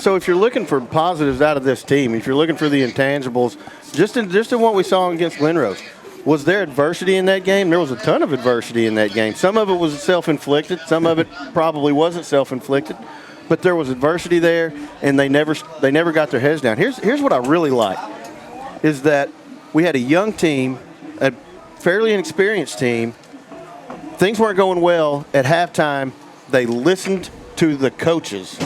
So if you're looking for positives out of this team, if you're looking for the intangibles, just in what we saw against Glenrose, was there adversity in that game? There was a ton of adversity in that game. Some of it was self-inflicted. Some of it probably wasn't self-inflicted. But there was adversity there, and they never got their heads down. Here's what I really like, is that we had a young team, a fairly inexperienced team. Things weren't going well at halftime. They listened to the coaches.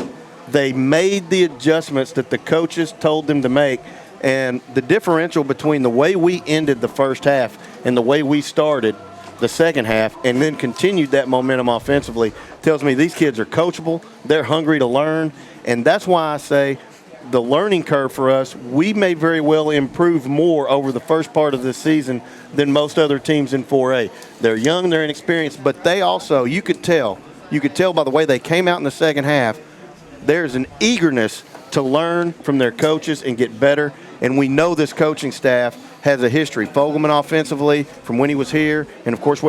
They made the adjustments that the coaches told them to make. And the differential between the way we ended the first half and the way we started the second half and then continued that momentum offensively tells me these kids are coachable. They're hungry to learn. And that's why I say the learning curve for us, we may very well improve more over the first part of this season than most other teams in 4A. They're young, they're inexperienced, but they also, you could tell by the way they came out in the second half, there's an eagerness to learn from their coaches and get better. And we know this coaching staff has a history. Fogelman offensively from when he was here, and of course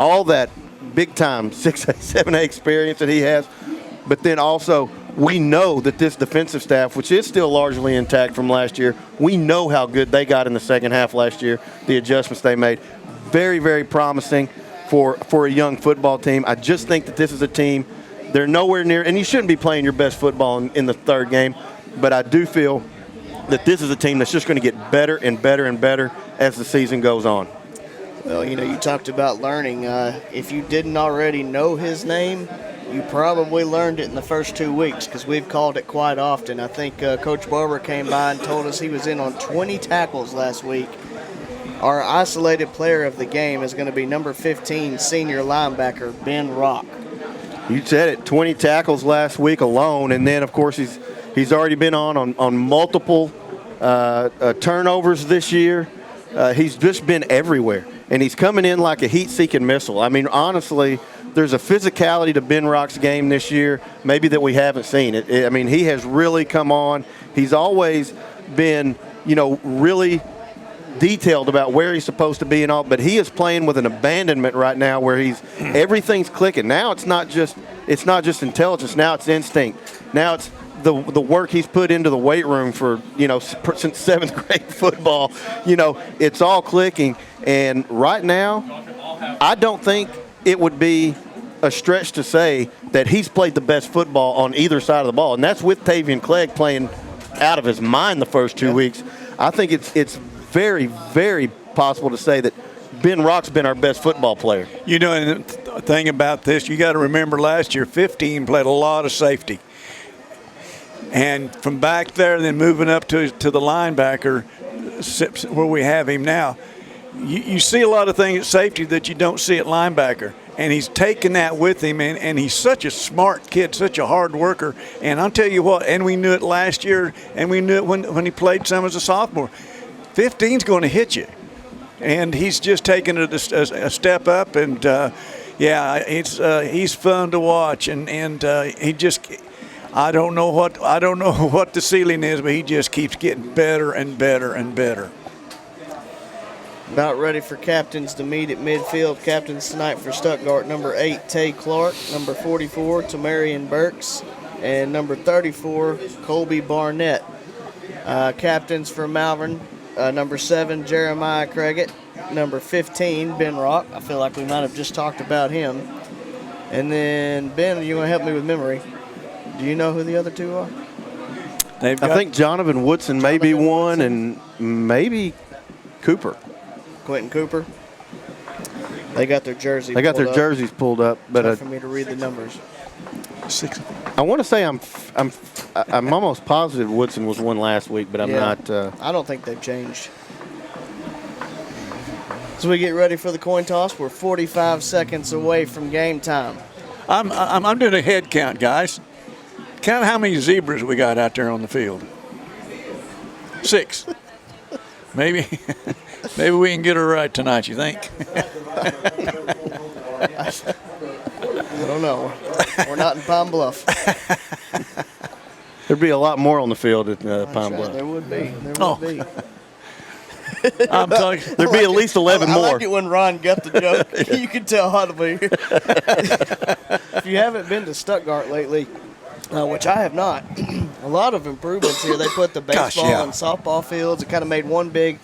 all that big-time 6A, 7A experience that he has. But then also we know that this defensive staff, which is still largely intact from last year, we know how good they got in the second half last year, the adjustments they made. Very, very promising for a young football team. I just think that this is a team, they're nowhere near, and you shouldn't be playing your best football in the third game, but I do feel that this is a team that's just going to get better and better and better as the season goes on. Well, you talked about learning. If you didn't already know his name, you probably learned it in the first 2 weeks because we've called it quite often. I think Coach Barber came by and told us he was in on 20 tackles last week. Our isolated player of the game is going to be number 15, senior linebacker, Ben Rock. You said it, 20 tackles last week alone, and then, of course, he's already been on multiple turnovers this year. He's just been everywhere, and he's coming in like a heat-seeking missile. I mean, honestly, there's a physicality to Ben Rock's game this year, maybe that we haven't seen. I mean, he has really come on. He's always been, really detailed about where he's supposed to be and all, but he is playing with an abandonment right now where everything's clicking. Now it's not just intelligence. Now it's instinct. Now it's the work he's put into the weight room for, since seventh grade football. It's all clicking. And right now, I don't think it would be a stretch to say that he's played the best football on either side of the ball, and that's with Tavian Clegg playing out of his mind the first 2 weeks. I think it's very, very possible to say that Ben Rock's been our best football player. And the thing about this, you got to remember last year, 15 played a lot of safety. And from back there, then moving up to the linebacker, where we have him now, you see a lot of things at safety that you don't see at linebacker. And he's taken that with him, and he's such a smart kid, such a hard worker. And I'll tell you what, and we knew it last year, and we knew it when he played some as a sophomore. 15's going to hit you. And he's just taken it a step up, and he's fun to watch, and he just I don't know what the ceiling is, but he just keeps getting better and better and better. About ready for captains to meet at midfield. Captains tonight for Stuttgart, number 8, Tay Clark, number 44, Tamarian Burks, and number 34, Colby Barnett. Captains for Malvern, number 7, Jeremiah Craigett, number 15, Ben Rock. I feel like we might have just talked about him. And then, Ben, you want to help me with memory? Do you know who the other two are? I think Jonathan Woodson may be one, and maybe Cooper. Quentin Cooper. They got their jerseys. They got their jerseys pulled up, but tough for me to read the numbers. 6. I want to say I'm almost positive Woodson was one last week, but I'm not. I don't think they've changed. As we get ready for the coin toss, we're 45 seconds away from game time. I'm doing a head count, guys. Count how many zebras we got out there on the field. 6. Maybe we can get her right tonight, you think? I don't know. We're not in Pine Bluff. There'd be a lot more on the field at Pine Bluff. There would be. Be. I'm talking. There'd be at least 11 more. I like it when Ron got the joke. You can tell how to be. If you haven't been to Stuttgart lately, which I have not, A lot of improvements here. They put the baseball and softball fields. It kind of made one big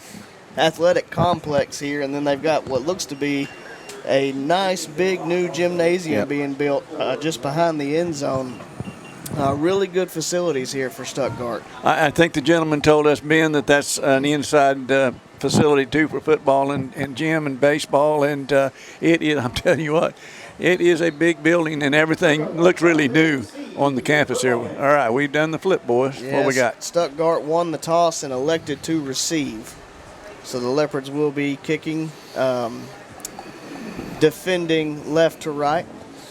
athletic complex here, and then they've got what looks to be a nice big new gymnasium being built just behind the end zone. Really good facilities here for Stuttgart. I think the gentleman told us, Ben, that that's an inside facility too for football and gym and baseball, and it is. I'm telling you what, it is a big building, and everything looks really new on the campus here. All right, we've done the flip, boys. Yes, what we got? Stuttgart won the toss and elected to receive. So the Leopards will be kicking, defending left to right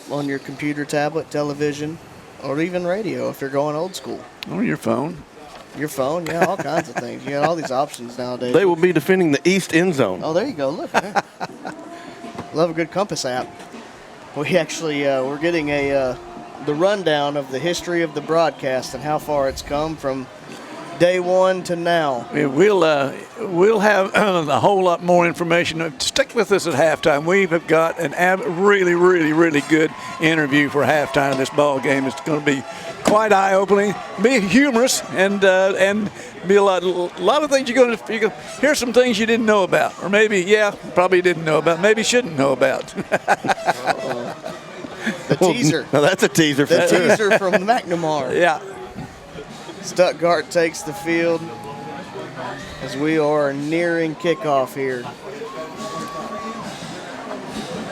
on your computer, tablet, television, or even radio if you're going old school. On your phone. Your phone, yeah, all kinds of things. You got all these options nowadays. They will be defending the east end zone. Oh, there you go. Look. Love a good compass app. We actually we're getting the rundown of the history of the broadcast and how far it's come from day one to now. We'll have a whole lot more information. Stick with us at halftime. We have got a really, really, really good interview for halftime of this ball game. It's going to be quite eye-opening, be humorous, and be a lot of things you're going to hear. Some things you didn't know about, or maybe probably didn't know about, maybe shouldn't know about. The teaser. No, that's a teaser. The teaser from McNamara. Yeah. Stuttgart takes the field as we are nearing kickoff here.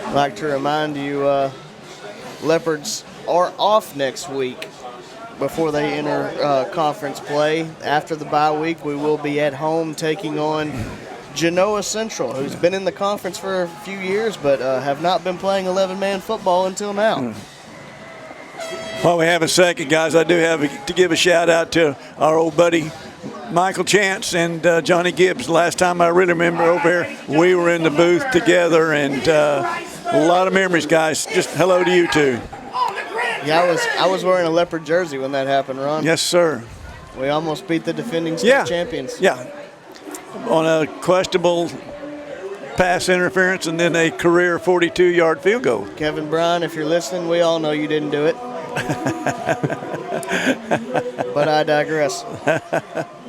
I'd like to remind you, Leopards are off next week before they enter conference play. After the bye week, we will be at home taking on Genoa Central, who's been in the conference for a few years but have not been playing 11-man football until now. While we have a second, guys, I do have to give a shout-out to our old buddy Michael Chance and Johnny Gibbs. Last time I really remember over here, we were in the booth together, and a lot of memories, guys. Just hello to you two. Yeah, I was wearing a Leopard jersey when that happened, Ron. Yes, sir. We almost beat the defending state champions. Yeah, on a questionable pass interference and then a career 42-yard field goal. Kevin Bryan, if you're listening, we all know you didn't do it. But I digress.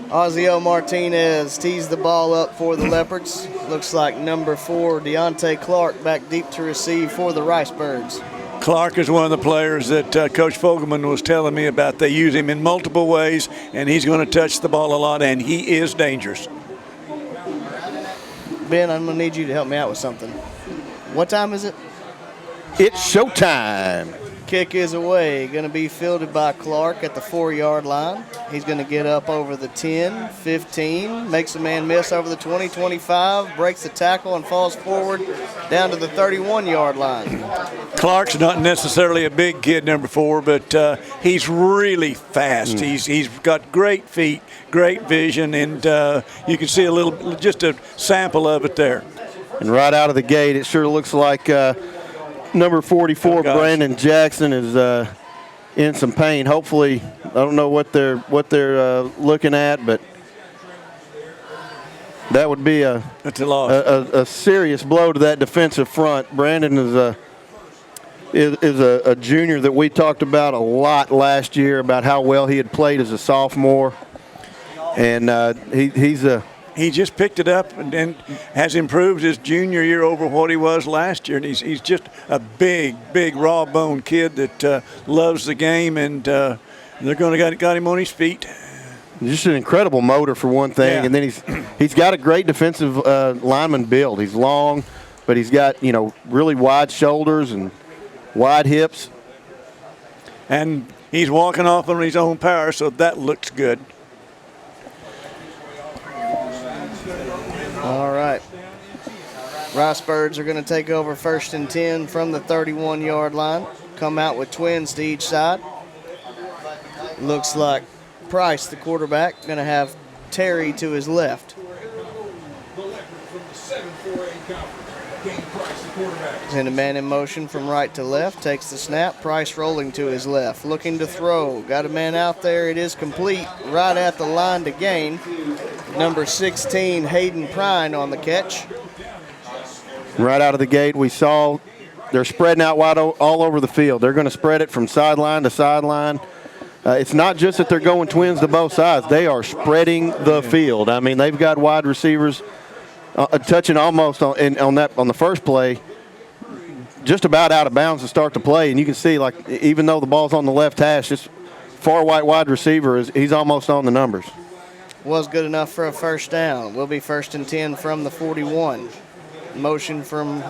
Ozio Martinez tees the ball up for the Leopards. Looks like number 4, Deontay Clark, back deep to receive for the Ricebirds. Clark is one of the players that Coach Fogelman was telling me about. They use him in multiple ways, and he's going to touch the ball a lot, and he is dangerous. Ben, I'm going to need you to help me out with something. What time is it? It's showtime. Kick is away. Going to be fielded by Clark at the 4-yard line. He's going to get up over the 10, 15, makes a man miss over the 20, 25, breaks the tackle and falls forward down to the 31-yard line. Clark's not necessarily a big kid, number 4, but he's really fast. He's got great feet, great vision, and you can see just a sample of it there. And right out of the gate, it sure looks like number 44, Brandon Jackson, is in some pain. Hopefully, I don't know what they're looking at, but that would be a serious blow to that defensive front. Brandon is a junior that we talked about a lot last year about how well he had played as a sophomore, and he just picked it up and has improved his junior year over what he was last year. And he's just a big, raw-boned kid that loves the game, and they're going to got him on his feet. Just an incredible motor for one thing, and then he's got a great defensive lineman build. He's long, but he's got really wide shoulders and wide hips. And he's walking off on his own power, so that looks good. All right. Ricebirds are going to take over 1st and 10 from the 31-yard line. Come out with twins to each side. Looks like Price, the quarterback, going to have Terry to his left. Send a man in motion from right to left. Takes the snap. Price rolling to his left. Looking to throw. Got a man out there. It is complete. Right at the line to gain. Number 16, Hayden Prine on the catch. Right out of the gate, we saw they're spreading out wide all over the field. They're going to spread it from sideline to sideline. it's not just that they're going twins to both sides. They are spreading the field. I mean, they've got wide receivers touching almost on the first play, just about out of bounds to start the play. And you can see, like, even though the ball's on the left hash, this far right wide receiver, he's almost on the numbers. Was good enough for a first down. Will be 1st and 10 from the 41. Motion from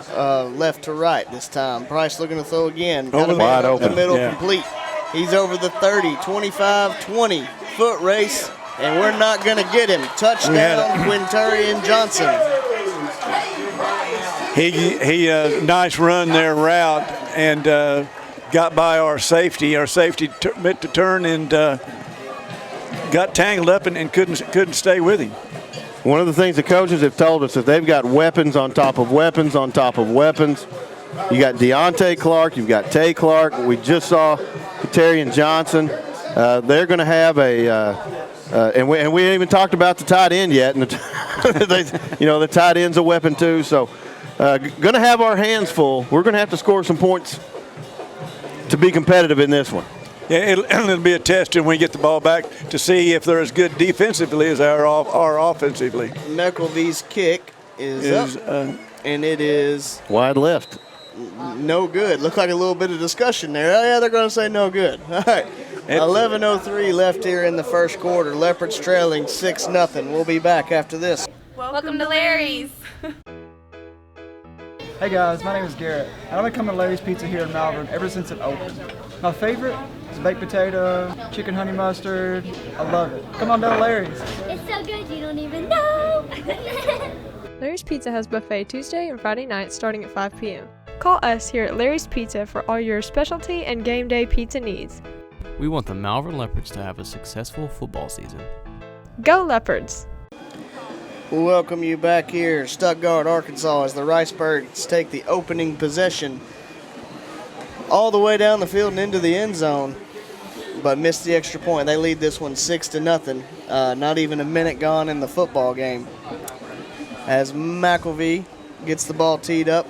left to right this time. Price looking to throw again. Got a man over the middle, complete. He's over the 30, 25, 20. Foot race, and we're not going to get him. Touchdown, Quintarian Johnson. He nice run there, route, and got by our safety. Our safety meant to turn and got tangled up and couldn't stay with him. One of the things the coaches have told us is they've got weapons on top of weapons on top of weapons. You got Deontay Clark, you've got Tay Clark. We just saw Quintarian Johnson. They're going to have and we haven't even talked about the tight end yet. And the tight end's a weapon too. So going to have our hands full. We're going to have to score some points to be competitive in this one. Yeah, it'll be a test when we get the ball back to see if they're as good defensively as are offensively. McElvee's kick is up, and it is wide left. No good. Looked like a little bit of discussion there. Oh, yeah, they're going to say no good. All right. 11:03 left here in the first quarter. Leopards trailing 6-0. We'll be back after this. Welcome to Larry's. Hey guys, my name is Garrett, and I've been coming to Larry's Pizza here in Malvern ever since it opened. My favorite is baked potato, chicken honey mustard. I love it. Come on down to Larry's. It's so good you don't even know. Larry's Pizza has buffet Tuesday and Friday nights starting at 5 p.m. Call us here at Larry's Pizza for all your specialty and game day pizza needs. We want the Malvern Leopards to have a successful football season. Go Leopards! We'll welcome you back here, Stuttgart, Arkansas, as the Ricebirds take the opening possession all the way down the field and into the end zone, but missed the extra point. They lead this one 6-0. Not even a minute gone in the football game. As McElvee gets the ball teed up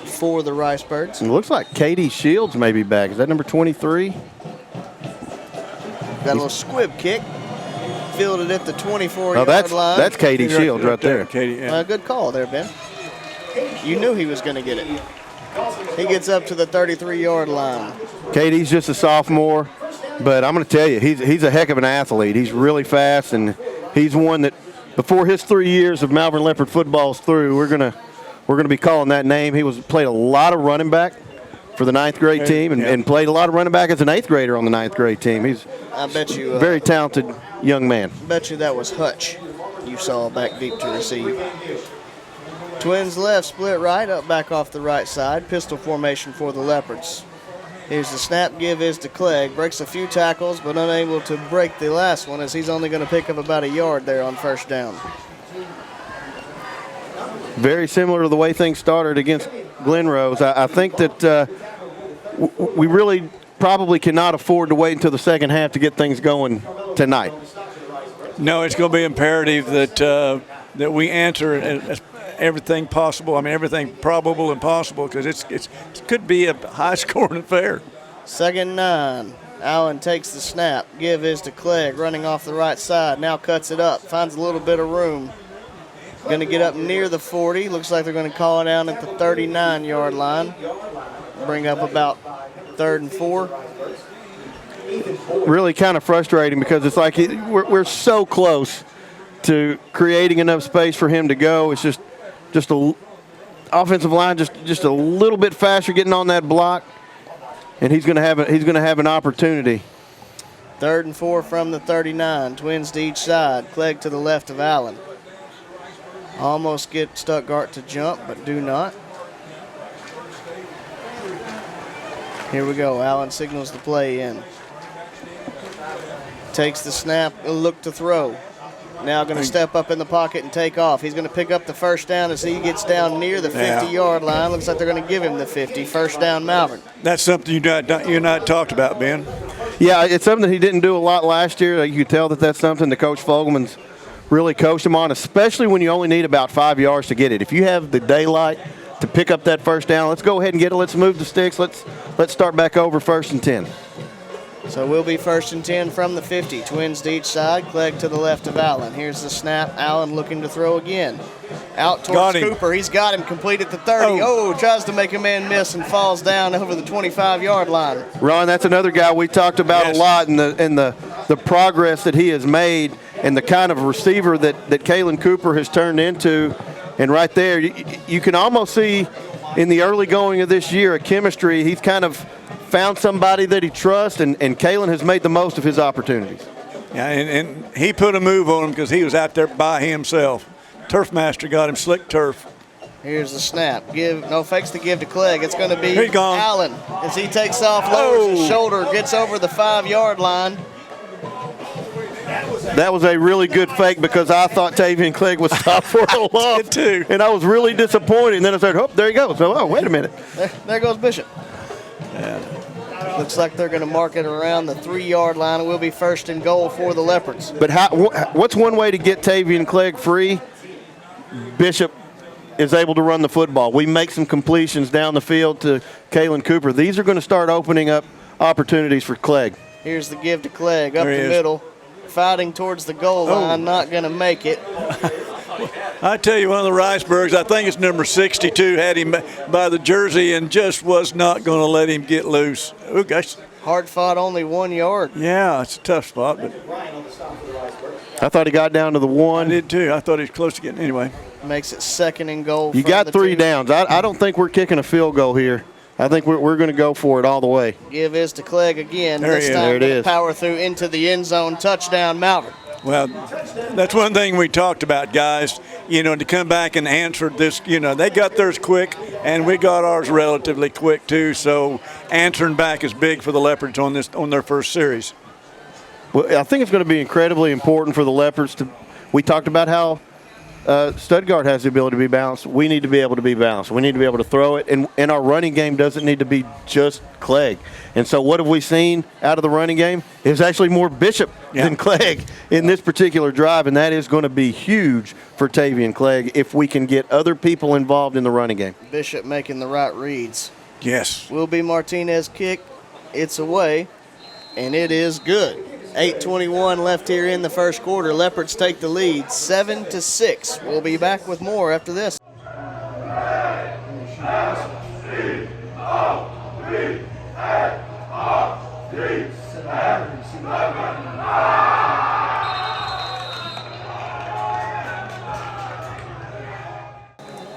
for the Ricebirds. It looks like Katie Shields may be back. Is that number 23? Got a little squib kick. Fielded at the 24-yard line. That's Katie Shields right there. Katie, yeah. Good call there, Ben. You knew he was going to get it. He gets up to the 33-yard line. Katie's just a sophomore, but I'm going to tell you, he's a heck of an athlete. He's really fast, and he's one that before his 3 years of Malvern Leopard football's through, we're going to be calling that name. He played a lot of running back for the 9th grade team and played a lot of running back as an 8th grader on the 9th grade team. He's I bet you very talented young man. Bet you that was Hutch you saw back deep to receive. Twins left, split right, up back off the right side. Pistol formation for the Leopards. Here's the snap, give is to Clegg. Breaks a few tackles, but unable to break the last one as he's only going to pick up about a yard there on first down. Very similar to the way things started against Glen Rose. I think that we really probably cannot afford to wait until the second half to get things going tonight. No, it's going to be imperative that we answer everything possible. I mean, everything probable and possible, because it could be a high-scoring affair. 2nd and 9. Allen takes the snap. Give is to Clegg, running off the right side. Now cuts it up. Finds a little bit of room. Going to get up near the 40. Looks like they're going to call it down at the 39-yard line. Bring up about 3rd and 4. Really kind of frustrating because it's like we're so close to creating enough space for him to go. It's just a offensive line just a little bit faster getting on that block, and he's going to have an opportunity. 3rd and 4 from the 39. Twins to each side. Clegg to the left of Allen. Almost get Stuttgart to jump, but do not. Here we go. Allen signals the play in. Takes the snap, look to throw. Now going to step up in the pocket and take off. He's going to pick up the first down as he gets down near the 50-yard line. Looks like they're going to give him the 50. First down, Malvern. That's something you not talked about, Ben. Yeah, it's something that he didn't do a lot last year. You could tell that's something that Coach Fogelman's really coached him on, especially when you only need about 5 yards to get it. If you have the daylight to pick up that first down, let's go ahead and get it. Let's move the sticks. Let's start back over 1st and 10. So we'll be 1st and 10 from the 50. Twins to each side. Clegg to the left of Allen. Here's the snap. Allen looking to throw again. Out towards Cooper. He's got him complete at the 30. Oh, tries to make a man miss and falls down over the 25-yard line. Ron, that's another guy we talked about a lot in the progress that he has made and the kind of receiver that Kalen Cooper has turned into. And right there, you can almost see in the early going of this year a chemistry. He's kind of found somebody that he trusts, and Kalen has made the most of his opportunities. Yeah, and he put a move on him because he was out there by himself. Turf Master got him slick turf. Here's the snap. Fakes the give to Clegg. It's going to be gone. Allen as he takes off, lowers his shoulder, gets over the 5-yard line. That was a really good fake because I thought Tavian Clegg was stopped for a loss too, and I was really disappointed. And then I said, "Oh, there he goes." So, oh, wait a minute. There goes Bishop. Yeah. Looks like they're going to mark it around the 3-yard line. It will be 1st and goal for the Leopards. But what's one way to get Tavian Clegg free? Bishop is able to run the football. We make some completions down the field to Kalen Cooper. These are going to start opening up opportunities for Clegg. Here's the give to Clegg up the middle. Fighting towards the goal line, not going to make it. I tell you, one of the Ricebirds, I think it's number 62, had him by the jersey and just was not going to let him get loose. Oh, gosh. Hard fought, only 1 yard. Yeah, it's a tough spot. But I thought he got down to the 1. I did too. I thought he was close to getting anyway. Makes it 2nd and goal. You got 3 downs. I don't think we're kicking a field goal here. I think we're going to go for it all the way. Give is to Clegg again. This time there it is. Power through into the end zone. Touchdown, Malvern. Well, that's one thing we talked about, guys. To come back and answer this, they got theirs quick, and we got ours relatively quick too. So answering back is big for the Leopards on their first series. Well, I think it's going to be incredibly important for the Leopards to. We talked about how Stuttgart has the ability to be balanced. We need to be able to be balanced. We need to be able to throw it, and our running game doesn't need to be just Clegg. And so what have we seen out of the running game? It's actually more Bishop than Clegg in this particular drive, and that is going to be huge for Tavian Clegg if we can get other people involved in the running game. Bishop making the right reads. Yes. Will be Martinez kick. It's away, and it is good. 8:21 left here in the first quarter. Leopards take the lead 7-6. We'll be back with more after this.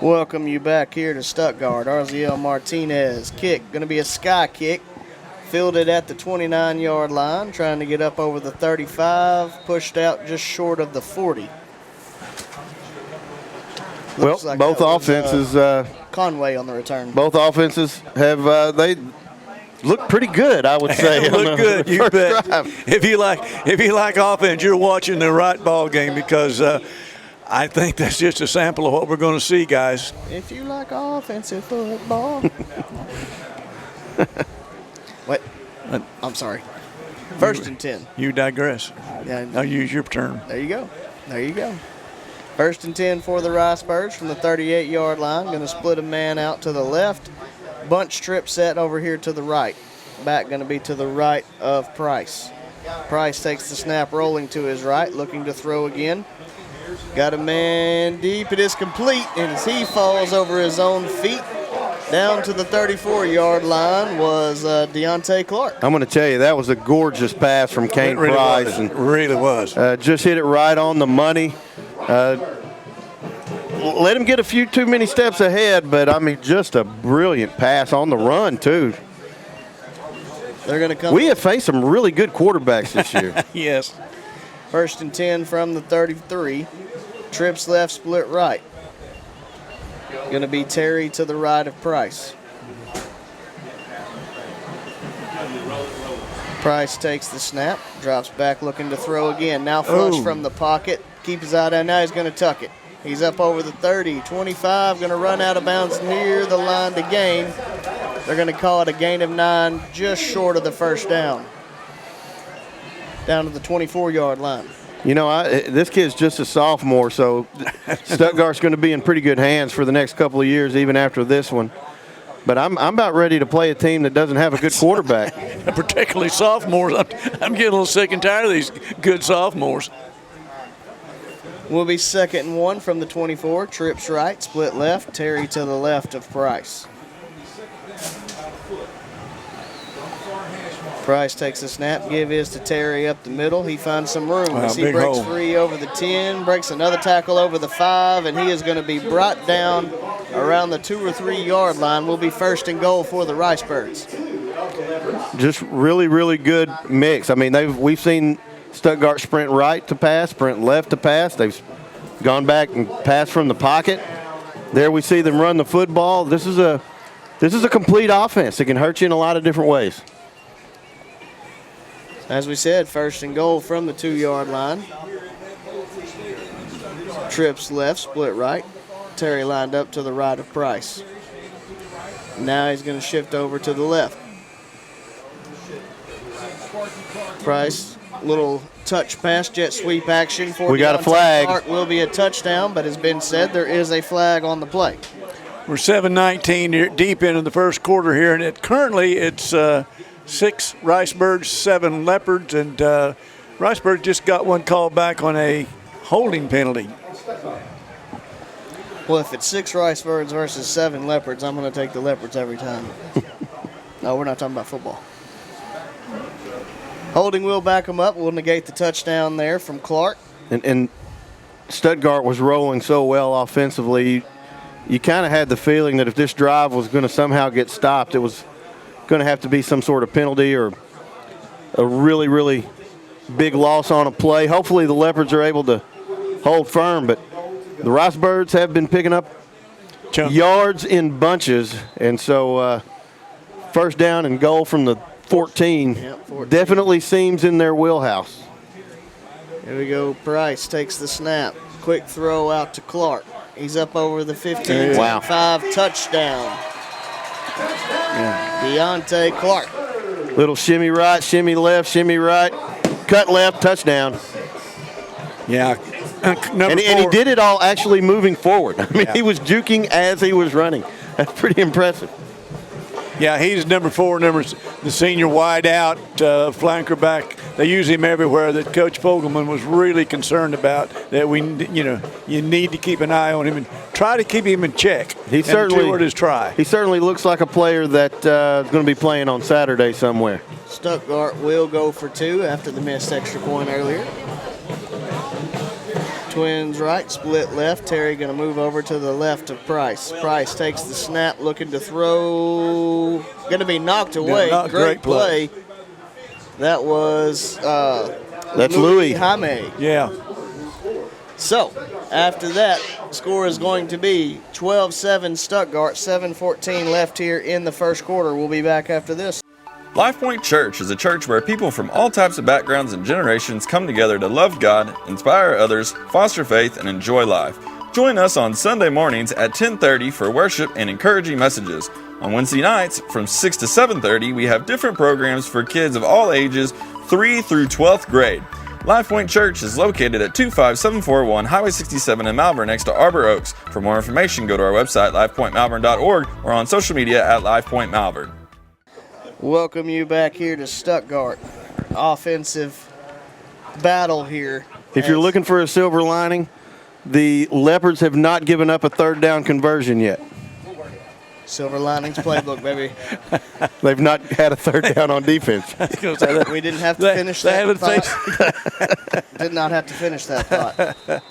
Welcome you back here to Stuttgart. Arziel Martinez kick. Going to be a sky kick. Fielded at the 29-yard line, trying to get up over the 35, pushed out just short of the 40. Well, like both offenses. Conway on the return. Both offenses have they look pretty good, I would say. Look good, you bet. Drive. If you like offense, you're watching the right ball game because I think that's just a sample of what we're going to see, guys. If you like offensive football. What? I'm sorry. 1st and 10. You digress. Yeah, I'll use your term. There you go. 1st and 10 for the Ricebirds from the 38-yard line. Going to split a man out to the left. Bunch strip set over here to the right. Back going to be to the right of Price. Price takes the snap rolling to his right, looking to throw again. Got a man deep. It is complete, and as he falls over his own feet, down to the 34-yard line was Deontay Clark. I'm going to tell you, that was a gorgeous pass from Kane Price. It really was. Just hit it right on the money. Let him get a few too many steps ahead, but, I mean, just a brilliant pass on the run, too. They're going to come. We have faced some really good quarterbacks this year. Yes. 1st and 10 from the 33. Trips left, split right. Going to be Terry to the right of Price. Price takes the snap, drops back looking to throw again. Now flush from the pocket. Keep his eye down. Now he's going to tuck it. He's up over the 30, 25, going to run out of bounds near the line to gain. They're going to call it a gain of 9, just short of the 1st down. Down to the 24-yard line. You know, this kid's just a sophomore, so Stuttgart's going to be in pretty good hands for the next couple of years, even after this one. But I'm about ready to play a team that doesn't have a good quarterback. Particularly sophomores. I'm getting a little sick and tired of these good sophomores. Will be 2nd and 1 from the 24. Trips right, split left. Terry to the left of Price. Price takes the snap, give is to Terry up the middle. He finds some room Wow, as he big breaks hole. free over the 10, breaks another tackle over the 5, and he is going to be brought down around the 2 or 3 yard line. Will be 1st and goal for the Ricebirds. Just really, really good mix. I mean, we've seen Stuttgart sprint right to pass, sprint left to pass. They've gone back and passed from the pocket. There we see them run the football. This is a complete offense. It can hurt you in a lot of different ways. As we said, 1st and goal from the 2 yard line. Trips left, split right. Terry lined up to the right of Price. Now he's going to shift over to the left. Price, little touch pass, jet sweep action for We got a Deontay flag. Clark. Will be a touchdown, but as Ben said, there is a flag on the play. We're 7:19 deep into the first quarter here, and currently it's 6 Ricebirds, 7 Leopards, and Ricebirds just got one called back on a holding penalty. Well, if it's 6 Ricebirds versus 7 Leopards, I'm going to take the Leopards every time. No, we're not talking about football. Holding will back them up. We'll negate the touchdown there from Clark. And Stuttgart was rolling so well offensively. You kind of had the feeling that if this drive was going to somehow get stopped, it was going to have to be some sort of penalty or a really, really big loss on a play. Hopefully the Leopards are able to hold firm, but the Ricebirds have been picking up yards in bunches, and so 1st down and goal from the 14, 14 definitely seems in their wheelhouse. Here we go. Price takes the snap. Quick throw out to Clark. He's up over the 15. Wow. 5 touchdown. Deontay Clark. Little shimmy right, shimmy left, shimmy right, cut left, touchdown. Yeah. And he did it all actually moving forward. I mean, he was juking as he was running. That's pretty impressive. Yeah, he's number 4, the senior wide out flanker back. They use him everywhere. That Coach Fogelman was really concerned about. That you need to keep an eye on him and try to keep him in check. He certainly try. He certainly looks like a player that is going to be playing on Saturday somewhere. Stuttgart will go for 2 after the missed extra point earlier. Twins right, split left. Terry going to move over to the left of Price. Price takes the snap, looking to throw. Going to be knocked away. Great play. That was that's Louis Jaime. Yeah. So, after that, score is going to be 12-7 Stuttgart, 7:14 left here in the first quarter. We'll be back after this. Life Point Church is a church where people from all types of backgrounds and generations come together to love God, inspire others, foster faith, and enjoy life. Join us on Sunday mornings at 10:30 for worship and encouraging messages. On Wednesday nights from 6 to 7:30, we have different programs for kids of all ages, 3 through 12th grade. Life Point Church is located at 25741 Highway 67 in Malvern next to Arbor Oaks. For more information, go to our website, lifepointmalvern.org, or on social media at LifePointMalvern. Welcome you back here to Stuttgart. Offensive battle here. If you're looking for a silver lining, the Leopards have not given up a 3rd down conversion yet. Silver linings playbook, baby. They've not had a 3rd down on defense. We didn't have to finish that thought. Did not have to finish that thought.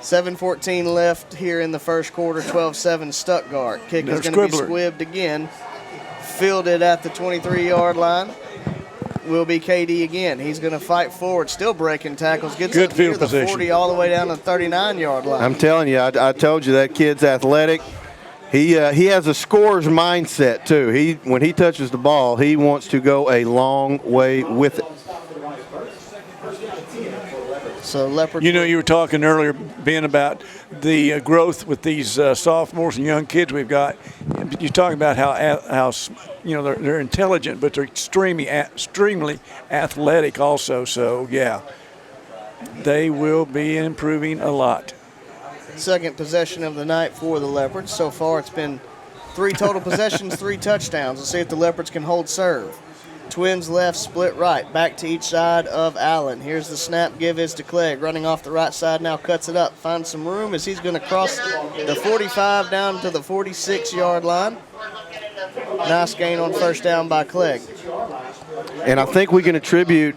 7:14 left here in the first quarter, 12-7 Stuttgart. Kick is going to be squibbed again. Fielded at the 23-yard line. Will be KD again. He's going to fight forward, still breaking tackles. Gets Good up near field the position. 40 all the way down to the 39-yard line. I'm telling you, I told you that kid's athletic. He has a scorer's mindset, too. When he touches the ball, he wants to go a long way with it. So Leopard. You were talking earlier, Ben, about the growth with these sophomores and young kids we've got. You're talking about how they're intelligent, but they're extremely athletic also. So yeah, they will be improving a lot. Second possession of the night for the Leopards. So far it's been 3 total possessions, 3 touchdowns. Let's see if the Leopards can hold serve. Twins left, split right. Back to each side of Allen. Here's the snap. Give is to Clegg. Running off the right side now. Cuts it up. Finds some room as he's going to cross the 45 down to the 46-yard line. Nice gain on first down by Clegg. And I think we can attribute,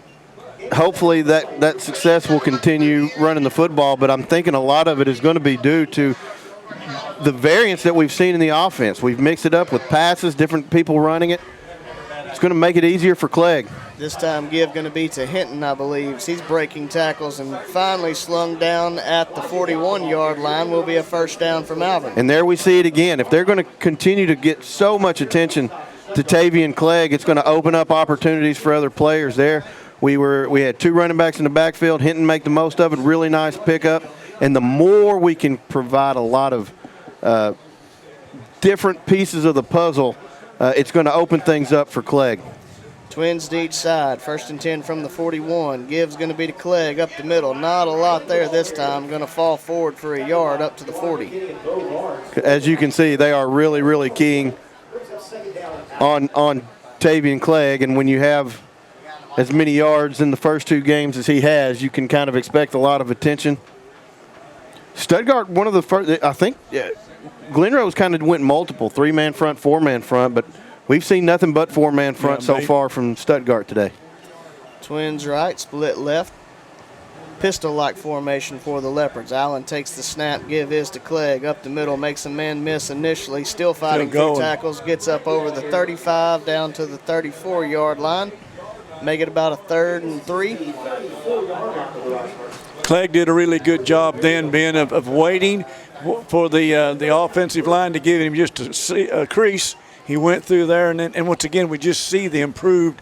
hopefully, that success will continue running the football, but I'm thinking a lot of it is going to be due to the variance that we've seen in the offense. We've mixed it up with passes, different people running it. It's going to make it easier for Clegg. This time give going to be to Hinton, I believe. He's breaking tackles and finally slung down at the 41-yard line. Will be a first down for Malvern. And there we see it again. If they're going to continue to get so much attention to Tavian Clegg, it's going to open up opportunities for other players there. We had 2 running backs in the backfield. Hinton make the most of it. Really nice pickup. And the more we can provide a lot of different pieces of the puzzle, it's going to open things up for Clegg. Twins to each side. 1st and 10 from the 41. Give's going to be to Clegg up the middle. Not a lot there this time. Going to fall forward for a yard up to the 40. As you can see, they are really, really keying on Tavian Clegg. And when you have as many yards in the first 2 games as he has, you can kind of expect a lot of attention. Stuttgart, one of the first, I think, Glenrose kind of went multiple, 3-man front, 4-man front, but we've seen nothing but 4-man front so far from Stuttgart today. Twins right, split left. Pistol-like formation for the Leopards. Allen takes the snap, give is to Clegg. Up the middle, makes a man miss initially. Still fighting through tackles, gets up over the 35 down to the 34-yard line. Make it about a 3rd and 3. Clegg did a really good job then, Ben, of waiting for the offensive line to give him just a crease. He went through there, and once again, we just see the improved.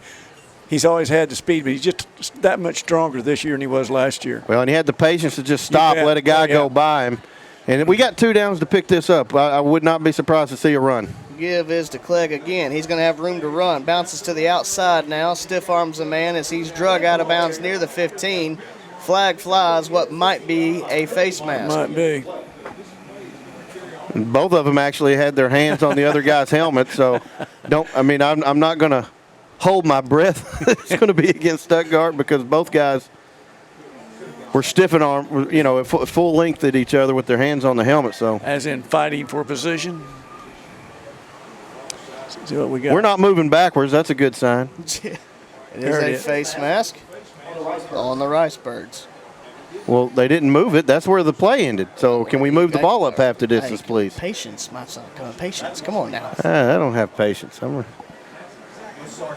He's always had the speed, but he's just that much stronger this year than he was last year. Well, and he had the patience to just stop, let a guy go by him. And we got 2 downs to pick this up. I would not be surprised to see a run. Give is to Clegg again. He's going to have room to run. Bounces to the outside now. Stiff arms a man as he's drug out of bounds near the 15. Flag flies, what might be a face mask. Might be. Both of them actually had their hands on the other guy's helmet, so I'm not going to hold my breath. It's going to be against Stuttgart because both guys were stiffing arm, at full length at each other with their hands on the helmet. So, as in fighting for position. See what we got. We're not moving backwards. That's a good sign. It is a face mask on the Ricebirds. Well, they didn't move it. That's where the play ended. So can we move the ball up half the distance, please? Patience, my son. Patience. Come on now. I don't have patience.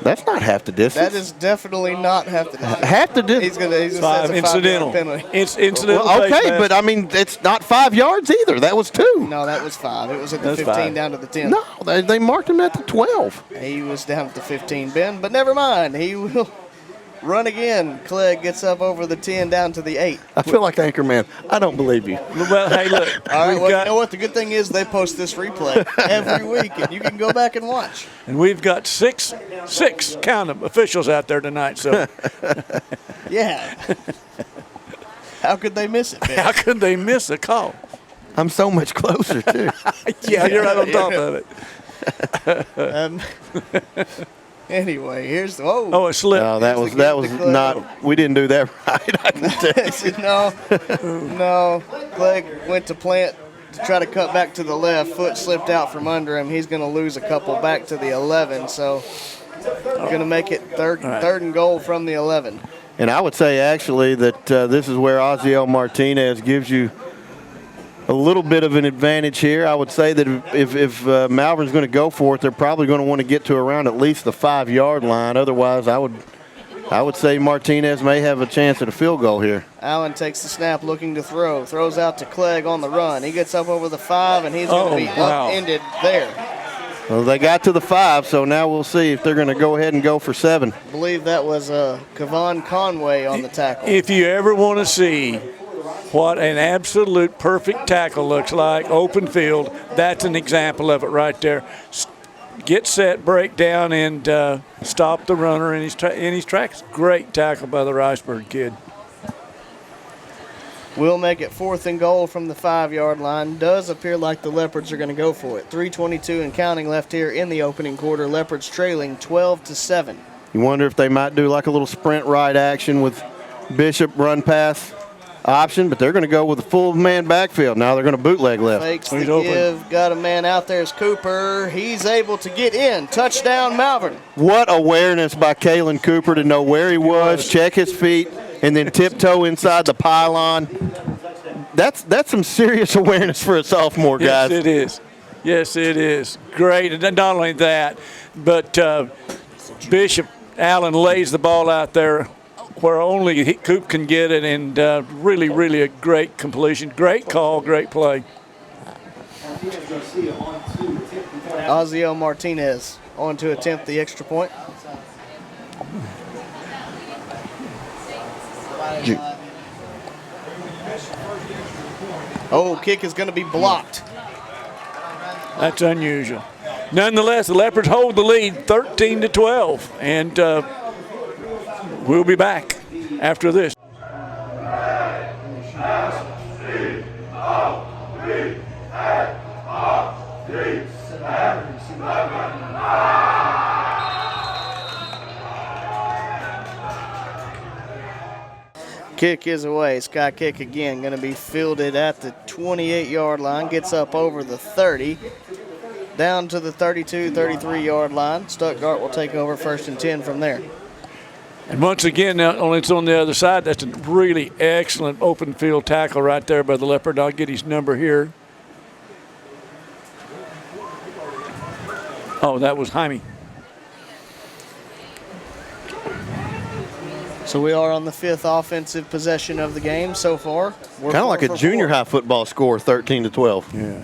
That's not half the distance. That is definitely not half the distance. Half the distance. He's going five to incidental. It's incidental. Well, okay, but it's not 5 yards either. That was 2. No, that was 5. It was at the 15 down to the 10. No, they marked him at the 12. He was down at the 15, Ben, but never mind. He will run again. Clegg gets up over the 10 down to the 8. I feel like Anchorman. I don't believe you. Well, hey, look. All right, you know what? The good thing is they post this replay every week, and you can go back and watch. And we've got six count of officials out there tonight. So, yeah. How could they miss it, Ben? How could they miss a call? I'm so much closer, too. Yeah, you're right on top of it. Anyway, here's the it slipped. No, that was not. We didn't do that right. I can tell. No. Clegg went to plant to try to cut back to the left. Foot slipped out from under him. He's going to lose a couple back to the 11. So going to make it third and goal from the 11. And I would say actually that this is where Oziel Martinez gives you a little bit of an advantage here. I would say that if Malvern's going to go for it, they're probably going to want to get to around at least the 5-yard line. Otherwise, I would say Martinez may have a chance at a field goal here. Allen takes the snap, looking to throw. Throws out to Clegg on the run. He gets up over the 5, and he's going to be upended there. Well, they got to the 5, so now we'll see if they're going to go ahead and go for 7. I believe that was Kevon Conway on the tackle. If you ever want to see what an absolute perfect tackle looks like, open field, that's an example of it right there. Get set, break down, and stop the runner in his tracks. Great tackle by the Ricebird kid. Will make it 4th and goal from the 5-yard line. Does appear like the Leopards are going to go for it. 3:22 and counting left here in the opening quarter. Leopards trailing 12-7. You wonder if they might do like a little sprint right action with Bishop run pass option, but they're going to go with a full man backfield. Now they're going to bootleg left. Fakes the give. Got a man out there is Cooper. He's able to get in. Touchdown, Malvern. What awareness by Kalen Cooper to know where he was, check his feet, and then tiptoe inside the pylon. That's some serious awareness for a sophomore, guys. Yes, it is. Yes, it is. Great. And not only that, but Bishop Allen lays the ball out there where only Coop can get it, and really, really a great completion. Great call, great play. Ozio Martinez on to attempt the extra point. Oh, kick is going to be blocked. That's unusual. Nonetheless, the Leopards hold the lead 13-12, and we'll be back after this. Kick is away. Sky kick again. Going to be fielded at the 28-yard line. Gets up over the 30. Down to the 32, 33-yard line. Stuttgart will take over 1st and 10 from there. And once again, only it's on the other side. That's a really excellent open field tackle right there by the Leopard. I'll get his number here. Oh, that was Jaime. So we are on the 5th offensive possession of the game so far. Kind of like a junior high football score, 13-12. Yeah.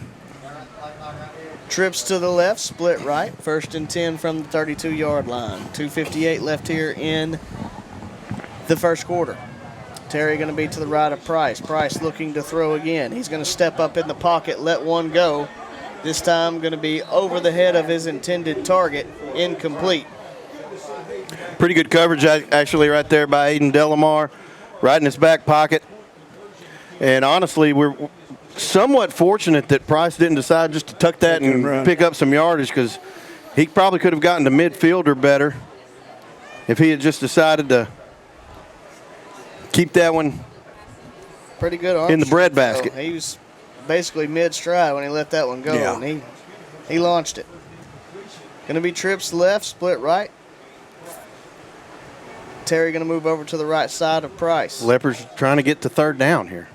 Trips to the left, split right. 1st and 10 from the 32-yard line. 2:58 left here in the first quarter. Terry going to be to the right of Price. Price looking to throw again. He's going to step up in the pocket, let one go. This time going to be over the head of his intended target, incomplete. Pretty good coverage actually right there by Aiden Delamar, right in his back pocket. And honestly, we're somewhat fortunate that Price didn't decide just to tuck that and pick up some yardage, because he probably could have gotten to midfielder better if he had just decided to keep that one pretty good arm in the bread basket. He was basically mid-stride when he let that one go, and he launched it. Going to be trips left, split right. Terry going to move over to the right side of Price. Leopards trying to get to 3rd down here.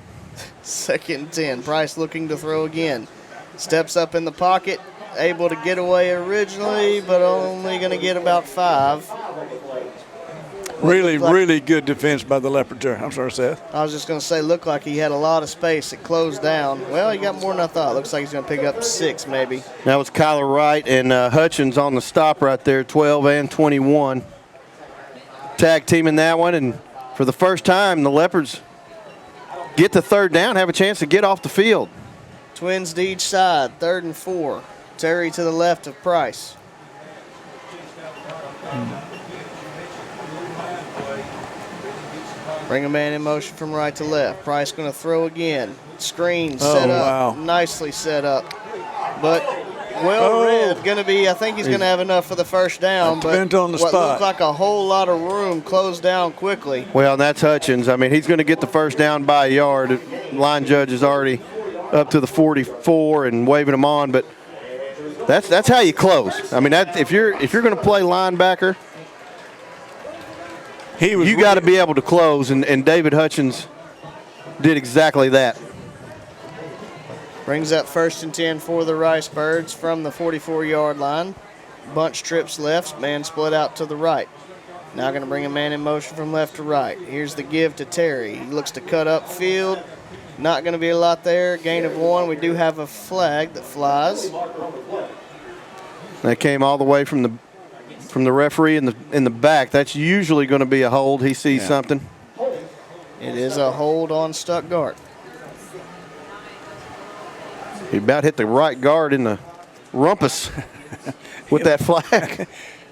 2nd and 10. Price looking to throw again. Steps up in the pocket. Able to get away originally, but only going to get about 5. Really good defense by the Leopards there. I'm sorry, Seth. I was just going to say, looked like he had a lot of space. It closed down. Well, he got more than I thought. Looks like he's going to pick up 6 maybe. That was Kyler Wright and Hutchins on the stop right there, 12 and 21. Tag team in that one, and for the first time, the Leopards get to 3rd down, have a chance to get off the field. Twins to each side, 3rd and 4. Terry to the left of Price. Bring a man in motion from right to left. Price going to throw again. Screen set up, nicely set up. But read. Going to be, I think he's going to have enough for the 1st down. Depends on the what spot. Looked like a whole lot of room closed down quickly. Well, and that's Hutchins. I mean, he's going to get the 1st down by a yard. Line judge is already up to the 44 and waving him on, but that's how you close. I mean, if you're going to play linebacker, you got to be able to close, and David Hutchins did exactly that. Brings up 1st and 10 for the Ricebirds from the 44-yard line. Bunch trips left, man split out to the right. Now going to bring a man in motion from left to right. Here's the give to Terry. He looks to cut up field. Not going to be a lot there. Gain of 1. We do have a flag that flies. That came all the way from the referee in the back. That's usually going to be a hold. He sees something. It is a hold on Stuttgart. He about hit the right guard in the rumpus with that flag.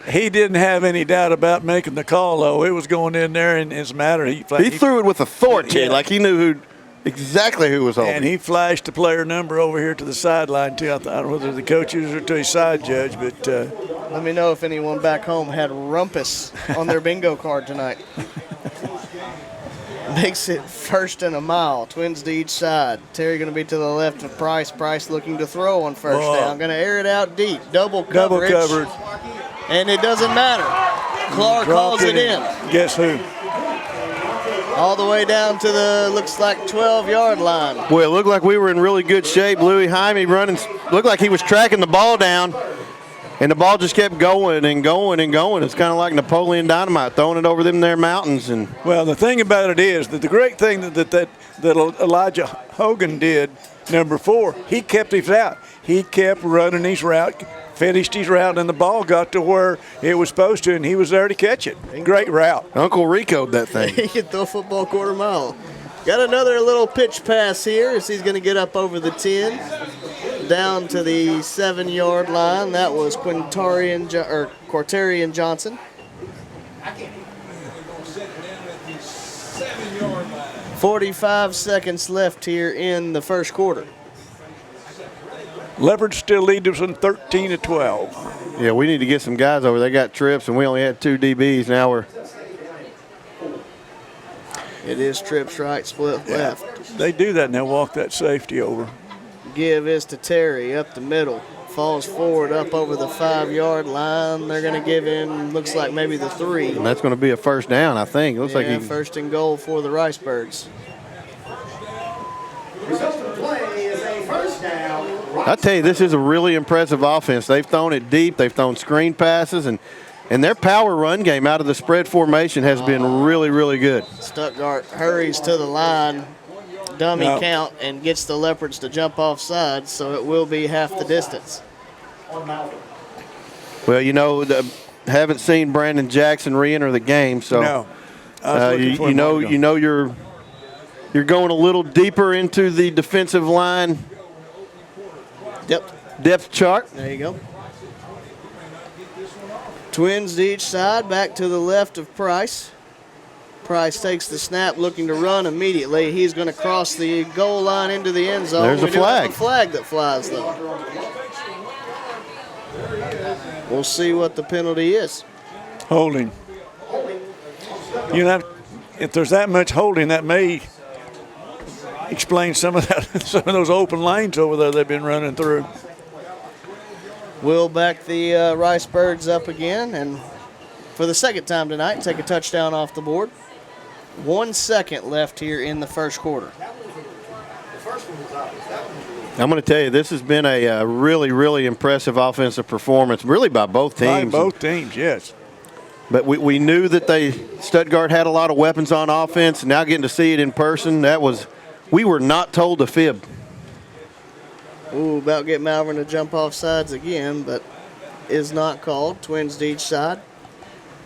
He didn't have any doubt about making the call, though. It was going in there, and as a matter, he threw it with authority, like he knew exactly who was holding. And he flashed the player number over here to the sideline, too. I don't know whether the coaches or to his side judge, but Let me know if anyone back home had rumpus on their bingo card tonight. Makes it 1st and a mile. Twins to each side. Terry going to be to the left of Price. Price looking to throw on first down. Going to air it out deep. Double coverage. covered. And it doesn't matter. Clark calls it in. Guess who? All the way down to the, looks like 12-yard line. Boy, it looked like we were in really good shape. Louis Jaime running, looked like he was tracking the ball down, and the ball just kept going and going and going. It's kind of like Napoleon Dynamite, throwing it over them there mountains. And Well, the thing about it is that the great thing that Elijah Hogan did, number 4, he kept his route. He kept running his route, finished his route, and the ball got to where it was supposed to, and he was there to catch it. Great route. Uncle Rico'd that thing. He can throw a football quarter mile. Got another little pitch pass here as he's going to get up over the 10, down to the 7-yard line. That was Quartarian Johnson. 45 seconds left here in the first quarter. Leopards still lead us in 13-12. Yeah, we need to get some guys over. They got trips, and we only had 2 DBs. Now we're. It is trips right, split left. They do that, and they'll walk that safety over. Give is to Terry up the middle. Falls forward up over the 5-yard line. They're going to give him, looks like maybe the 3. And that's going to be a first down, I think. It looks like he. 1st and goal for the Ricebirds. I tell you, this is a really impressive offense. They've thrown it deep. They've thrown screen passes, and their power run game out of the spread formation has been really, really good. Stuttgart hurries to the line, dummy count, and gets the Leopards to jump off sides, so it will be half the distance. Well, you know, haven't seen Brandon Jackson re-enter the game, so No. you know you're going a little deeper into the defensive line depth chart. There you go. Twins to each side, back to the left of Price. Price takes the snap, looking to run immediately. He's going to cross the goal line into the end zone. There's a flag. A flag that flies, though. We'll see what the penalty is. Holding. You know, if there's that much holding, that may explain some of those open lanes over there they've been running through. We'll back the Ricebirds up again, and for the second time tonight, take a touchdown off the board. 1 second left here in the first quarter. I'm going to tell you, this has been a really, really impressive offensive performance, really by both teams. By both teams, yes. But we knew that Stuttgart had a lot of weapons on offense, and now getting to see it in person, we were not told to fib. Ooh, about get Malvern to jump off sides again, but is not called. Twins to each side.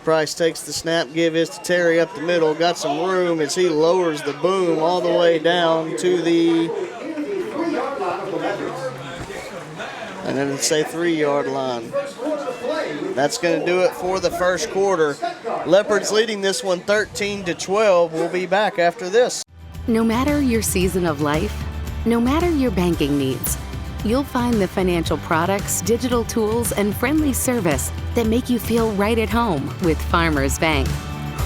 Price takes the snap, give is to Terry up the middle. Got some room as he lowers the boom all the way down to the, and then say 3-yard line. That's going to do it for the first quarter. Leopards leading this one 13-12. We'll be back after this. No matter your season of life, no matter your banking needs, you'll find the financial products, digital tools, and friendly service that make you feel right at home with Farmers Bank.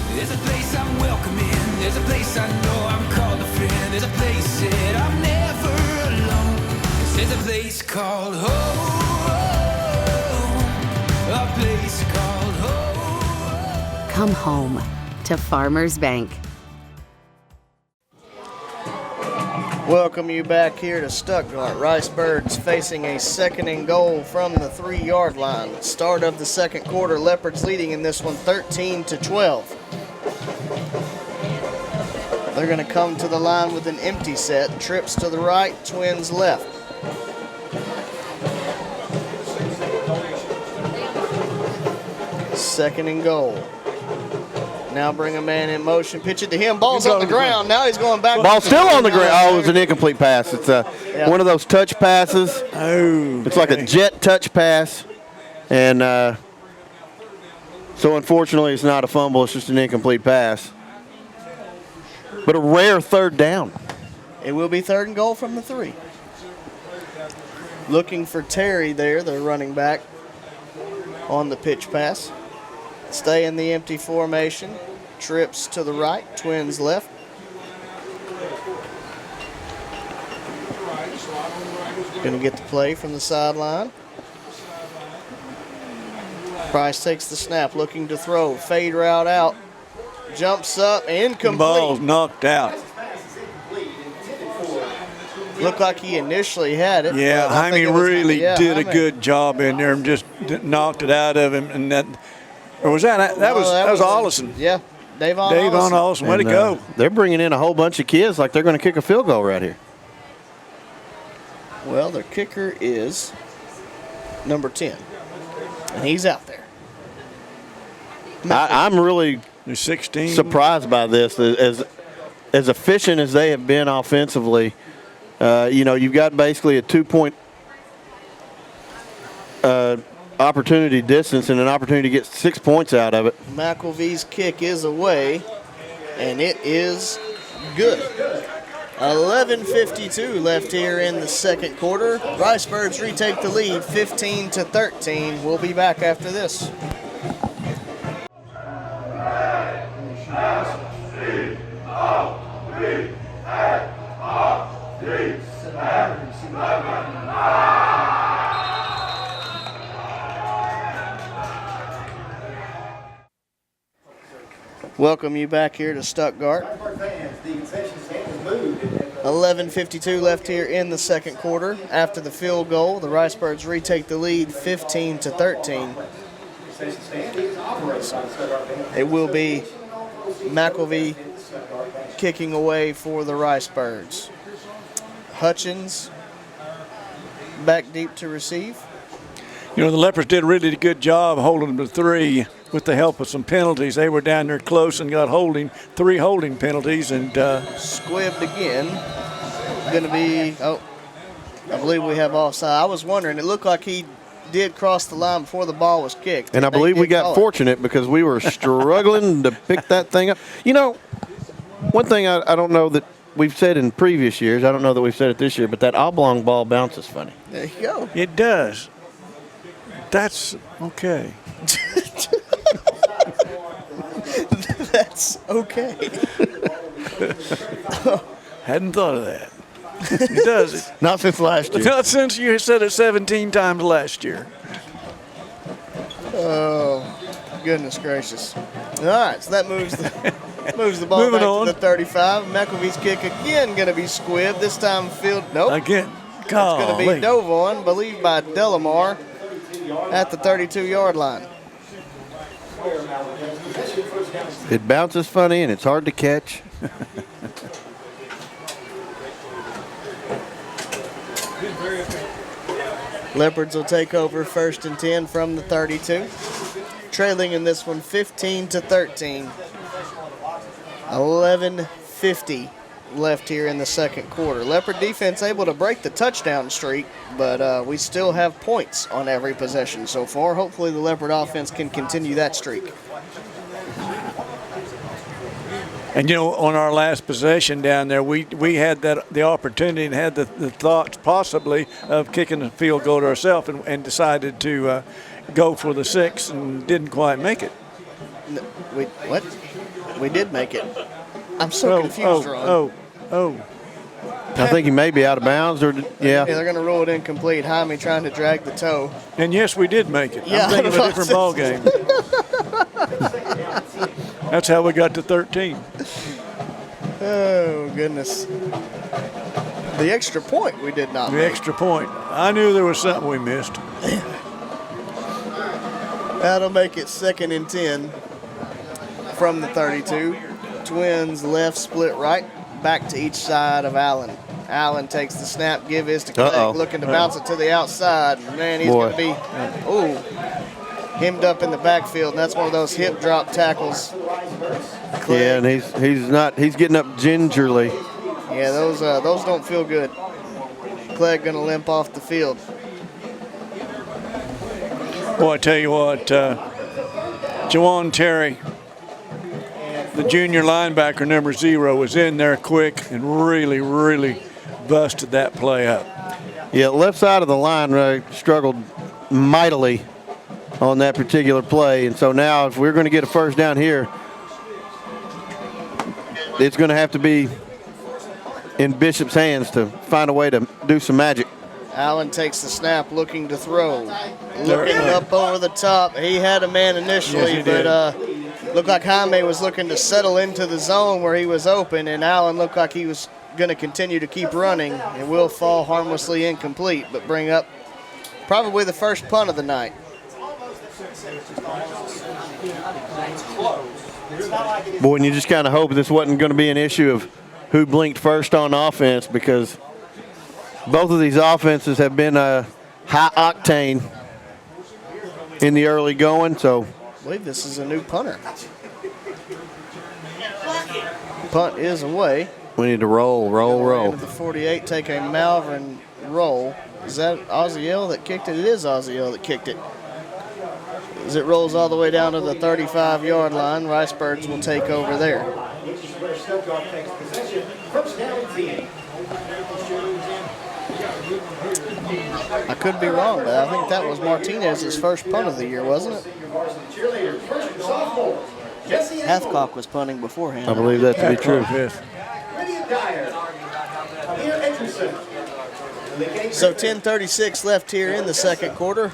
There's a place I'm welcome in. There's a place I know I'm called a friend. There's a place that I'm never alone. There's a place called home. A place called home. Come home to Farmers Bank. Welcome you back here to Stuttgart. Ricebirds facing a 2nd and goal from the 3-yard line. Start of the second quarter. Leopards leading in this one 13-12. They're going to come to the line with an empty set. Trips to the right, Twins left. Second and goal. Now bring a man in motion. Pitch it to him. Ball's on the ground. Now he's going back. Ball still on the ground. Oh, it was an incomplete pass. It's one of those touch passes. Oh, it's like a jet touch pass. And so unfortunately it's not a fumble. It's just an incomplete pass. But a rare 3rd down. It will be 3rd and goal from the 3. Looking for Terry there, the running back, on the pitch pass. Stay in the empty formation. Trips to the right, Twins left. Going to get the play from the sideline. Price takes the snap, looking to throw. Fade route out. Jumps up, incomplete. Ball's knocked out. Looked like he initially had it. Yeah, Jaime really did a good job in there and just knocked it out of him. And that, or was that was Ollison? Yeah, Davon Ollison. Way to go. They're bringing in a whole bunch of kids like they're going to kick a field goal right here. Well, their kicker is number 10, and he's out there. I'm really 16. surprised by this. As efficient as they have been offensively, you've got basically a 2-point opportunity distance and an opportunity to get 6 points out of it. McElvee's kick is away, and it is good. 11:52 left here in the second quarter. Ricebirds retake the lead 15-13. We'll be back after this. Welcome you back here to Stuttgart. 11:52 left here in the second quarter. After the field goal, the Ricebirds retake the lead 15-13. It will be McElvee kicking away for the Ricebirds. Hutchins back deep to receive. The Leopards did a really good job holding them to 3 with the help of some penalties. They were down there close and got 3 holding penalties. And squibbed again. Going to be, I believe we have offside. I was wondering, it looked like he did cross the line before the ball was kicked. And I believe we got fortunate because we were struggling to pick that thing up. One thing I don't know that we've said in previous years, I don't know that we've said it this year, but that oblong ball bounces funny. There you go. It does. That's okay. That's okay. Hadn't thought of that. It does. Not since last year. Not since you said it 17 times last year. Oh, goodness gracious. All right, so that moves the ball Moving back on. to the 35. McElvee's kick again going to be squibbed. This time field, nope. Again. It's going to be dove on, believed by Delamar at the 32-yard line. It bounces funny and it's hard to catch. Leopards will take over 1st and 10 from the 32. Trailing in this one 15-13. 11:50 left here in the second quarter. Leopard defense able to break the touchdown streak, but we still have points on every possession so far. Hopefully the Leopard offense can continue that streak. And on our last possession down there, we had the opportunity and had the thoughts possibly of kicking a field goal to ourselves and decided to go for the 6 and didn't quite make it. No, what? We did make it. I'm so confused, Ron. I think he may be out of bounds, or Yeah, they're going to rule it incomplete. Jaime trying to drag the toe. And yes, we did make it. Yeah, I'm thinking of a different ball game. That's how we got to 13. Oh, goodness. The extra point we did not make. The extra point. I knew there was something we missed. That'll make it 2nd and 10 from the 32. Twins left, split right, back to each side of Allen. Allen takes the snap, give his to Clegg, looking to bounce it to the outside. Man, he's going to be, hemmed up in the backfield, and that's one of those hip drop tackles. Clegg. Yeah, and he's getting up gingerly. Yeah, those don't feel good. Clegg going to limp off the field. Boy, I tell you what, Jawan Terry the junior linebacker, number 0, was in there quick and really busted that play up. Yeah, left side of the line struggled mightily on that particular play. And so now if we're going to get a first down here, it's going to have to be in Bishop's hands to find a way to do some magic. Allen takes the snap, looking to throw. Looking up over the top. He had a man initially, yes, but looked like Jaime was looking to settle into the zone where he was open, and Allen looked like he was going to continue to keep running and will fall harmlessly incomplete, but bring up probably the first punt of the night. Boy, and you just kind of hope this wasn't going to be an issue of who blinked first on offense, because both of these offenses have been high octane in the early going. So I believe this is a new punter. Punt is away. We need to roll. The 48 take a Malvern roll. Is that Oziel that kicked it? It is Oziel that kicked it. As it rolls all the way down to the 35-yard line, Ricebirds will take over there. I could be wrong, but I think that was Martinez's first punt of the year, wasn't it? Hathcock was punting beforehand. I believe that to be true. So 10:36 left here in the second quarter.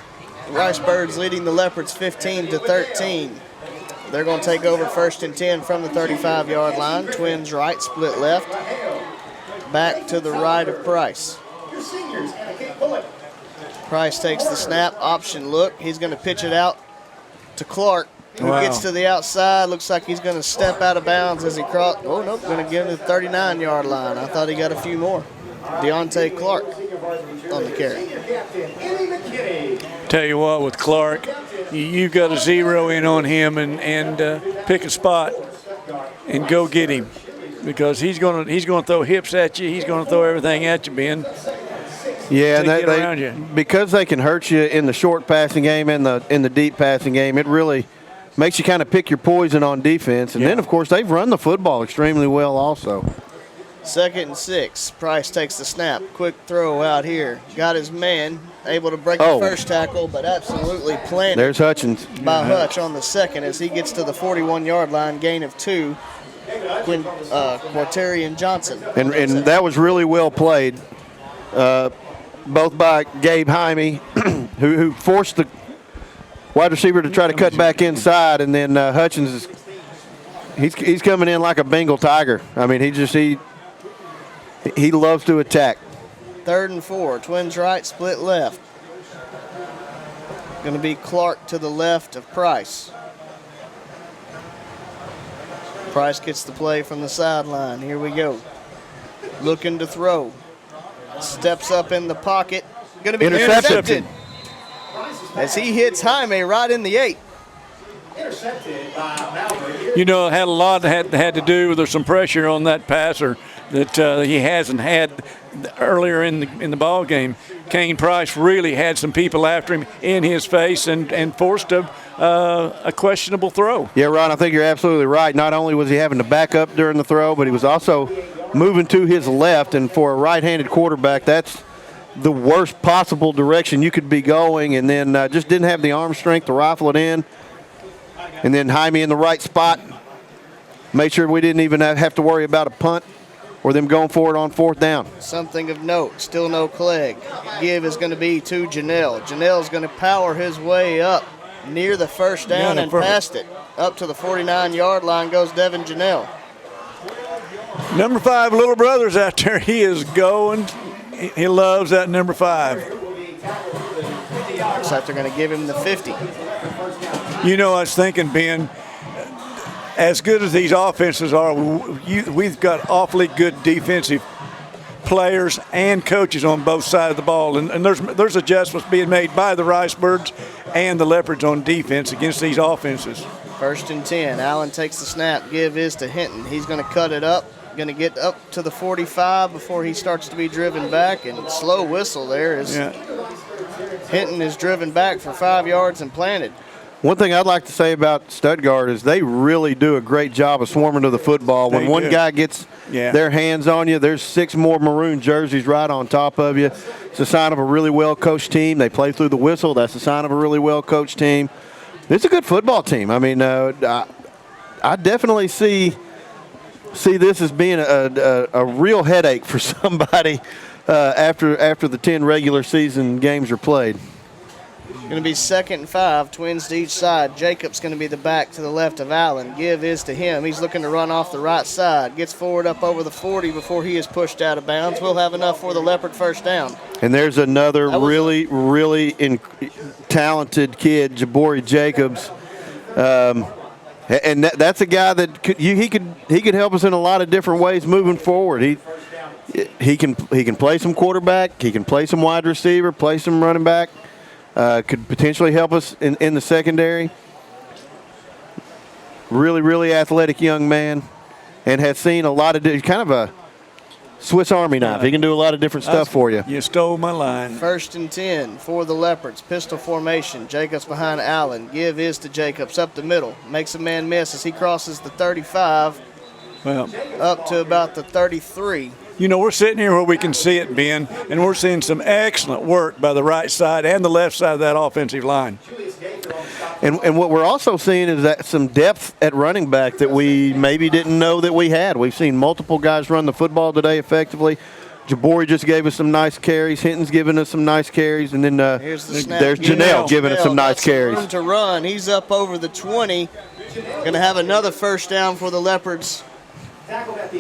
Ricebirds leading the Leopards 15-13. They're going to take over 1st and 10 from the 35-yard line. Twins right, split left. Back to the right of Price. Price takes the snap, option look. He's going to pitch it out to Clark, who gets to the outside. Looks like he's going to step out of bounds as he crosses. Oh, nope, going to get to the 39-yard line. I thought he got a few more. Deontay Clark on the carry. Tell you what, with Clark, you've got to zero in on him and pick a spot and go get him, because he's going to throw hips at you. He's going to throw everything at you, Ben. Yeah, and because they can hurt you in the short passing game and in the deep passing game, it really makes you kind of pick your poison on defense. And then, of course, they've run the football extremely well also. 2nd and 6. Price takes the snap. Quick throw out here. Got his man. Able to break the first tackle, but absolutely planted. There's Hutchins. By Hutch on the second as he gets to the 41-yard line, gain of 2. Quartarian Johnson. And that was really well played, both by Gabe Jaime, who forced the wide receiver to try to cut back inside, and then Hutchins he's coming in like a Bengal tiger. I mean, he loves to attack. 3rd and 4. Twins right, split left. Going to be Clark to the left of Price. Price gets the play from the sideline. Here we go. Looking to throw. Steps up in the pocket. Going to be intercepted. As he hits Jaime right in the 8. You know, it had a lot had to do with there's some pressure on that passer that he hasn't had earlier in the ball game. Kane Price really had some people after him in his face and forced a questionable throw. Yeah, Ron, I think you're absolutely right. Not only was he having to back up during the throw, but he was also moving to his left. And for a right-handed quarterback, that's the worst possible direction you could be going. And then just didn't have the arm strength to rifle it in. And then Jaime in the right spot. Made sure we didn't even have to worry about a punt or them going for it on 4th down. Something of note, still no Clegg. Give is going to be to Janelle. Janelle's going to power his way up near the first down and past it. Up to the 49-yard line goes Devin Janelle. Number 5, little brother's out there. He is going. He loves that number 5. Looks like they're going to give him the 50. You know, I was thinking, Ben, as good as these offenses are, we've got awfully good defensive players and coaches on both sides of the ball. And there's adjustments being made by the Ricebirds and the Leopards on defense against these offenses. 1st and 10. Allen takes the snap. Give is to Hinton. He's going to cut it up. Going to get up to the 45 before he starts to be driven back. And slow whistle there as Hinton is driven back for 5 yards and planted. One thing I'd like to say about Stuttgart is they really do a great job of swarming to the football. When one guy gets their hands on you, there's 6 more maroon jerseys right on top of you. It's a sign of a really well-coached team. They play through the whistle. That's a sign of a really well-coached team. It's a good football team. I mean, I definitely see this as being a real headache for somebody after the 10 regular season games are played. Going to be 2nd and 5, twins to each side. Jacob's going to be the back to the left of Allen. Give is to him. He's looking to run off the right side. Gets forward up over the 40 before he is pushed out of bounds. We'll have enough for the Leopard first down. And there's another really talented kid, Jabari Jacobs. And that's a guy that he could help us in a lot of different ways moving forward. He can play some quarterback. He can play some wide receiver, play some running back. Could potentially help us in the secondary. Really athletic young man, and has seen a lot of kind of a Swiss Army knife. He can do a lot of different stuff for you. You stole my line. 1st and 10 for the Leopards. Pistol formation. Jacobs behind Allen. Give is to Jacobs up the middle. Makes a man miss as he crosses the 35. Well, up to about the 33. You know, we're sitting here where we can see it, Ben, and we're seeing some excellent work by the right side and the left side of that offensive line. And what we're also seeing is that some depth at running back that we maybe didn't know that we had. We've seen multiple guys run the football today effectively. Jabari just gave us some nice carries. Hinton's giving us some nice carries. And then there's Janelle giving us some nice carries. Room to run. He's up over the 20. Going to have another first down for the Leopards.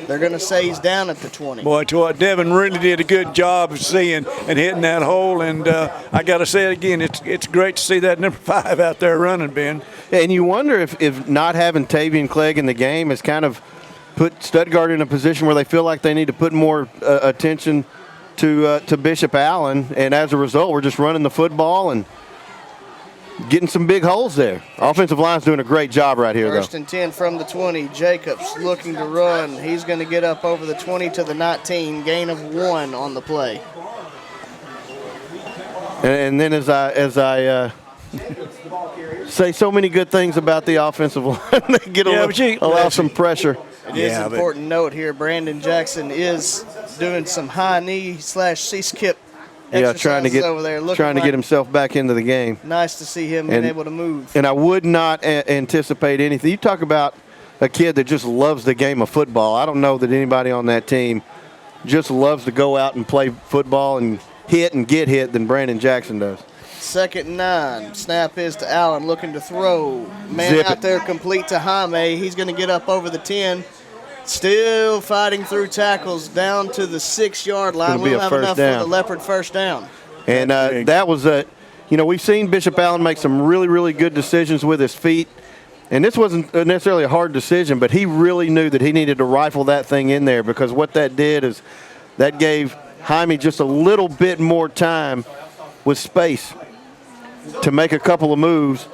They're going to say he's down at the 20. Boy, Devin really did a good job of seeing and hitting that hole. And I got to say it again, it's great to see that number 5 out there running, Ben. And you wonder if not having Tavian Clegg in the game has kind of put Stuttgart in a position where they feel like they need to put more attention to Bishop Allen. And as a result, we're just running the football and getting some big holes there. Offensive line's doing a great job right here, 1st and 10 from the 20. Jacobs looking to run. He's going to get up over the 20 to the 19. Gain of 1 on the play. And then as I say so many good things about the offensive line, they get allow some pressure. It is important to note here, Brandon Jackson is doing some high knee / C-skip trying to get himself back into the game. Nice to see him being able to move. And I would not anticipate anything. You talk about a kid that just loves the game of football. I don't know that anybody on that team just loves to go out and play football and hit and get hit than Brandon Jackson does. 2nd and 9. Snap is to Allen looking to throw. Man out there complete to Jaime. He's going to get up over the 10. Still fighting through tackles down to the 6-yard line. We'll have enough for the Leopard first down. And that was we've seen Bishop Allen make some really good decisions with his feet. And this wasn't necessarily a hard decision, but he really knew that he needed to rifle that thing in there, because what that did is that gave Jaime just a little bit more time with space to make a couple of moves.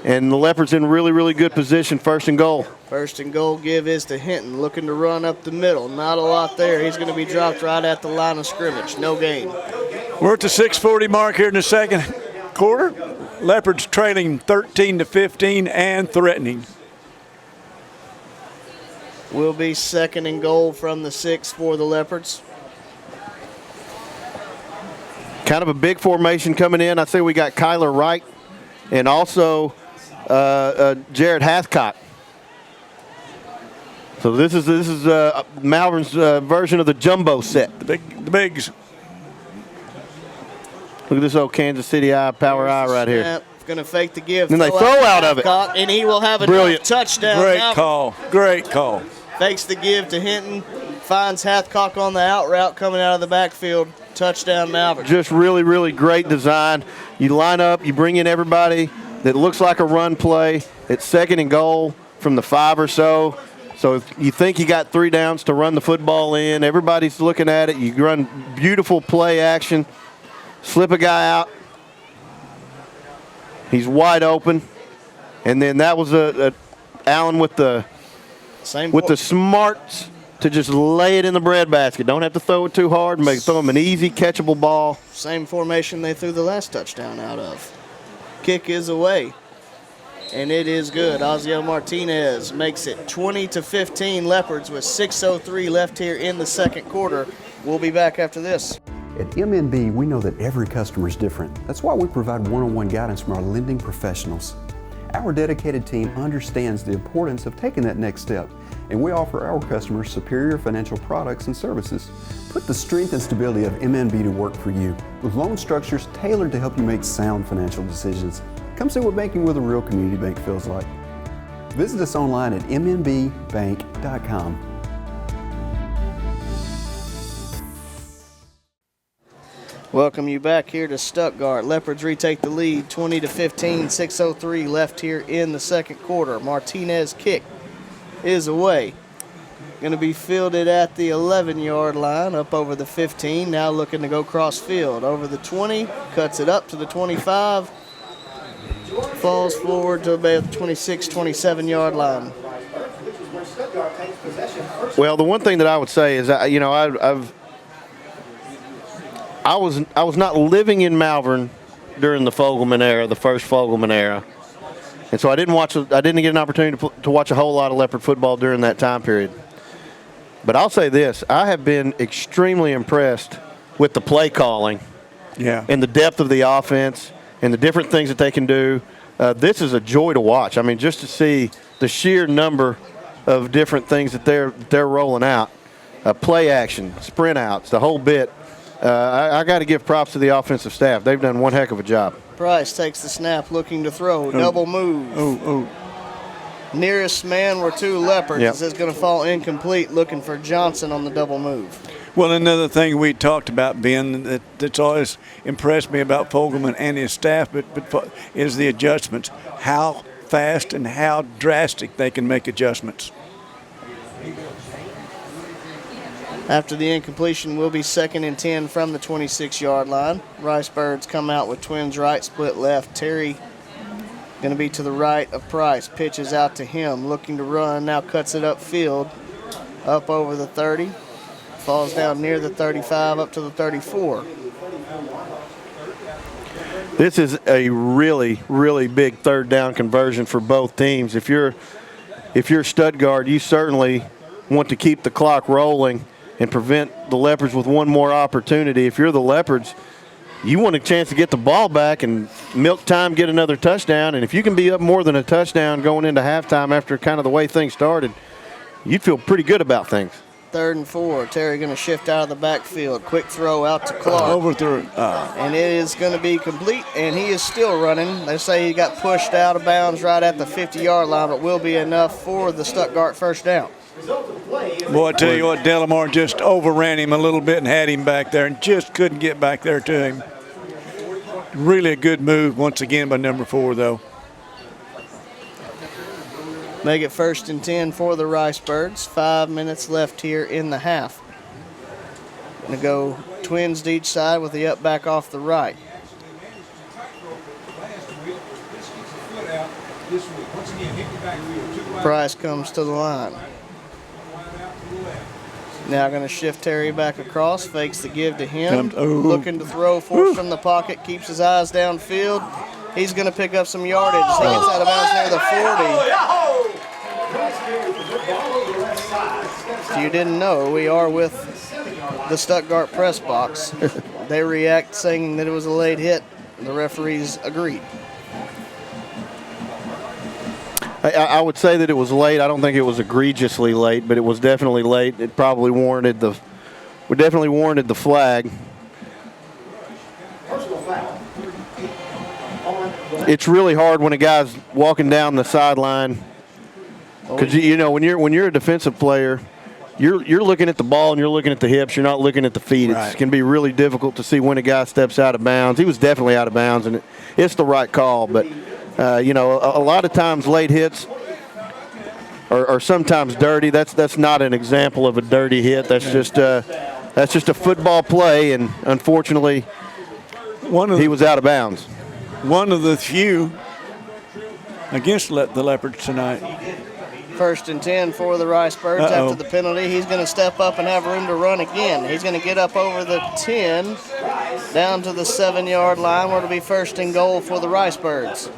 And the Leopards in really good position, 1st and goal. 1st and goal. Give is to Hinton, looking to run up the middle. Not a lot there. He's going to be dropped right at the line of scrimmage. No gain. We're at the 6:40 mark here in the second quarter. Leopards trailing 13-15 and threatening. Will be 2nd and goal from the 6 for the Leopards. Kind of a big formation coming in. I say we got Kyler Wright and also Jared Hathcock. So this is Malvern's version of the jumbo set. The bigs. Look at this old Kansas City power eye right here. Going to fake the give. And they throw out of it. And he will have a touchdown. Great call. Fakes the give to Hinton. Finds Hathcock on the out route coming out of the backfield. Touchdown, Malvern. Just really great design. You line up, you bring in everybody that looks like a run play. It's 2nd and goal from the 5 or so. So if you think you got 3 downs to run the football in, everybody's looking at it. You run beautiful play action, slip a guy out. He's wide open. And then that was Allen with the smarts to just lay it in the breadbasket. Don't have to throw it too hard. Throw him an easy, catchable ball. Same formation they threw the last touchdown out of. Kick is away. and it is good. Osiel Martinez makes it 20-15 Leopards with 6:03 left here in the second quarter. We'll be back after this. At MNB, we know that every customer is different. That's why we provide one-on-one guidance from our lending professionals. Our dedicated team understands the importance of taking that next step, and we offer our customers superior financial products and services. Put the strength and stability of MNB to work for you, with loan structures tailored to help you make sound financial decisions. Come see what banking with a real community bank feels like. Visit us online at mnbbank.com. Welcome you back here to Stuttgart. Leopards retake the lead 20-15, 6:03 left here in the second quarter. Martinez kick is away. Going to be fielded at the 11-yard line, up over the 15. Now looking to go cross field over the 20, cuts it up to the 25, falls forward to about the 26, 27-yard line. Well, the one thing that I would say is, I was not living in Malvern during the Fogelman era, the first Fogelman era, and so I didn't get an opportunity to watch a whole lot of Leopard football during that time period. But I'll say this: I have been extremely impressed with the play calling, and the depth of the offense, and the different things that they can do. This is a joy to watch. I mean, just to see the sheer number of different things that they're rolling out, play action, sprint outs, the whole bit. I got to give props to the offensive staff. They've done one heck of a job. Price takes the snap, looking to throw. Double move. Nearest man were two Leopards. Yep. This is going to fall incomplete, looking for Johnson on the double move. Well, another thing we talked about, Ben, that's always impressed me about Fogelman and his staff, but is the adjustments. How fast and how drastic they can make adjustments. After the incompletion, will be 2nd and 10 from the 26-yard line. Ricebirds come out with twins right, split left. Terry going to be to the right of Price. Pitches out to him, looking to run. Now cuts it upfield, up over the 30. Falls down near the 35, up to the 34. This is a really, really big third down conversion for both teams. If you're Stuttgart, you certainly want to keep the clock rolling and prevent the Leopards with one more opportunity. If you're the Leopards, you want a chance to get the ball back and milk time, get another touchdown. And if you can be up more than a touchdown going into halftime after kind of the way things started, you'd feel pretty good about things. 3rd and 4. Terry going to shift out of the backfield. Quick throw out to Clark. Overthrew. And it is going to be complete, and he is still running. They say he got pushed out of bounds right at the 50-yard line, but will be enough for the Stuttgart first down. Boy, I tell you what, Delamar just overran him a little bit and had him back there and just couldn't get back there to him. Really a good move once again by number 4, though. Make it 1st and 10 for the Ricebirds. 5 minutes left here in the half. Going to go twins to each side with the up back off the right. Price comes to the line. Now going to shift Terry back across, fakes the give to him. Looking to throw, forced from the pocket, keeps his eyes downfield. He's going to pick up some yardage. He gets out of bounds near the 40. If you didn't know, we are with the Stuttgart press box. They react saying that it was a late hit. The referees agreed. I would say that it was late. I don't think it was egregiously late, but it was definitely late. It probably warranted the flag. It's really hard when a guy's walking down the sideline because when you're a defensive player, you're looking at the ball and you're looking at the hips. You're not looking at the feet. Right. It can be really difficult to see when a guy steps out of bounds. He was definitely out of bounds, and it's the right call, but. A lot of times late hits are sometimes dirty. That's not an example of a dirty hit. That's just a football play, and unfortunately, he was out of bounds. One of the few against the Leopards tonight. 1st and 10 for the Ricebirds after the penalty. He's going to step up and have room to run again. He's going to get up over the 10, down to the 7-yard line, where it'll be 1st and goal for the Ricebirds.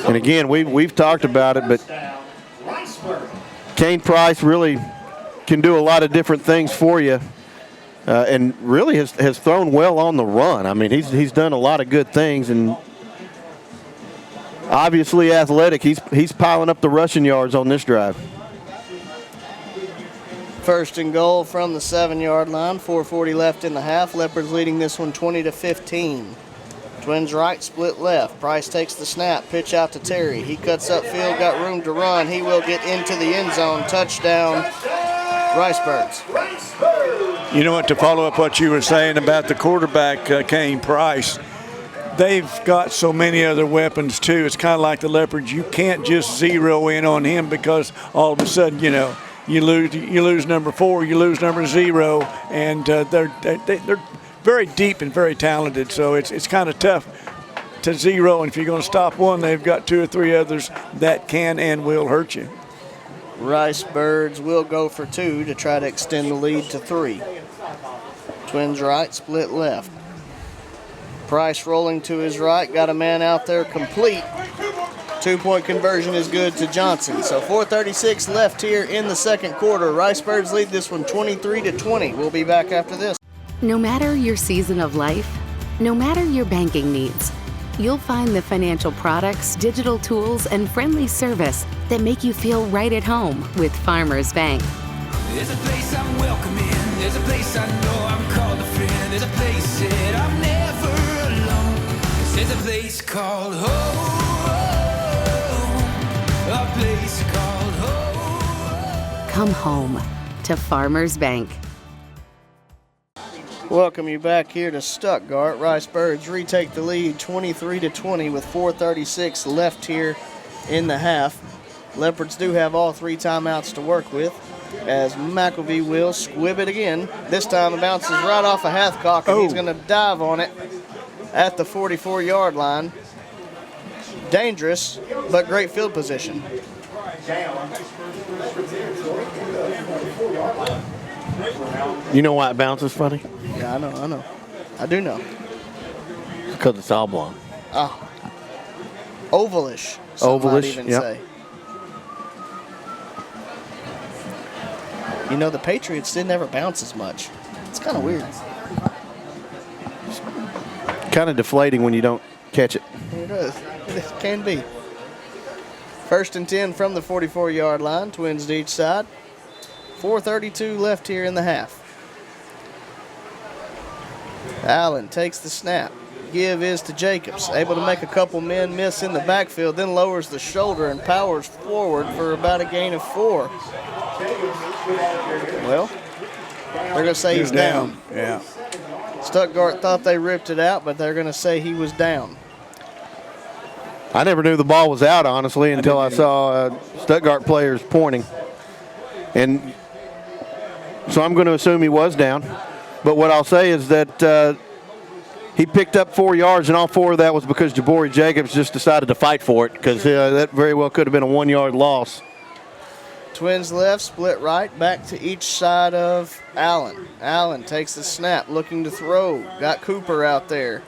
And again, we've talked about it, but Kane Price really can do a lot of different things for you, and really has thrown well on the run. I mean, he's done a lot of good things, and obviously athletic. He's piling up the rushing yards on this drive. First and goal from the 7-yard line. 4:40 left in the half. Leopards leading this one 20-15. Twins right, split left. Price takes the snap. Pitch out to Terry. He cuts upfield, got room to run. He will get into the end zone. Touchdown, Ricebirds. You know what, to follow up what you were saying about the quarterback, Kane Price, they've got so many other weapons too. It's kind of like the Leopards. You can't just zero in on him because all of a sudden, you lose number 4, you lose number 0, and they're very deep and very talented. So it's kind of tough to zero. And if you're going to stop one, they've got 2 or 3 others that can and will hurt you. Ricebirds will go for 2 to try to extend the lead to 3. Twins right, split left. Price rolling to his right, got a man out there complete. 2-point conversion is good to Johnson. So 4:36 left here in the second quarter. Ricebirds lead this one 23-20. We'll be back after this. No matter your season of life, no matter your banking needs, you'll find the financial products, digital tools, and friendly service that make you feel right at home with Farmers Bank. There's a place I'm welcome in. There's a place I know I'm called a friend. There's a place that I'm never alone. There's a place called home. A place called home. Come home to Farmers Bank. Welcome you back here to Stuttgart. Ricebirds retake the lead 23-20 with 4:36 left here in the half. Leopards do have all 3 timeouts to work with as McElvey will squib it again. This time it bounces right off of Hathcock, and he's going to dive on it at the 44-yard line. Dangerous, but great field position. You know why it bounces funny? Yeah, I know. I do know. Because it's oblong. Ovalish. Some might even yep. say. The Patriots didn't ever bounce as much. It's kind of weird. Kind of deflating when you don't catch it. It is. It can be. First and 10 from the 44-yard line. Twins to each side. 4:32 left here in the half. Allen takes the snap. Give is to Jacobs. Able to make a couple men miss in the backfield, then lowers the shoulder and powers forward for about a gain of 4. Well, they're going to say he's down. Yeah. Stuttgart thought they ripped it out, but they're going to say he was down. I never knew the ball was out, honestly, until I saw Stuttgart players pointing. And so I'm going to assume he was down. But what I'll say is that he picked up 4 yards, and all 4 of that was because Jabari Jacobs just decided to fight for it, because that very well could have been a 1-yard loss. Twins left, split right, back to each side of Allen. Allen takes the snap, looking to throw. Got Cooper out there.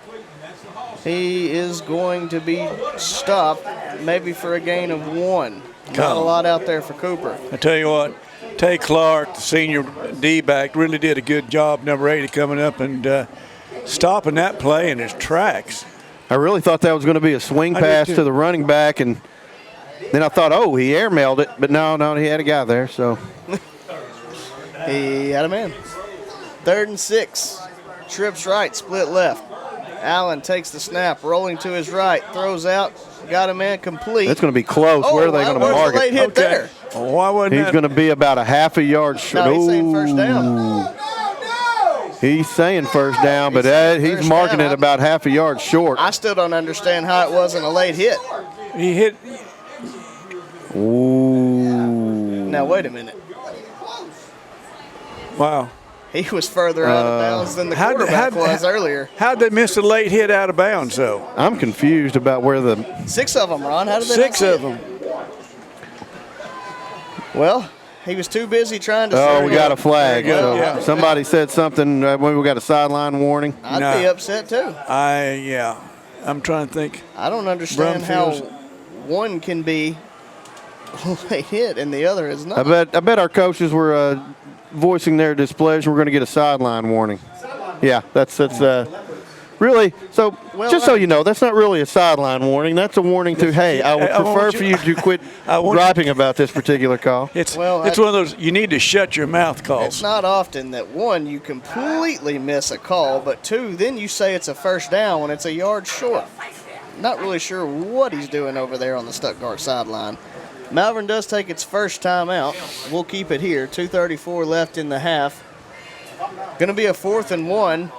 He is going to be stopped, maybe for a gain of 1. Not a lot out there for Cooper. I tell you what, Tay Clark, the senior D-back, really did a good job, number 80, coming up and stopping that play in his tracks. I really thought that was going to be a swing pass to the running back, and then I thought, he airmailed it, but no, he had a guy there, so. He had a man. 3rd and 6. Trips right, split left. Allen takes the snap, rolling to his right, throws out, got a man complete. That's going to be close. Where are they going to mark it? Late hit there. Well, why wasn't He's going to be about a half a yard short. No, he's saying first down. He's saying first down, but he's marking it about half a yard short. I still don't understand how it wasn't a late hit. He hit. Ooh. Now, wait a minute. Wow. He was further out of bounds than the quarterback was earlier. How'd they miss a late hit out of bounds, though? I'm confused about where the 6 of them, Ron. How did they 6 of them. Well, he was too busy trying to. Oh, we got a flag. Well, somebody said something. We got a sideline warning. I'd be upset too. I'm trying to think. I don't understand how one can be a hit and the other is not. I bet our coaches were voicing their displeasure. We're going to get a sideline warning. Yeah, that's really. So just so you know, that's not really a sideline warning. That's a warning to, hey, I would prefer for you to quit griping about this particular call. It's one of those you need to shut your mouth calls. It's not often that, one, you completely miss a call, but two, then you say it's a first down when it's a yard short. Not really sure what he's doing over there on the Stuttgart sideline. Malvern does take its first time out. We'll keep it here. 2:34 left in the half. Going to be a 4th and 1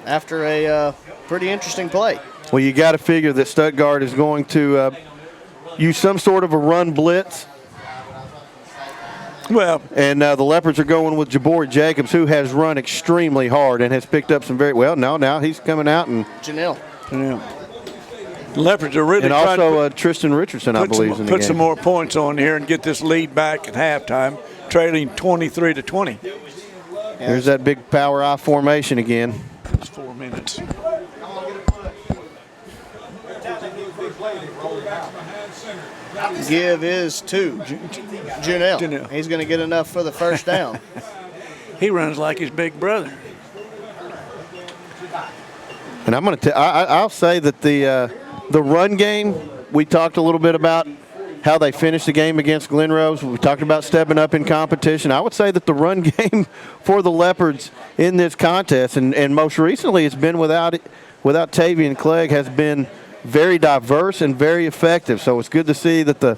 after a pretty interesting play. Well, you got to figure that Stuttgart is going to use some sort of a run blitz. Well, and the Leopards are going with Jabari Jacobs, who has run extremely hard and has picked up some very well. Now he's coming out and Janelle. The Leopards are really and also Tristan Richardson, I believe, in the put game. some more points on here and get this lead back at halftime, trailing 23-20. There's that big power I formation again. It's 4 minutes. Give is to Janelle. He's going to get enough for the first down. He runs like his big brother. And I'm going to I'll say that the run game, we talked a little bit about how they finished the game against Glen Rose. We talked about stepping up in competition. I would say that the run game for the Leopards in this contest, and most recently it's been without Tavian Clegg, has been very diverse and very effective. So it's good to see that the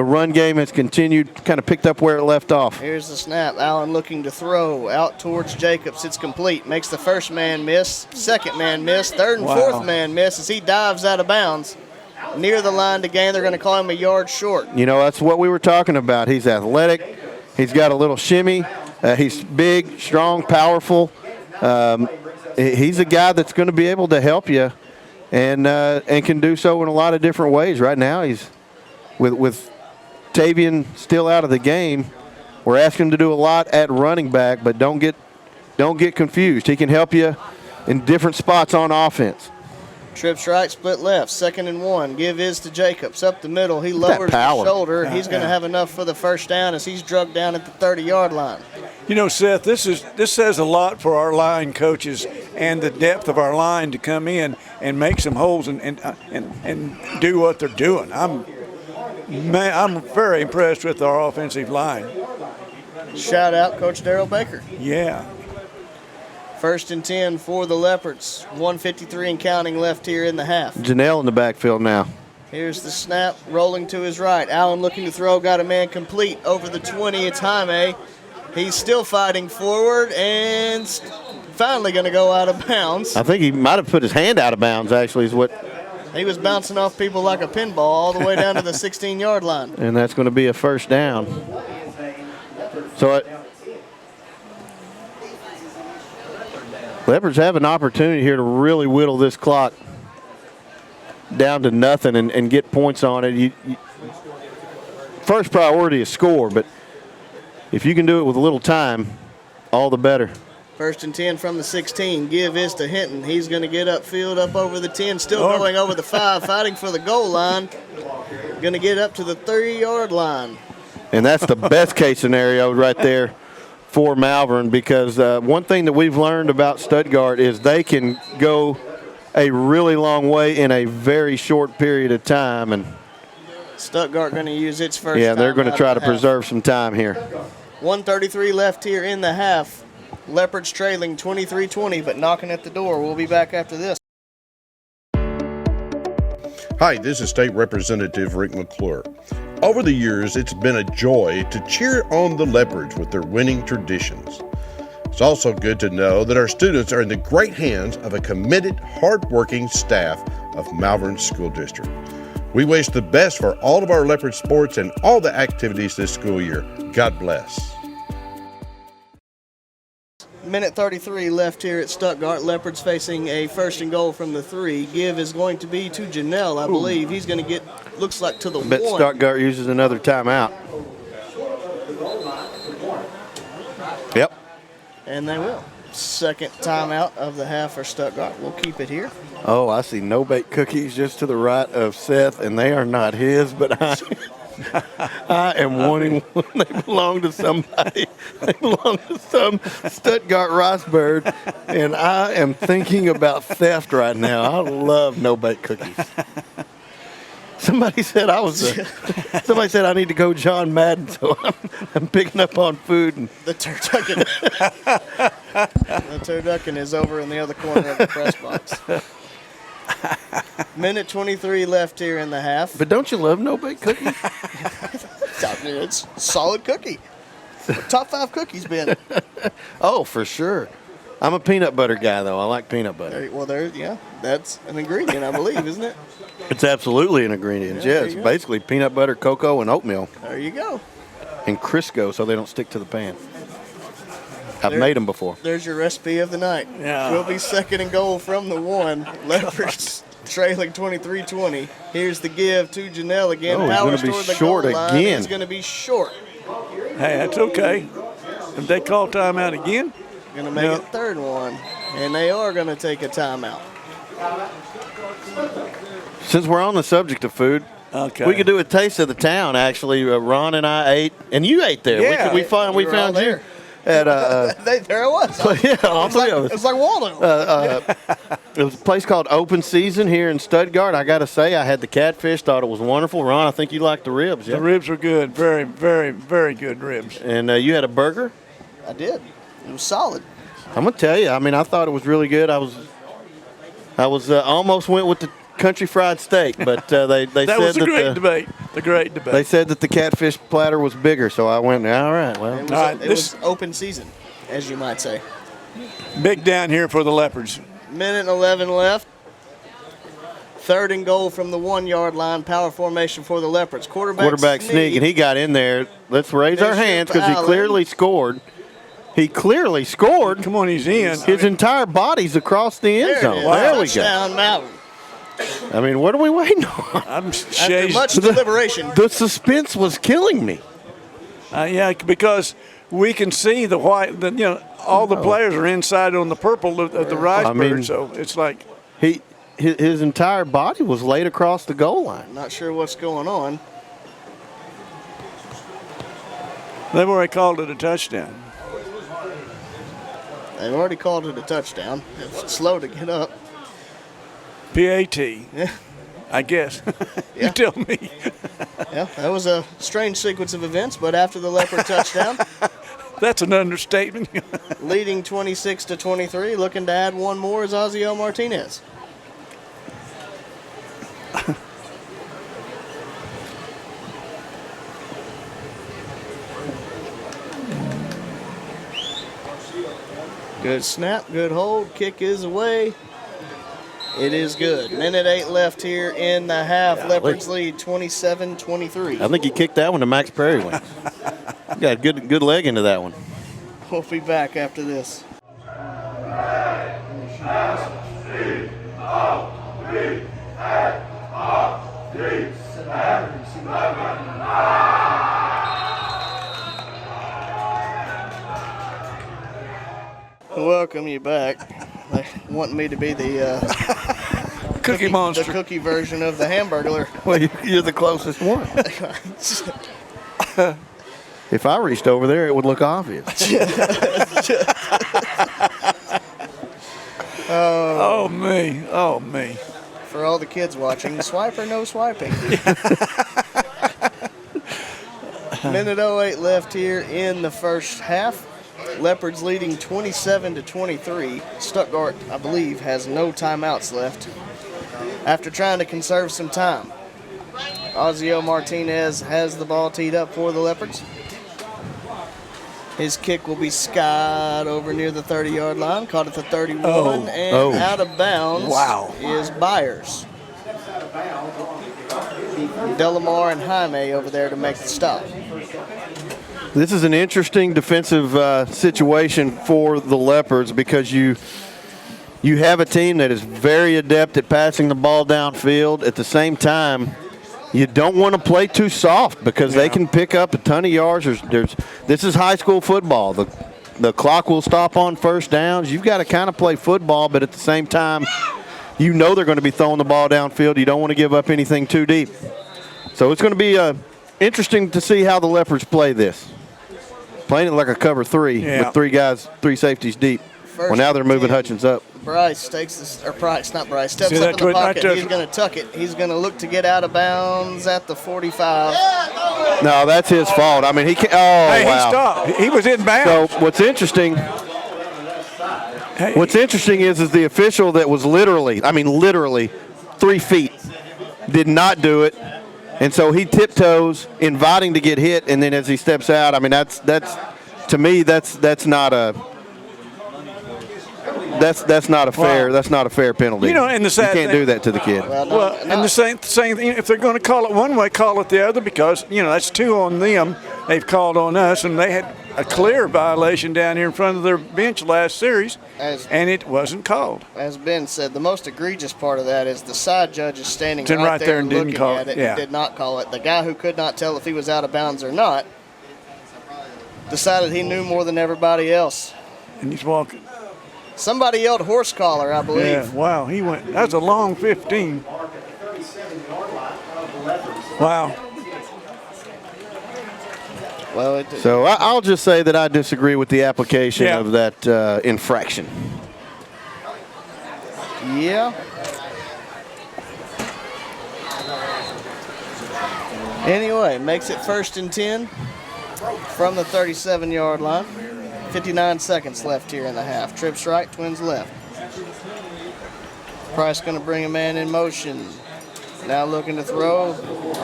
run game has continued, kind of picked up where it left off. Here's the snap. Allen looking to throw out towards Jacobs. It's complete. Makes the first man miss, second man miss, third and fourth man miss as he dives out of bounds. Near the line to gain. They're going to call him a yard short. You know, that's what we were talking about. He's athletic. He's got a little shimmy. He's big, strong, powerful. He's a guy that's going to be able to help you and can do so in a lot of different ways. Right now, he's with Tavian still out of the game. We're asking him to do a lot at running back, but don't get confused. He can help you in different spots on offense. Trips right, split left, 2nd and 1. Give is to Jacobs up the middle. He lowers his shoulder. He's going to have enough for the first down as he's drugged down at the 30-yard line. You know, Seth, this says a lot for our line coaches and the depth of our line to come in and make some holes and do what they're doing. I'm very impressed with our offensive line. Shout out Coach Darryl Baker. Yeah. 1st and 10 for the Leopards. 1:53 and counting left here in the half. Janelle in the backfield now. Here's the snap, rolling to his right. Allen looking to throw, got a man complete over the 20. It's Jaime. He's still fighting forward and finally going to go out of bounds. I think he might have put his hand out of bounds, actually, is what. He was bouncing off people like a pinball all the way down to the 16-yard line. And that's going to be a first down. So Leopards have an opportunity here to really whittle this clock down to nothing and get points on it. First priority is score, but if you can do it with a little time, all the better. 1st and 10 from the 16. Give is to Hinton. He's going to get upfield, up over the 10, still going over the 5, fighting for the goal line. Going to get up to the 3-yard line. And that's the best case scenario right there for Malvern, because one thing that we've learned about Stuttgart is they can go a really long way in a very short period of time. And Stuttgart going to use its first yeah, they're time going to try to preserve some time here. 1:33 left here in the half. Leopards trailing 23-20, but knocking at the door. We'll be back after this. Hi, this is State Representative Rick McClure. Over the years, it's been a joy to cheer on the Leopards with their winning traditions. It's also good to know that our students are in the great hands of a committed, hard-working staff of Malvern School District. We wish the best for all of our Leopard sports and all the activities this school year. God bless. Minute 33 left here at Stuttgart. Leopards facing a 1st and goal from the 3. Give is going to be to Janelle, I believe. He's going to get, looks like to the 1. Bet Stuttgart uses another timeout. Yep. And they will. Second timeout of the half for Stuttgart. We'll keep it here. Oh, I see no-bake cookies just to the right of Seth, and they are not his, but I am wanting one. They belong to somebody. They belong to some Stuttgart Ricebird, and I am thinking about theft right now. I love no-bake cookies. Somebody said somebody said I need to go John Madden, so I'm picking up on food. And the turducken. The turducken is over in the other corner of the press box. Minute 23 left here in the half. But don't you love no-bake cookies? It's a solid cookie. Top 5 cookies, Ben. Oh, for sure. I'm a peanut butter guy, though. I like peanut butter. That's an ingredient, I believe, isn't it? It's absolutely an ingredient. Yeah, it's basically peanut butter, cocoa, and oatmeal. There you go. And Crisco, so they don't stick to the pan. I've made them before. There's your recipe of the night. Yeah. Will be second and goal from the 1. Leopards trailing 23-20. Here's the give to Janelle again. Oh, he's Powers gonna be toward the short goal line. again. He's going to be short. Hey, that's okay. If they call timeout again, going to make it third one, and they are going to take a timeout. Since we're on the subject of food, we could do a taste of the town. Actually, Ron and I ate, and you ate there. Yeah, we found you there. at there it was. yeah, all three of us. It's like Waldo. It was a place called Open Season here in Stuttgart. I got to say, I had the catfish. Thought it was wonderful. Ron, I think you liked the ribs. Yeah? The ribs were good. Very, very, very good ribs. And you had a burger? I did. It was solid. I'm gonna tell you. I mean, I thought it was really good. I was almost went with the country fried steak, but they that said was that the great debate. They said that the catfish platter was bigger, so I went, all right. Well, it was open season, as you might say. Big down here for the Leopards. Minute and 11 left. Third and goal from the 1-yard line. Power formation for the Leopards. Quarterback sneak, and he got in there. Let's raise our hands because he clearly scored. He clearly scored. Come on, he's in. His entire body's across the end zone. There we go. Touchdown, Malvern. I mean, what are we waiting on? After much deliberation. The suspense was killing me. Yeah, because we can see the white. All the players are inside on the purple of the Ricebirds, so it's like his entire body was laid across the goal line. Not sure what's going on. They've already called it a touchdown. They've already called it a touchdown. It's slow to get up. PAT. Yeah. I guess. You tell me. Yeah, that was a strange sequence of events, but after the Leopard touchdown. That's an understatement. Leading 26-23, looking to add one more is Ozzie Martinez. Good snap, good hold, kick is away. It is good. Minute 8 left here in the half. Leopards lead 27-23. I think he kicked that one to Max Prairie Wings. Got a good leg into that one. We'll be back after this. Welcome you back. They want me to be the cookie monster, the cookie version of the Hamburglar. Well, you're the closest one. If I reached over there, it would look obvious. Oh me. For all the kids watching, swipe or no swiping. Minute 08 left here in the first half. Leopards leading 27-23. Stuttgart, I believe, has no timeouts left after trying to conserve some time. Ozzie Martinez has the ball teed up for the Leopards. His kick will be skied over near the 30-yard line, caught at the 31, and out of bounds is Byers. Delamar and Jaime over there to make the stop. This is an interesting defensive situation for the Leopards because you have a team that is very adept at passing the ball downfield. At the same time, you don't want to play too soft because they can pick up a ton of yards. This is high school football. The clock will stop on first downs. You've got to kind of play football, but at the same time, you know they're going to be throwing the ball downfield. You don't want to give up anything too deep. So it's going to be interesting to see how the Leopards play this. Playing it like a cover 3 with 3 guys, 3 safeties deep. Well, now they're moving Hutchins up. Bryce steps up in the pocket. He's going to tuck it. He's going to look to get out of bounds at the 45. No, that's his fault. I mean, he can't. Oh, Hey, wow. he stopped. He was in bounds. So what's interesting is the official that was literally 3 feet did not do it. And so he tiptoes, inviting to get hit, and then as he steps out, I mean, that's to me, that's not a fair penalty. You know, and the sad you can't thing- do that to the kid. Well, and the same thing, if they're going to call it one way, call it the other, because, you know, that's 2 on them. They've called on us, and they had a clear violation down here in front of their bench last series, and it wasn't called. As Ben said, the most egregious part of that is the side judge is standing Right right there and didn't looking call at it, it and did not call it. The guy who could not tell if he was out of bounds or not decided he knew more than everybody else. And he's walking. Somebody yelled horse collar, I believe. Yeah, wow, he went. That's a long 15. Wow. Well, So I'll just say that I disagree with the application of that infraction. Yeah. Anyway, makes it 1st and 10 from the 37-yard line. 59 seconds left here in the half. Trips right, Twins left. Price going to bring a man in motion. Now looking to throw.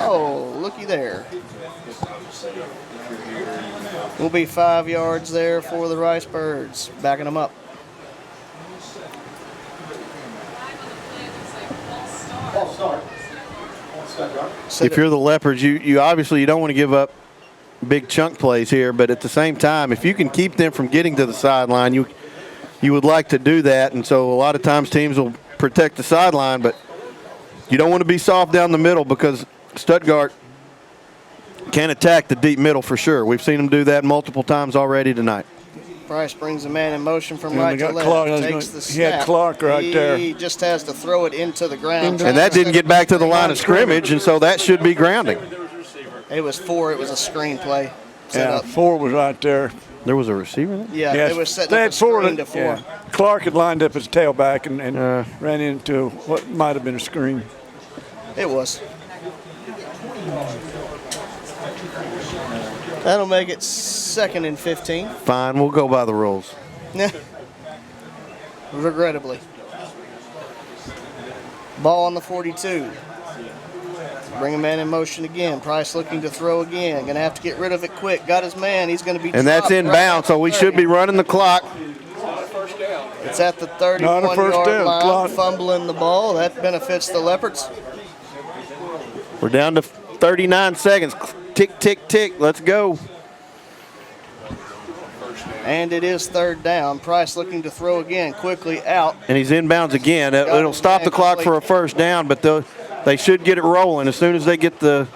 Oh, looky there. Will be 5 yards there for the Ricebirds. Backing them up. If you're the Leopards, you obviously you don't want to give up big chunk plays here, but at the same time, if you can keep them from getting to the sideline, you would like to do that. And so a lot of times teams will protect the sideline, but you don't want to be soft down the middle because Stuttgart can attack the deep middle for sure. We've seen them do that multiple times already tonight. Price brings a man in motion from And right they to got left. Clark. Takes the He had snap. Clark right there. He just has to throw it into the ground. And that didn't get back to the line of scrimmage, and so that should be grounding. It was 4. It was a screen play. Yeah, 4 was right there. There was a receiver there? Yeah, Yes. they were setting They up had a screen to 4. yeah. Clark had lined up as a tailback and ran into what might have been a screen. It was. That'll make it 2nd and 15. Fine, we'll go by the rules. Regrettably. Ball on the 42. Bring a man in motion again. Price looking to throw again. Going to have to get rid of it quick. Got his man. He's going to be And that's dropped inbound, so we should be running the clock. It's at the Not a first 31-yard down. line, Clock. fumbling the ball. That benefits the Leopards. We're down to 39 seconds. Tick, tick, tick. Let's go. And it is 3rd down. Price looking to throw again, quickly out. And he's inbounds again. It'll stop the clock for a first down, but they should get it rolling as soon as they get the.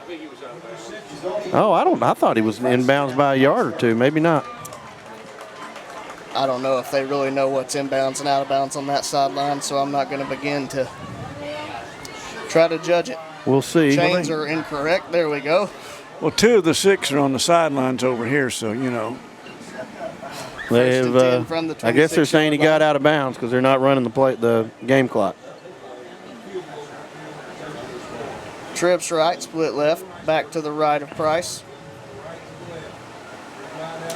Oh, I thought he was inbounds by a yard or 2. Maybe not. I don't know if they really know what's inbounds and out of bounds on that sideline, so I'm not going to begin to try to judge it. We'll see. Chains are incorrect. There we go. Well, 2 of the 6 are on the sidelines over here, so, you know. They First and have. 10 from the I guess they're saying he 26-yard got out of bounds because they're not running the game clock. Trips right, split left, back to the right of Price.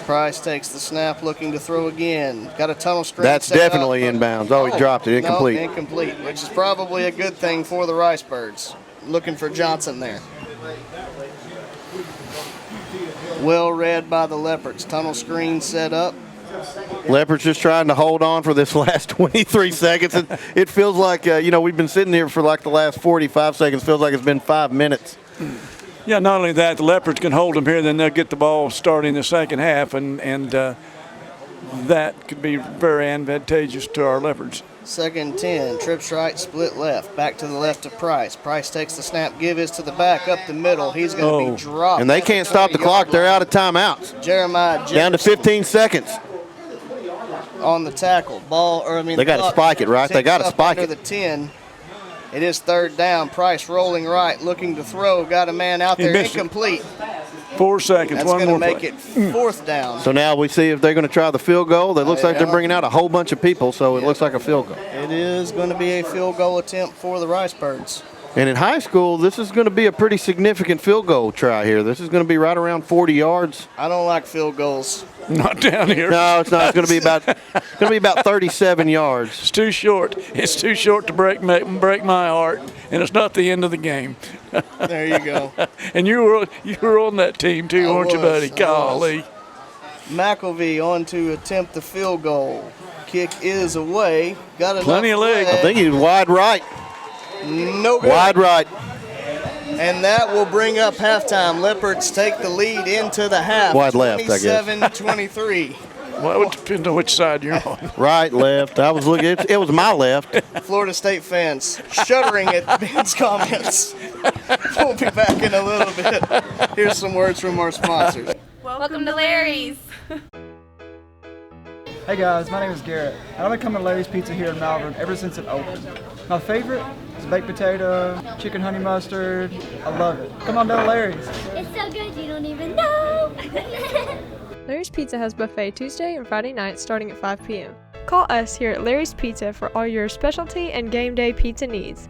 Price takes the snap, looking to throw again. Got a tunnel screen. That's set up. definitely inbounds. Oh, he dropped it. Incomplete. No, incomplete, which is probably a good thing for the Ricebirds. Looking for Johnson there. Well read by the Leopards. Tunnel screen set up. Leopards just trying to hold on for this last 23 seconds. It feels like, we've been sitting here for like the last 45 seconds. Feels like it's been 5 minutes. Yeah, not only that, the Leopards can hold them here, then they'll get the ball starting the second half, and that could be very advantageous to our Leopards. 2nd and 10. Trips right, split left. Back to the left of Price. Price takes the snap, give is to the back, up the middle. He's going to be dropped. And they can't stop the clock. They're out of timeouts. Jeremiah Jefferson. Down to 15 seconds. on the tackle. They got to spike it, right? They got to spike under it. the 10. It is third down. Price rolling right, looking to throw. Got a man out there, incomplete. 4 seconds. That's going to make it fourth down. So now we see if they're going to try the field goal. It looks like they're bringing out a whole bunch of people, so it looks like a field goal. It is going to be a field goal attempt for the Ricebirds. And in high school, this is going to be a pretty significant field goal try here. This is going to be right around 40 yards. I don't like field goals. Not down here. No, it's not. It's going to be about 37 yards. It's too short. It's too short to break my heart, and it's not the end of the game. There you go. And you were on that team too, weren't you, buddy? Golly. McElvey on to attempt the field goal. Kick is away. Got plenty of leg. I think he's wide right. No good. Wide right. And that will bring up halftime. Leopards take the lead into the half. Wide left, I guess. 27-23. Well, it would depend on which side you're on. Right, left. I was looking. It was my left. Florida State fans shuddering at Ben's comments. We'll be back in a little bit. Here's some words from our sponsors. Welcome to Larry's. Hey guys, my name is Garrett, and I've been coming to Larry's Pizza here in Malvern ever since it opened. My favorite is baked potato, chicken honey mustard. I love it. Come on down to Larry's. It's so good you don't even know. Larry's Pizza has buffet Tuesday and Friday nights starting at 5 p.m. Call us here at Larry's Pizza for all your specialty and game day pizza needs.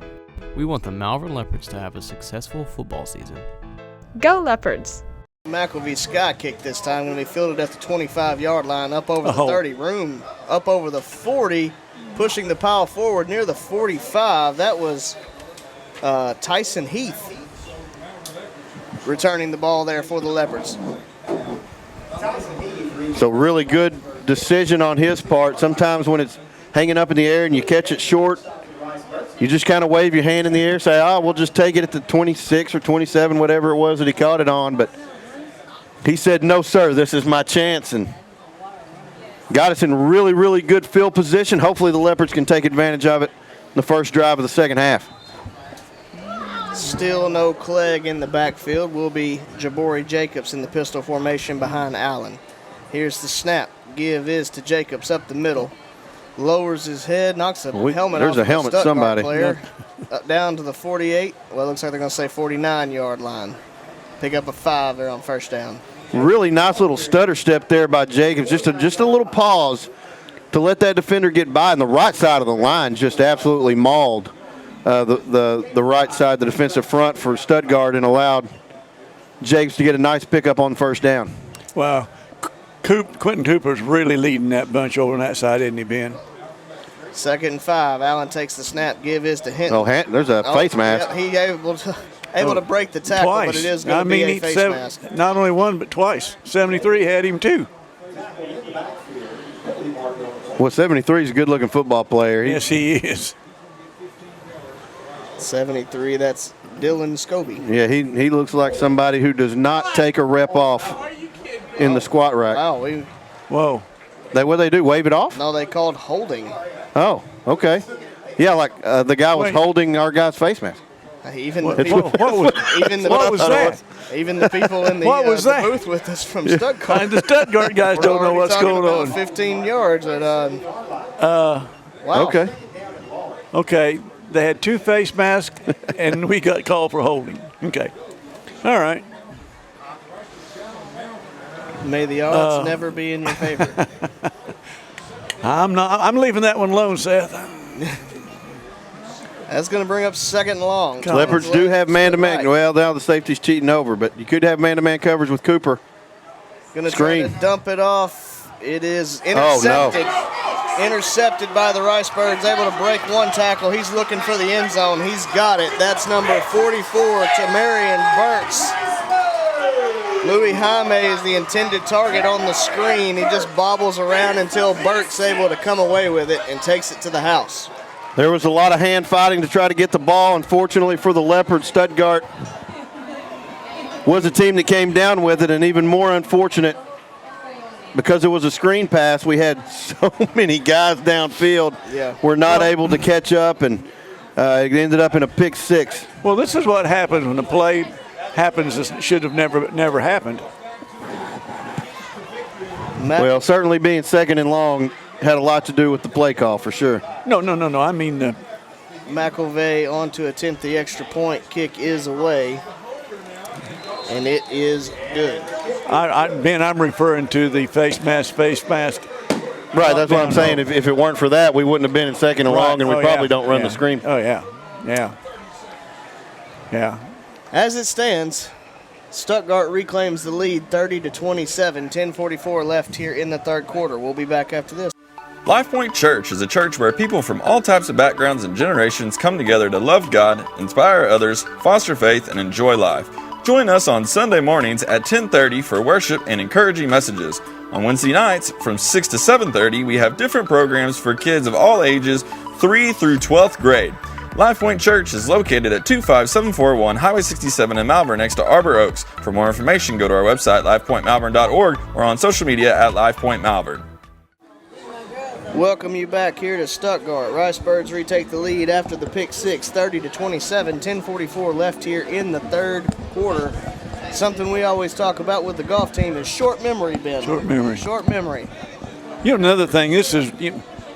We want the Malvern Leopards to have a successful football season. Go Leopards! McElvey sky kick this time when they fielded at the 25-yard line, up over the 30, room up over the 40, pushing the pile forward near the 45. That was Tyson Heath returning the ball there for the Leopards. So really good decision on his part. Sometimes when it's hanging up in the air and you catch it short, you just kind of wave your hand in the air, say, we'll just take it at the 26 or 27, whatever it was that he caught it on. But he said, no, sir, this is my chance, and got us in really, really good field position. Hopefully the Leopards can take advantage of it in the first drive of the second half. Still no Clegg in the backfield. Will be Jabori Jacobs in the pistol formation behind Allen. Here's the snap. Give is to Jacobs up the middle. Lowers his head, knocks a helmet off. There's a helmet, Stuttgart somebody. Player. Down to the 48. Well, it looks like they're going to say 49-yard line. Pick up a 5 there on first down. Really nice little stutter step there by Jacobs. Just a little pause to let that defender get by. And the right side of the line just absolutely mauled the right side, the defensive front for Stuttgart, and allowed Jacobs to get a nice pickup on first down. Wow. Quentin Cooper's really leading that bunch over on that side, isn't he, Ben? 2nd and 5. Allen takes the snap. Give is to Hinton. Oh, there's a face mask. Yep, he able to break the tackle, twice. But it is going to be a face mask. Not only one, but twice. 73 had him too. Well, 73 is a good-looking football player. Yes, he is. 73, that's Dylan Scobie. Yeah, he looks like somebody who does not take a rep off in the squat rack. Wow. Whoa. What they do, wave it off? No, they called holding. Oh, okay. Yeah, like the guy was holding our guy's face mask. Even what the people, what was that? Even the people in the, the booth with us from Stuttgart. And the Stuttgart guys don't know what's going on. 15 yards. Wow. Okay. Okay. They had 2 face masks, and we got called for holding. Okay. All right. May the odds never be in your favor. I'm leaving that one alone, Seth. That's going to bring up 2nd and long. Leopards do have man-to-man. Well, now the safety's cheating over, but you could have man-to-man coverage with Cooper. Going to try to dump it off. It is intercepted. Oh, no. Intercepted by the Ricebirds. Able to break one tackle. He's looking for the end zone. He's got it. That's number 44, Tamarian Burks. Louis Jaime is the intended target on the screen. He just bobbles around until Burke's able to come away with it and takes it to the house. There was a lot of hand fighting to try to get the ball. Unfortunately for the Leopards, Stuttgart was a team that came down with it, and even more unfortunate because it was a screen pass. We had so many guys downfield. Yeah. Were not able to catch up, and it ended up in a pick 6. Well, this is what happens when the play happens that should have never happened. Well, certainly being 2nd and long had a lot to do with the play call for sure. No. I mean, McElvey on to attempt the extra point. Kick is away, and it is good. Ben, I'm referring to the face mask. Right, that's what I'm saying. If it weren't for that, we wouldn't have been in second and long, and we probably don't run the screen. Oh, yeah. As it stands, Stuttgart reclaims the lead 30-27, 10:44 left here in the third quarter. We'll be back after this. LifePoint Church is a church where people from all types of backgrounds and generations come together to love God, inspire others, foster faith, and enjoy life. Join us on Sunday mornings at 10:30 for worship and encouraging messages. On Wednesday nights from 6 to 7:30, we have different programs for kids of all ages, 3 through 12th grade. LifePoint Church is located at 25741 Highway 67 in Malvern next to Arbor Oaks. For more information, go to our website, lifepointmalvern.org, or on social media at LifePointMalvern. Welcome you back here to Stuttgart. Ricebirds retake the lead after the pick six, 30-27, 10:44 left here in the third quarter. Something we always talk about with the golf team is short memory, Ben. Short memory. Short memory. Another thing, this is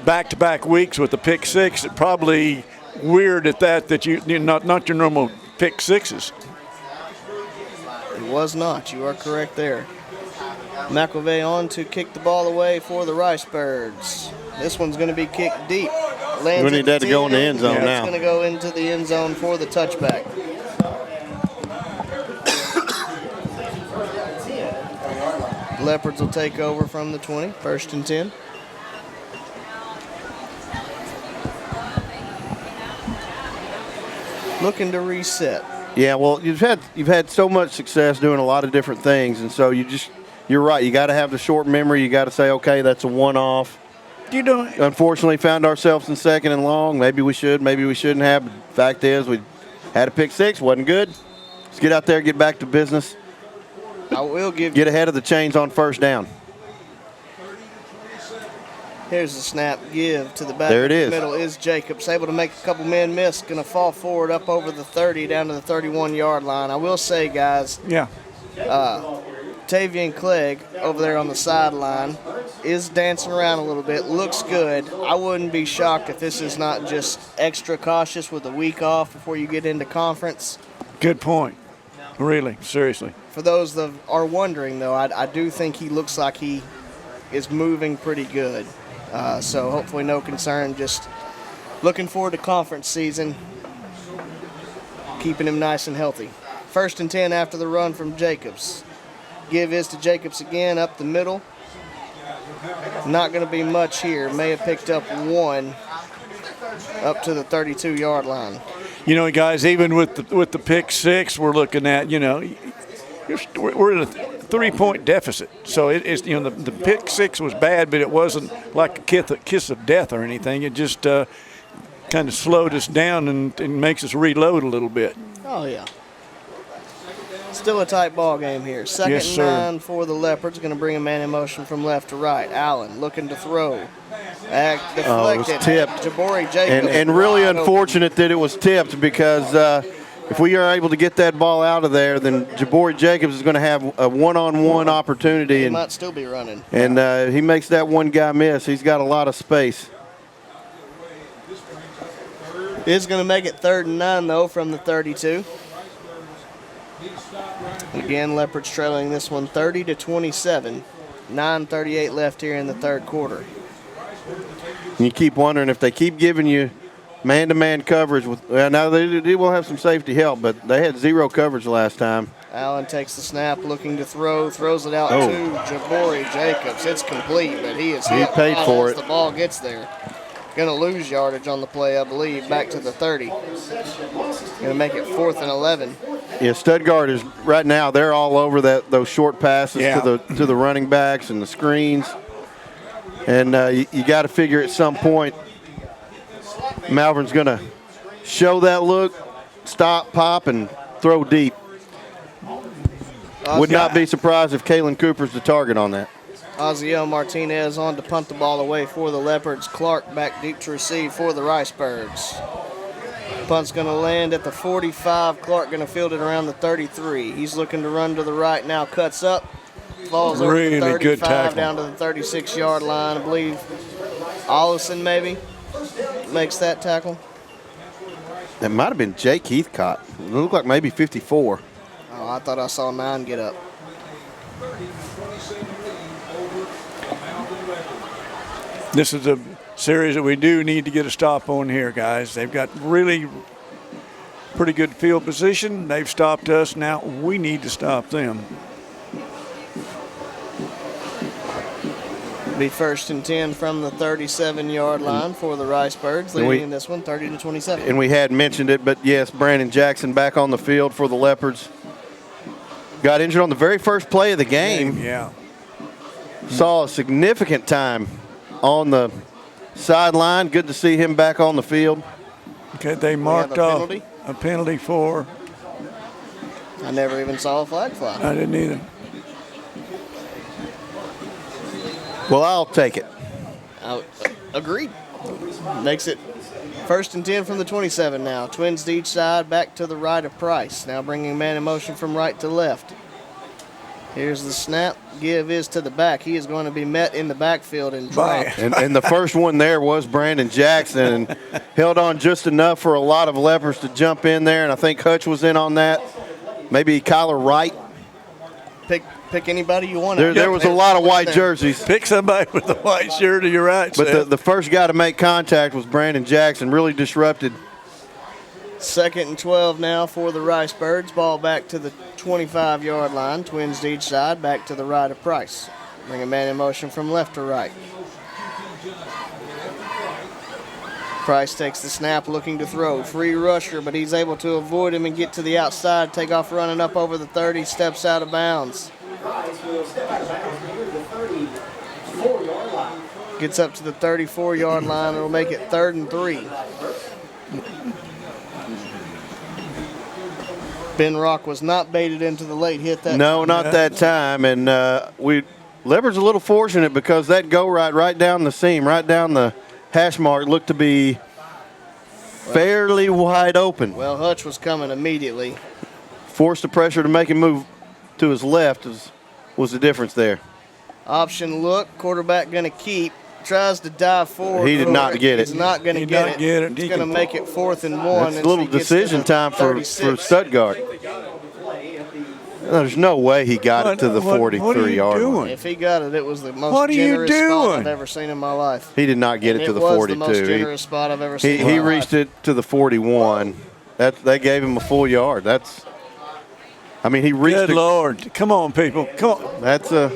back-to-back weeks with the pick six. It probably weird at that you not your normal pick sixes. It was not. You are correct there. McElvey on to kick the ball away for the Ricebirds. This one's going to be kicked deep. We need that to go in the end zone now. It's going to go into the end zone for the touchback. Leopards will take over from the 20, 1st and 10. Looking to reset. Yeah, well, you've had so much success doing a lot of different things, and so you're right. You got to have the short memory. You got to say, okay, that's a one-off. Unfortunately, found ourselves in second and long. Maybe we should, maybe we shouldn't have. But the fact is, we had a pick six, wasn't good. Let's get out there, get back to business. Get ahead of the chains on first down. Here's the snap, give to the back. There it is. The middle is Jacobs, able to make a couple men miss. Going to fall forward up over the 30, down to the 31-yard line. I will say, guys, Tavian Clegg over there on the sideline is dancing around a little bit. Looks good. I wouldn't be shocked if this is not just extra cautious with a week off before you get into conference. Good point. Really, seriously. For those that are wondering, though, I do think he looks like he is moving pretty good. So hopefully no concern. Just looking forward to conference season, keeping him nice and healthy. 1st and 10 after the run from Jacobs. Give is to Jacobs again, up the middle. Not going to be much here. May have picked up one up to the 32-yard line. Guys, even with the pick six, we're looking at, we're in a 3-point deficit. So it's the pick six was bad, but it wasn't like a kiss of death or anything. It just kind of slowed us down and makes us reload a little bit. Oh, yeah. Still a tight ball game here. Second and 9 for the Leopards. Going to bring a man in motion from left to right. Allen looking to throw. Deflected. It was tipped. Jabari Jacobs. And really unfortunate that it was tipped because if we are able to get that ball out of there, then Jabari Jacobs is going to have a one-on-one opportunity. He might still be running. And he makes that one guy miss. He's got a lot of space. It's going to make it 3rd and 9, though, from the 32. Again, Leopards trailing this one 30-27. 9:38 left here in the third quarter. You keep wondering if they keep giving you man-to-man coverage. Now they will have some safety help, but they had zero coverage last time. Allen takes the snap, looking to throw, throws it out to Jabari Jacobs. It's complete, but he paid for it. The ball gets there. Going to lose yardage on the play, I believe, back to the 30. Going to make it 4th and 11. Yeah, Stuttgart is right now. They're all over those short passes to the running backs and the screens, and you got to figure at some point Malvern's going to show that look, stop, pop, and throw deep. Would not be surprised if Kalen Cooper's the target on that. Oziel Martinez on to punt the ball away for the Leopards. Clark back deep to receive for the Ricebirds. Punt's going to land at the 45. Clark going to field it around the 33. He's looking to run to the right now. Cuts up. Falls over the 35 good tackle. down to the 36-yard line. I believe Ollison maybe makes that tackle. That might have been Jake Heathcott. It looked like maybe 54. Oh, I thought I saw 9 get up. This is a series that we do need to get a stop on here, guys. They've got really pretty good field position. They've stopped us. Now we need to stop them. Be 1st and 10 from the 37-yard line for the Ricebirds, leading in this one 30-27. And we had mentioned it, but yes, Brandon Jackson back on the field for the Leopards. Got injured on the very first play of the game. Yeah. Saw a significant time on the sideline. Good to see him back on the field. Okay, they marked off a penalty for. I never even saw a flag fly. I didn't either. Well, I'll take it. Agreed. Makes it 1st and 10 from the 27 now. Twins to each side, back to the right of Price. Now bringing man in motion from right to left. Here's the snap. Give is to the back. He is going to be met in the backfield and dropped. And the first one there was Brandon Jackson, and held on just enough for a lot of Leopards to jump in there, and I think Hutch was in on that. Maybe Kyler Wright. Pick anybody you want. There was a lot of white jerseys. Pick somebody with the white shirt to your right. But the first guy to make contact was Brandon Jackson. Really disrupted. 2nd and 12 now for the Ricebirds. Ball back to the 25-yard line. Twins to each side, back to the right of Price. Bring a man in motion from left to right. Price takes the snap, looking to throw. Free rusher, but he's able to avoid him and get to the outside. Take off running up over the 30, steps out of bounds. Gets up to the 34-yard line. It'll make it 3rd and 3. Ben Rock was not baited into the late hit that No, time. not that time. And Leopard's a little fortunate because that go right down the seam, right down the hash mark looked to be fairly wide open. Well, Hutch was coming immediately. Forced the pressure to make him move to his left was the difference there. Option look, quarterback going to keep. Tries to dive forward. He did not get it. He's not going to get it. It's going to make it 4th and 1. That's a little decision time for Stuttgart. There's no way he got it to the 43-yard line. If he got it, it was the most generous spot I've ever seen in my life. He did not get it to the 42. It was the most generous spot I've ever seen in my He life. reached it to the 41. They gave him a full yard. He reached Good Lord. Come on, people. Come on. That's a...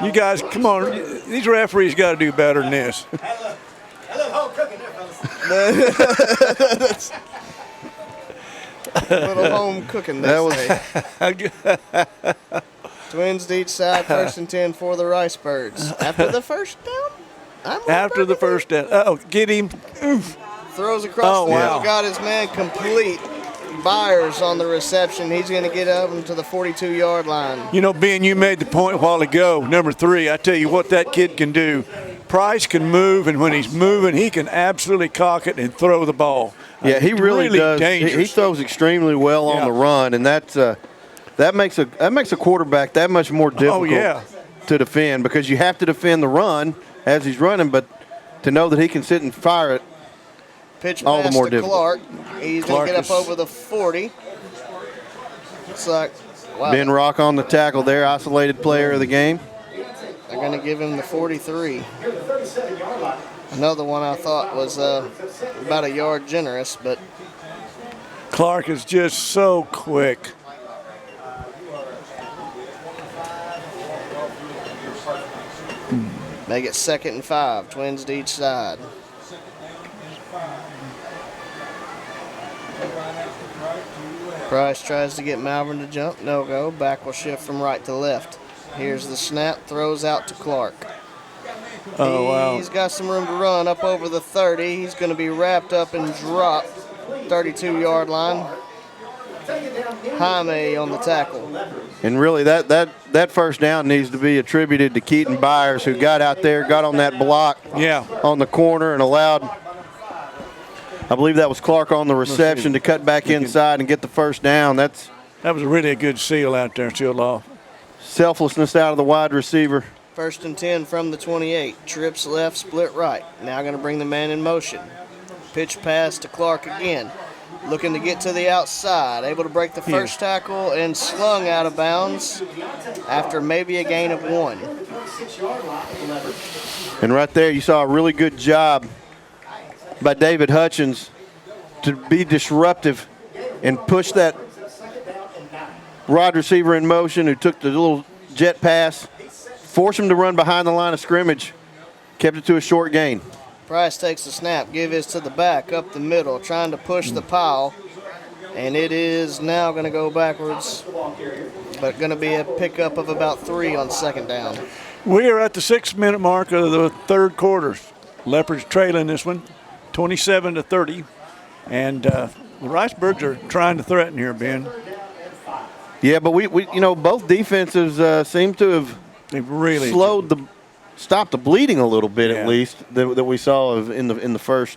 You guys, come on. These referees got to do better than this. Little home cooking, say. Twins to each side, 1st and 10 for the Ricebirds. After the first down? After the first down. Oh, get him. Oof. Throws across the middle, got his man complete. Byers on the reception. He's going to get up to the 42-yard line. You know, Ben, you made the point a while ago, number 3. I tell you what that kid can do. Price can move, and when he's moving, he can absolutely cock it and throw the ball. Yeah, he really does. Dangerous. He throws extremely well on the run, and that makes a quarterback that much more difficult to defend because you have to defend the run as he's running, but to know that he can sit and fire it, Pitch all pass the more to difficult. Clark. He's going to get up over the 40. Looks like, wow. Ben Rock on the tackle there, isolated player of the game. They're going to give him the 43. Another one I thought was about a yard generous, but Clark is just so quick. make it 2nd and 5. Twins to each side. Price tries to get Malvern to jump. No go. Back will shift from right to left. Here's the snap. Throws out to Clark. Oh, wow. He's got some room to run up over the 30. He's going to be wrapped up and dropped. 32-yard line. Jaime on the tackle. And really, that first down needs to be attributed to Keaton Byers, who got out there, got on that block on the corner and allowed, I believe that was Clark on the reception, to cut back inside and get the first down. That was really a good seal out there, sealed off. Selflessness out of the wide receiver. First and 10 from the 28. Trips left, split right. Now going to bring the man in motion. Pitch pass to Clark again. Looking to get to the outside. Able to break the first tackle and slung out of bounds after maybe a gain of 1. And right there, you saw a really good job by David Hutchins to be disruptive and push that wide receiver in motion who took the little jet pass, forced him to run behind the line of scrimmage, kept it to a short gain. Price takes the snap, give his to the back, up the middle, trying to push the pile, and it is now going to go backwards, but going to be a pickup of about 3 on second down. We are at the 6-minute mark of the third quarter. Leopards trailing this one, 27-30, and the Ricebirds are trying to threaten here, Ben. Yeah, but we both defenses seem to have really stopped the bleeding a little bit, at least that we saw in the first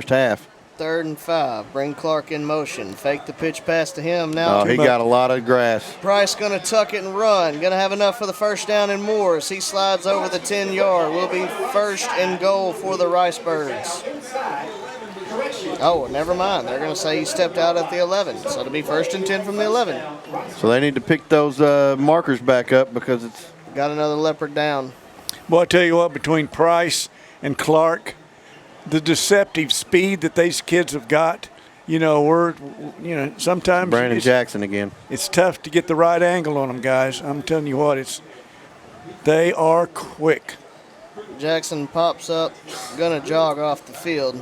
half. 3rd and 5. Bring Clark in motion. Fake the pitch pass to him. Now he got a lot of grass. Price going to tuck it and run. Going to have enough for the first down and more as he slides over the 10-yard. Will be first and goal for the Ricebirds. Oh, never mind. They're going to say he stepped out at the 11. So it'll be first and 10 from the 11. So they need to pick those markers back up because it's got another Leopard down. Well, I tell you what, between Price and Clark, the deceptive speed that these kids have got, sometimes Brandon Jackson again. It's tough to get the right angle on them, guys. I'm telling you what, they are quick. Jackson pops up, gonna jog off the field.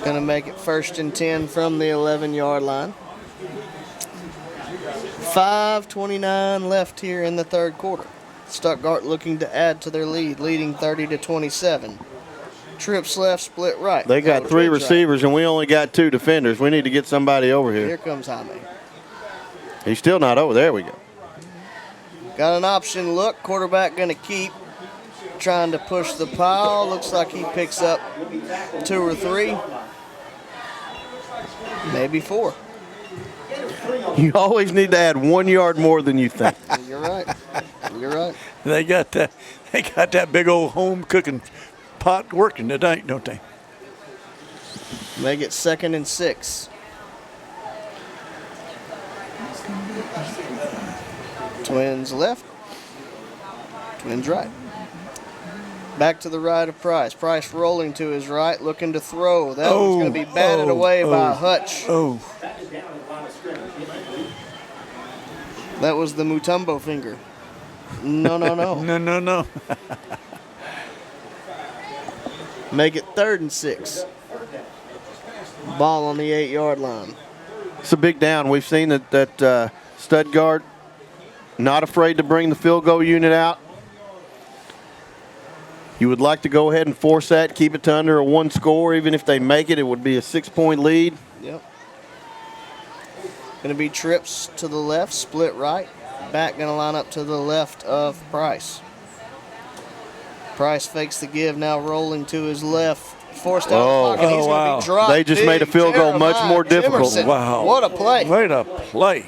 Gonna make it first and 10 from the 11-yard line. 5:29 left here in the third quarter. Stuttgart looking to add to their lead, leading 30-27. Trips left, split right. They got 3 receivers, and we only got 2 defenders. We need to get somebody over here. Here comes Jaime. He's still not over. There we go. Got an option look. Quarterback going to keep trying to push the pile. Looks like he picks up 2 or 3, maybe 4. You always need to add 1 yard more than you think. You're right. You're right. They got that big old home cooking pot working today, don't they? Make it 2nd and 6. Twins left. Twins right. Back to the right of Price. Price rolling to his right, looking to throw. That one's going to be batted away by Hutch. That was the Mutombo finger. No. No. Make it 3rd and 6. Ball on the 8-yard line. It's a big down. We've seen that Stuttgart not afraid to bring the field goal unit out. You would like to go ahead and force that, keep it to under a 1 score. Even if they make it, it would be a 6-point lead. Yep. Going to be trips to the left, split right. Back going to line up to the left of Price. Price fakes the give, now rolling to his left. Forced out of the pocket. He's going to be dropped. They just made a field goal much more difficult. Jimerson. Wow. What a play. Way to play.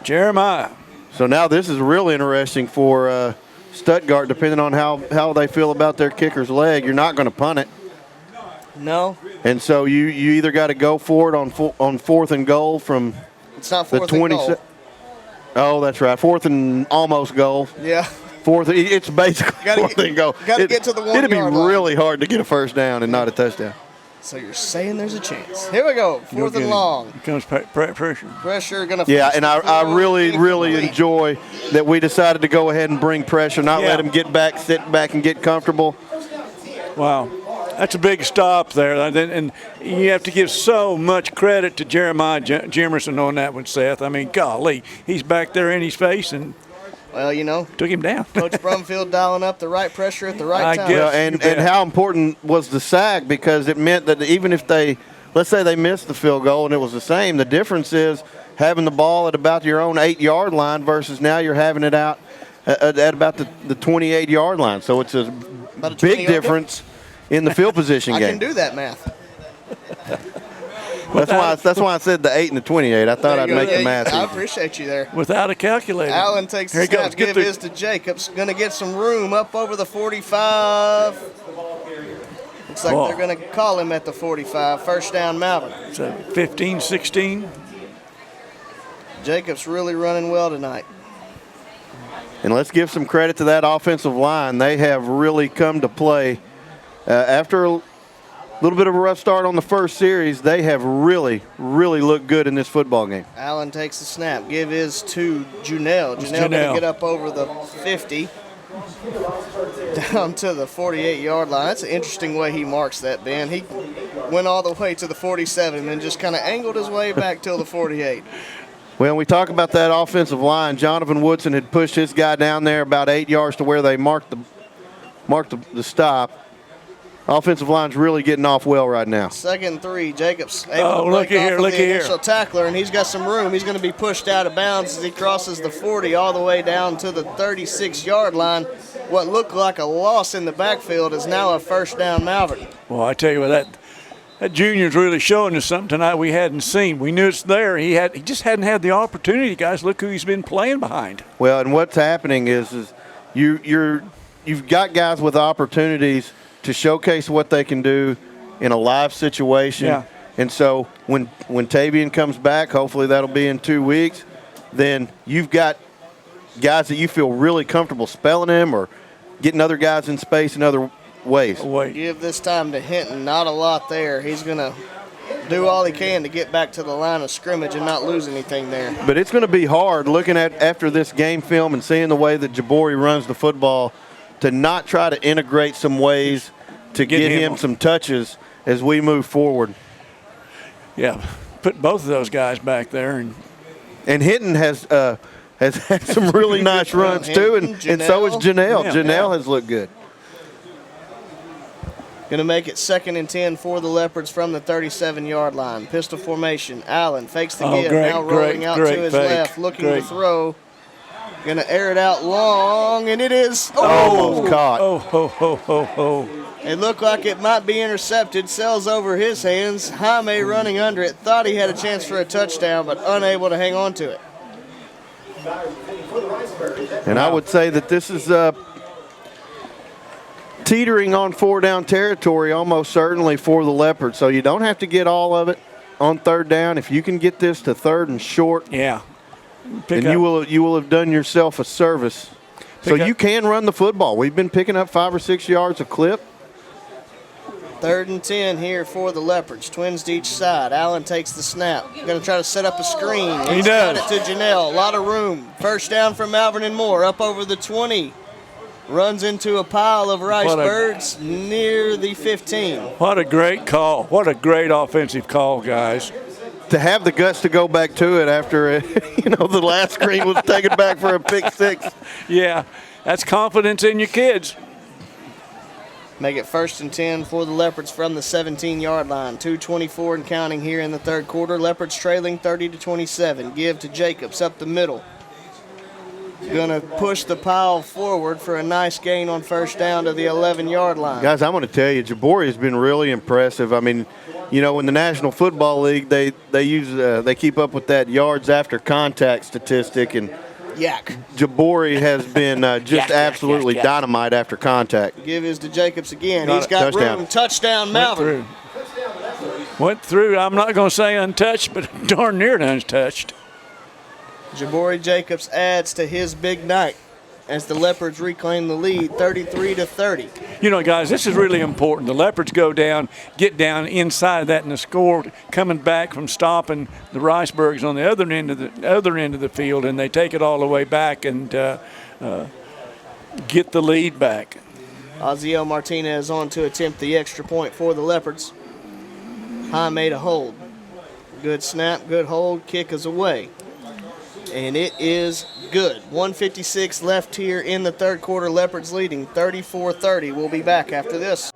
Jeremiah. So now this is really interesting for Stuttgart, depending on how they feel about their kicker's leg. You're not going to punt it. No. And so you either got to go for it on 4th and goal from it's not the 4th 20. and goal. Oh, that's right. 4th and almost goal. Yeah. 4th. It's basically 4th and goal. Got to get to the 1 yard It'd be line. really hard to get a first down and not a touchdown. So you're saying there's a chance. Here we go. 4th and long. Here comes pressure. Pressure going to. Yeah, and I really enjoy that we decided to go ahead and bring pressure, not let him get back, sit back, and get comfortable. Wow. That's a big stop there. And you have to give so much credit to Jeremiah Jimerson on that one, Seth. I mean, golly, he's back there in his face and took him down. Coach Brumfield dialing up the right pressure at the right time. Well, and how important was the sack, because it meant that even if let's say they missed the field goal and it was the same, the difference is having the ball at about your own 8-yard line versus now you're having it out at about the 28-yard line. So it's a big difference in the field position game. I can do that math. That's why I said the 8 and the 28. I thought I'd make the math I easy. appreciate you there. Without a calculator. Allen takes the Here he snap, goes. give his to Jacobs. Going to get some room up over the 45. Looks like they're going to call him at the 45. First down, Malvern. So 15-16. Jacobs really running well tonight. And let's give some credit to that offensive line. They have really come to play. After a little bit of a rough start on the first series, they have really, really looked good in this football game. Allen takes the snap. Give his to Junell. Junell going to get up over the 50. Down to the 48-yard line. That's an interesting way he marks that, Ben. He went all the way to the 47 and then just kind of angled his way back till the 48. When we talk about that offensive line, Jonathan Woodson had pushed his guy down there about 8 yards to where they marked the stop. Offensive line's really getting off well right now. 2nd and 3. Jacobs able to break off of the initial tackler, and he's got some room. He's going to be pushed out of bounds as he crosses the 40 all the way down to the 36-yard line. What looked like a loss in the backfield is now a first down, Malvern. Well, I tell you what, that junior's really showing us something tonight we hadn't seen. We knew it's there. He just hadn't had the opportunity, guys. Look who he's been playing behind. Well, and what's happening is you've got guys with opportunities to showcase what they can do in a live situation. Yeah. And so when Tavian comes back, hopefully that'll be in 2 weeks, then you've got guys that you feel really comfortable spelling him or getting other guys in space in other ways. Give this time to Hinton. Not a lot there. He's going to do all he can to get back to the line of scrimmage and not lose anything there. But it's going to be hard looking at after this game film and seeing the way that Jabori runs the football to not try to integrate some ways to get him some touches as we move forward. Yeah, put both of those guys back there. And Hinton has had some really nice runs too, and so has Janelle. Janelle has looked good. Going to make it 2nd and 10 for the Leopards from the 37-yard line. Pistol formation. Allen fakes the give. Now rolling out to his left, looking to throw. Going to air it out long, and it is almost caught. It looked like it might be intercepted. Sails over his hands. Jaime running under it. Thought he had a chance for a touchdown, but unable to hang on to it. And I would say that this is teetering on 4-down territory almost certainly for the Leopards. So you don't have to get all of it on 3rd down. If you can get this to 3rd and short, then you will have done yourself a service. So you can run the football. We've been picking up 5 or 6 yards a clip. 3rd and 10 here for the Leopards. Twins to each side. Allen takes the snap. Going to try to set up a screen. He does. Got it to Janelle. A lot of room. First down from Malvern and Moore. Up over the 20. Runs into a pile of Ricebirds near the 15. What a great call. What a great offensive call, guys. To have the guts to go back to it after the last screen was taken back for a pick 6. Yeah, that's confidence in your kids. Make it 1st and 10 for the Leopards from the 17-yard line. 2:24 and counting here in the 3rd quarter. Leopards trailing 30-27. Give to Jacobs up the middle. Going to push the pile forward for a nice gain on 1st down to the 11-yard line. Guys, I'm going to tell you, Jabori has been really impressive. I mean, in the National Football League, they keep up with that yards after contact statistic, and Jabori has been just absolutely dynamite after contact. Give his to Jacobs again. He's got room. Touchdown, Malvern. Went through. I'm not going to say untouched, but darn near untouched. Jabori Jacobs adds to his big night as the Leopards reclaim the lead 33-30. Guys, this is really important. The Leopards get down inside that in the score, coming back from stopping the Ricebirds on the other end of the field, and they take it all the way back and get the lead back. Ozio Martinez on to attempt the extra point for the Leopards. High made a hold. Good snap, good hold, kick is away. And it is good. 1:56 left here in the 3rd quarter. Leopards leading 34-30. We'll be back after this.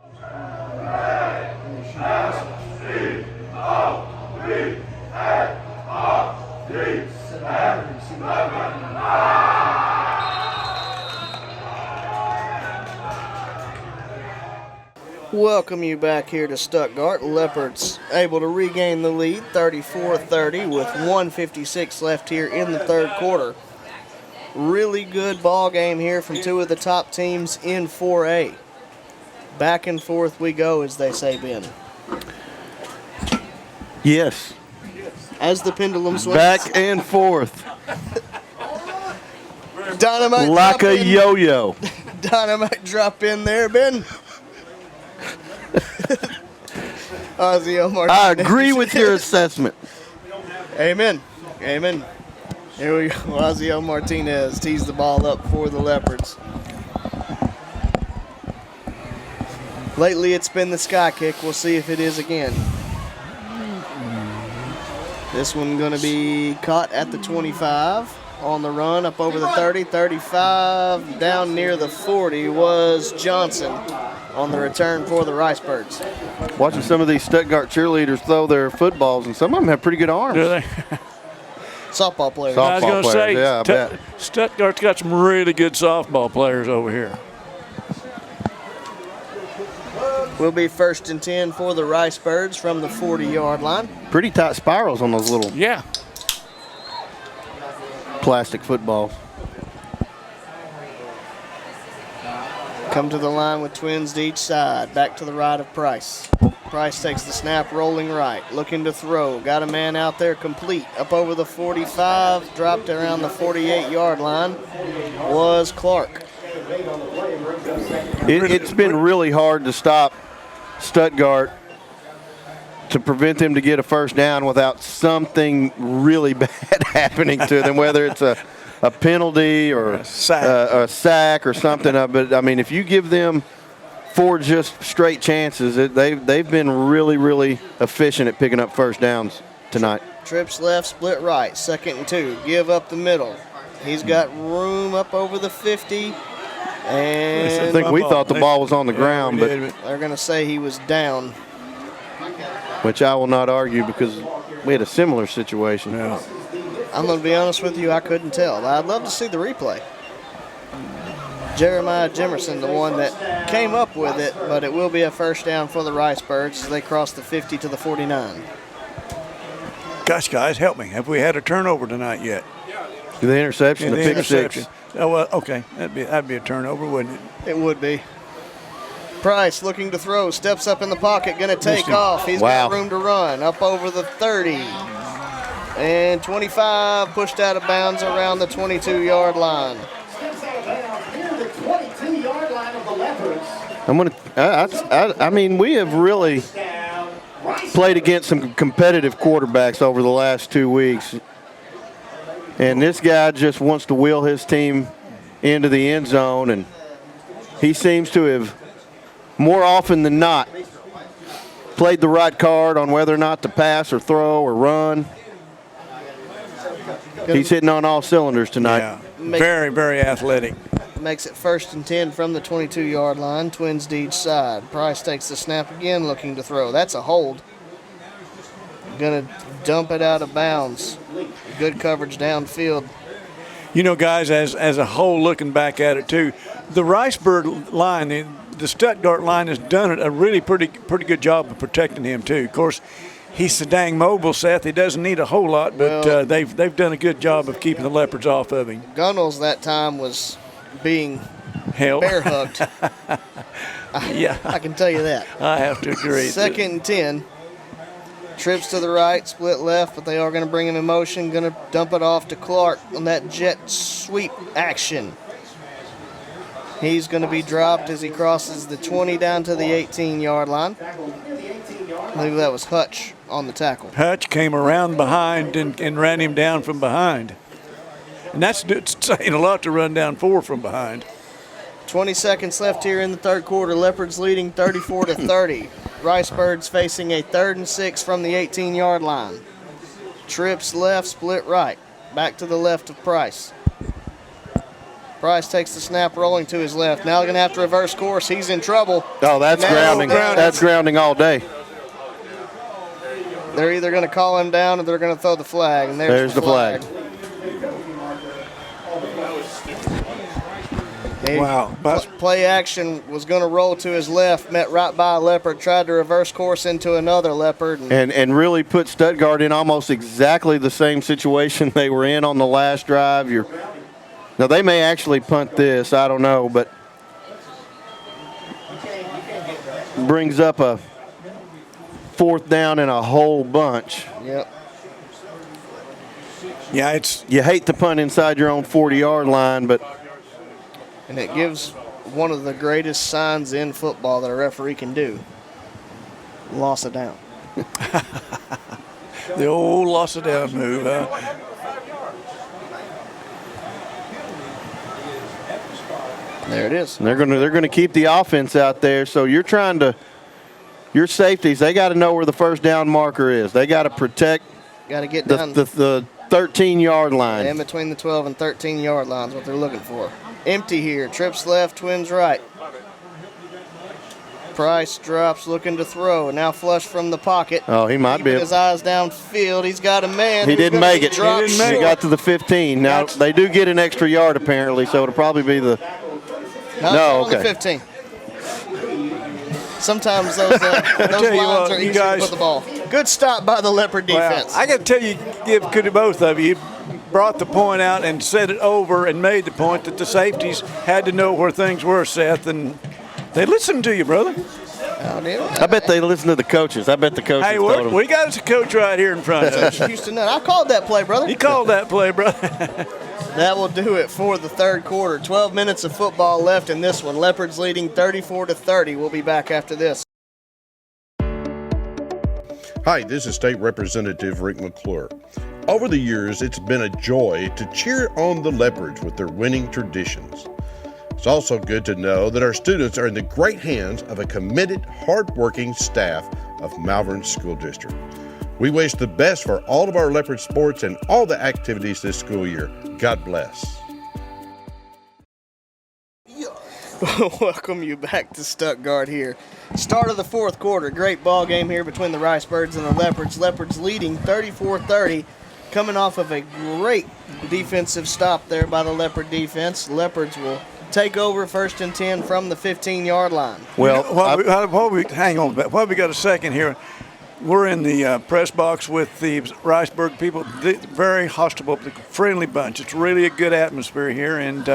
Welcome you back here to Stuttgart. Leopards able to regain the lead 34-30 with 1:56 left here in the third quarter. Really good ball game here from two of the top teams in 4A. Back and forth we go, as they say, Ben. Yes. As the pendulum swings. Back and forth. Dynamite like a yo-yo. Dynamite drop in there, Ben. Ozzy Martinez. I agree with your assessment. Amen. Amen. Here we go. Ozzy Martinez tees the ball up for the Leopards. Lately it's been the sky kick. We'll see if it is again. This one going to be caught at the 25. On the run, up over the 30, 35, down near the 40 was Johnson on the return for the Ricebirds. Watching some of these Stuttgart cheerleaders throw their footballs, and some of them have pretty good arms. Do they? Softball players. I was going to say, yeah, I bet. Stuttgart's got some really good softball players over here. Will be 1st and 10 for the Ricebirds from the 40-yard line. Pretty tight spirals on those little plastic footballs. Come to the line with twins to each side. Back to the right of Price. Price takes the snap, rolling right, looking to throw. Got a man out there complete. Up over the 45, dropped around the 48-yard line was Clark. It's been really hard to stop Stuttgart, to prevent them to get a first down without something really bad happening to them, whether it's a penalty or a sack or something. But, I mean, if you give them 4 just straight chances, they've been really, really efficient at picking up first downs tonight. Trips left, split right, 2nd and 2. Give up the middle. He's got room up over the 50. And I think we thought the ball was on the ground, but they're going to say he was down. Which I will not argue because we had a similar situation. Yeah. I'm going to be honest with you, I couldn't tell. I'd love to see the replay. Jeremiah Jimerson, the one that came up with it, but it will be a first down for the Ricebirds as they cross the 50 to the 49. Gosh, guys, help me. Have we had a turnover tonight yet? The interception, the pick six. Oh, well, okay. That'd be a turnover, wouldn't it? It would be. Price looking to throw, steps up in the pocket, going to take off. He's got room to run, up over the 30. And 25, pushed out of bounds around the 22-yard line. I mean, we have really played against some competitive quarterbacks over the last 2 weeks. And this guy just wants to wheel his team into the end zone, and he seems to have, more often than not, played the right card on whether or not to pass or throw or run. He's hitting on all cylinders tonight. Yeah. Very, very athletic. Makes it 1st and 10 from the 22-yard line. Twins to each side. Price takes the snap again, looking to throw. That's a hold. Going to dump it out of bounds. Good coverage downfield. You know, guys, as a whole, looking back at it too, the Ricebird line, the Stuttgart line has done a really pretty good job of protecting him too. Of course, he's so dang mobile, Seth. He doesn't need a whole lot, but they've done a good job of keeping the Leopards off of him. Gunnels that time was being bear hugged. Yeah, I can tell you that. I have to agree. 2nd and 10. Trips to the right, split left, but they are going to bring him in motion. Going to dump it off to Clark on that jet sweep action. He's going to be dropped as he crosses the 20 down to the 18-yard line. I believe that was Hutch on the tackle. Hutch came around behind and ran him down from behind. And that's saying a lot to run down 4 from behind. 20 seconds left here in the third quarter. Leopards leading 34-30. Ricebirds facing a 3rd and 6 from the 18-yard line. Trips left, split right. Back to the left of Price. Price takes the snap, rolling to his left. Now going to have to reverse course. He's in trouble. Oh, that's grounding. That's grounding all day. They're either going to call him down or they're going to throw the flag. And there's the flag. Wow. Play action was going to roll to his left, met right by a Leopard, tried to reverse course into another Leopard. And really put Stuttgart in almost exactly the same situation they were in on the last drive. Now, they may actually punt this. I don't know, but brings up a 4th down and a whole bunch. Yep. Yeah, you hate to punt inside your own 40-yard line, but and it gives one of the greatest signs in football that a referee can do. Loss of down. The old loss of down move, huh? There it is. And they're gonna keep the offense out there. So you're trying to, your safeties, they got to know where the first down marker is. They got to protect. Got to get down the 13-yard line. In between the 12 and 13-yard lines, what they're looking for. Empty here. Trips left, twins right. Price drops, looking to throw. Now flush from the pocket. Oh, he might be. His eyes downfield. He's got a man. He didn't make it. He got to the 15. Now they do get an extra yard apparently, so it'll probably be the. No, okay. 15. Sometimes those lines are easier to put the ball. Good stop by the Leopard defense. Well, I got to tell you, give credit to both of you. Brought the point out and said it over and made the point that the safeties had to know where things were, Seth, and they listened to you, brother. I bet they listen to the coaches. I bet the coaches told them. We got a coach right here in front of us. Houston Nunn. I called that play, brother. You called that play, brother. That will do it for the third quarter. 12 minutes of football left in this one. Leopards leading 34-30. We'll be back after this. Hi, this is State Representative Rick McClure. Over the years, it's been a joy to cheer on the Leopards with their winning traditions. It's also good to know that our students are in the great hands of a committed, hard-working staff of Malvern School District. We wish the best for all of our Leopard sports and all the activities this school year. God bless. Welcome you back to Stuttgart here. Start of the fourth quarter. Great ball game here between the Ricebirds and the Leopards. Leopards leading 34-30, coming off of a great defensive stop there by the Leopard defense. Leopards will take over 1st and 10 from the 15-yard line. Well, hang on. While we got a second here, we're in the press box with the Riceburg people. Very hospitable, friendly bunch. It's really a good atmosphere here, and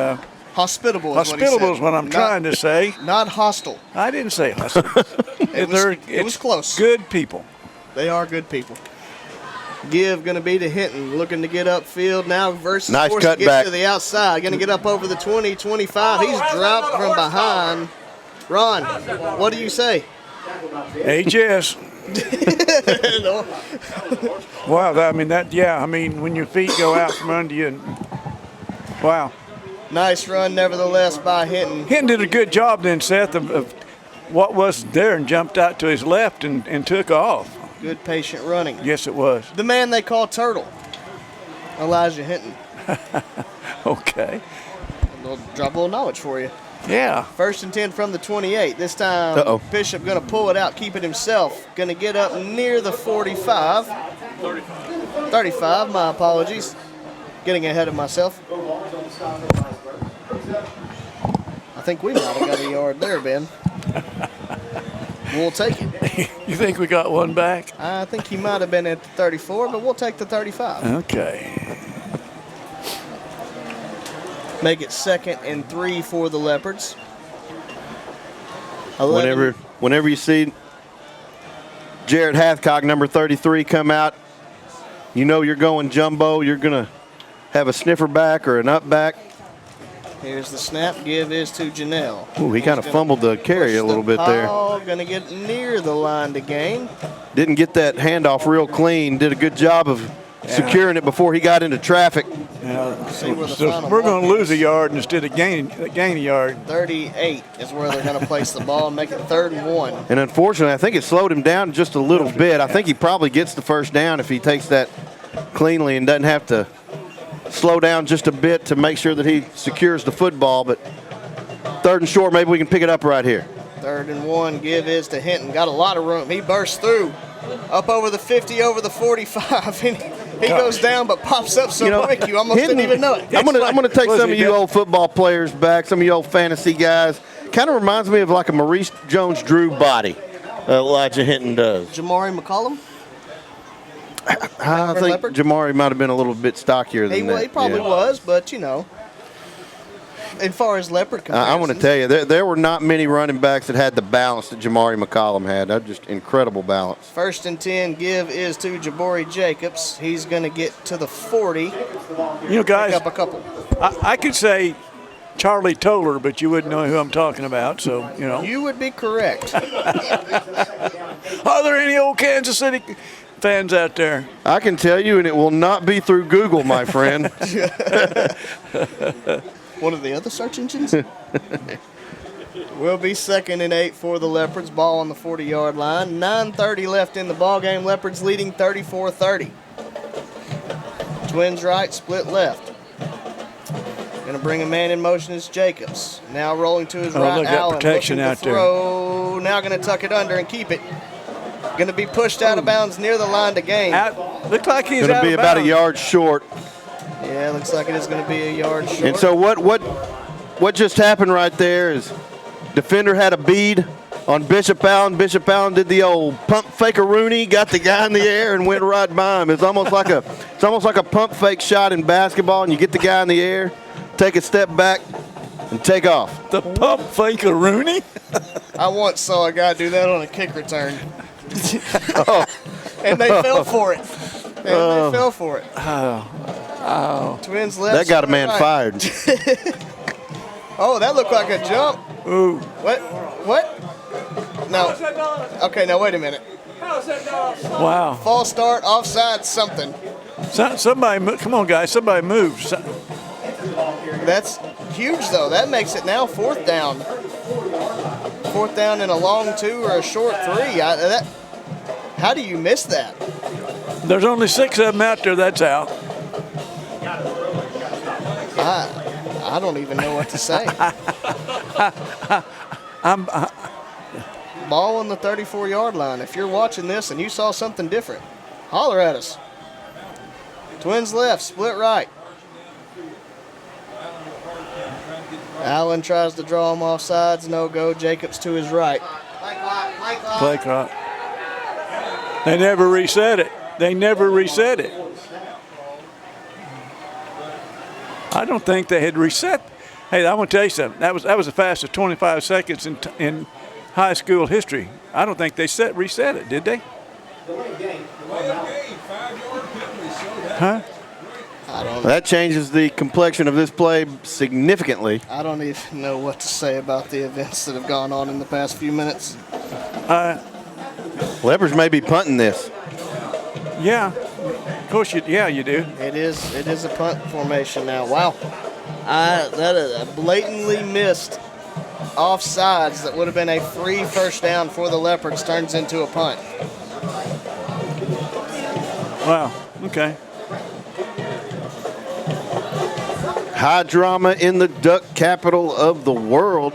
hospitable. Hospitable is what I'm trying to say. Not hostile. I didn't say hostile. It was close. Good people. They are good people. Give going to be to Hinton, looking to get upfield now versus nice forced to get back to the outside. Going to get up over the 20, 25. He's dropped from behind. Ron, what do you say? HS. Wow, when your feet go out from under you. Wow. Nice run, nevertheless, by Hinton. Hinton did a good job then, Seth, of what was there and jumped out to his left and took off. Good patient running. Yes, it was. The man they call Turtle, Elijah Hinton. Okay. Drop a little knowledge for you. Yeah. 1st and 10 from the 28. This time, Bishop going to pull it out, keep it himself. Going to get up near the 45. 35, my apologies. Getting ahead of myself. I think we might have got a yard there, Ben. We'll take it. You think we got one back? I think he might have been at the 34, but we'll take the 35. Okay. Make it 2nd and 3 for the Leopards. Whenever you see Jared Hathcock, number 33, come out, you know you're going jumbo. You're going to have a sniffer back or an up back. Here's the snap. Give is to Janelle. Ooh, he kind of fumbled the carry a little bit there. Going to get near the line to gain. Didn't get that handoff real clean. Did a good job of securing it before he got into traffic. Yeah. So we're going to lose a yard instead of gain a yard. 38 is where they're going to place the ball and make it 3rd and 1. And unfortunately, I think it slowed him down just a little bit. I think he probably gets the first down if he takes that cleanly and doesn't have to slow down just a bit to make sure that he secures the football. But 3rd and short, maybe we can pick it up right here. 3rd and 1, give is to Hinton. Got a lot of room. He bursts through. Up over the 50, over the 45. He goes down but pops up so quick you almost didn't even know it. I'm gonna take some of you old football players back, some of you old fantasy guys. Kind of reminds me of like a Maurice Jones-Drew body. Elijah Hinton does. Jamari McCollum? I think Leopard? Jamari might have been a little bit stockier than that. He probably was, but as far as Leopard comparisons. I want to tell you, there were not many running backs that had the balance that Jamari McCollum had. That just incredible balance. 1st and 10 give is to Jabari Jacobs. He's going to get to the 40. Guys, pick up a couple. I could say Charlie Toller, but you wouldn't know who I'm talking about, so, You would be correct. Are there any old Kansas City fans out there? I can tell you, and it will not be through Google, my friend. One of the other search engines? Will be 2nd and 8 for the Leopards. Ball on the 40-yard line. 9:30 left in the ball game. Leopards leading 34-30. Twins right, split left. Going to bring a man in motion is Jacobs. Now rolling to his right. Look at Allen protection looking out to throw. Now going to tuck it under and keep it. Going to be pushed out of bounds near the line to gain. Looks like he's going to be about a yard short. Yeah, looks like it is going to be a yard short. And so what just happened right there is defender had a bead on Bishop Allen. Bishop Allen did the old pump faker Rooney, got the guy in the air and went right by him. It's almost like a pump fake shot in basketball, and you get the guy in the air, take a step back, and take off. The pump faker Rooney? I once saw a guy do that on a kick return. And they fell for it. Oh. Twins left. That got a man fired. Oh, that looked like a jump. Ooh. What? No. Okay, now wait a minute. Wow. False start, offside, something. Somebody, come on, guys. Somebody move. That's huge, though. That makes it now 4th down. 4th down in a long 2 or a short 3. How do you miss that? There's only 6 of them out there. That's out. I don't even know what to say. Ball on the 34-yard line. If you're watching this and you saw something different, holler at us. Twins left, split right. Allen tries to draw him off sides, no go. Jacobs to his right. Play clock. They never reset it. I don't think they had reset. Hey, I want to tell you something. That was the fastest 25 seconds in high school history. I don't think they reset it, did they? Huh? I don't know. That changes the complexion of this play significantly. I don't even know what to say about the events that have gone on in the past few minutes. Leopards may be punting this. Yeah. Of course, you do. It is a punt formation now. Wow. That is a blatantly missed offsides that would have been a free 1st down for the Leopards turns into a punt. Wow. Okay. High drama in the duck capital of the world.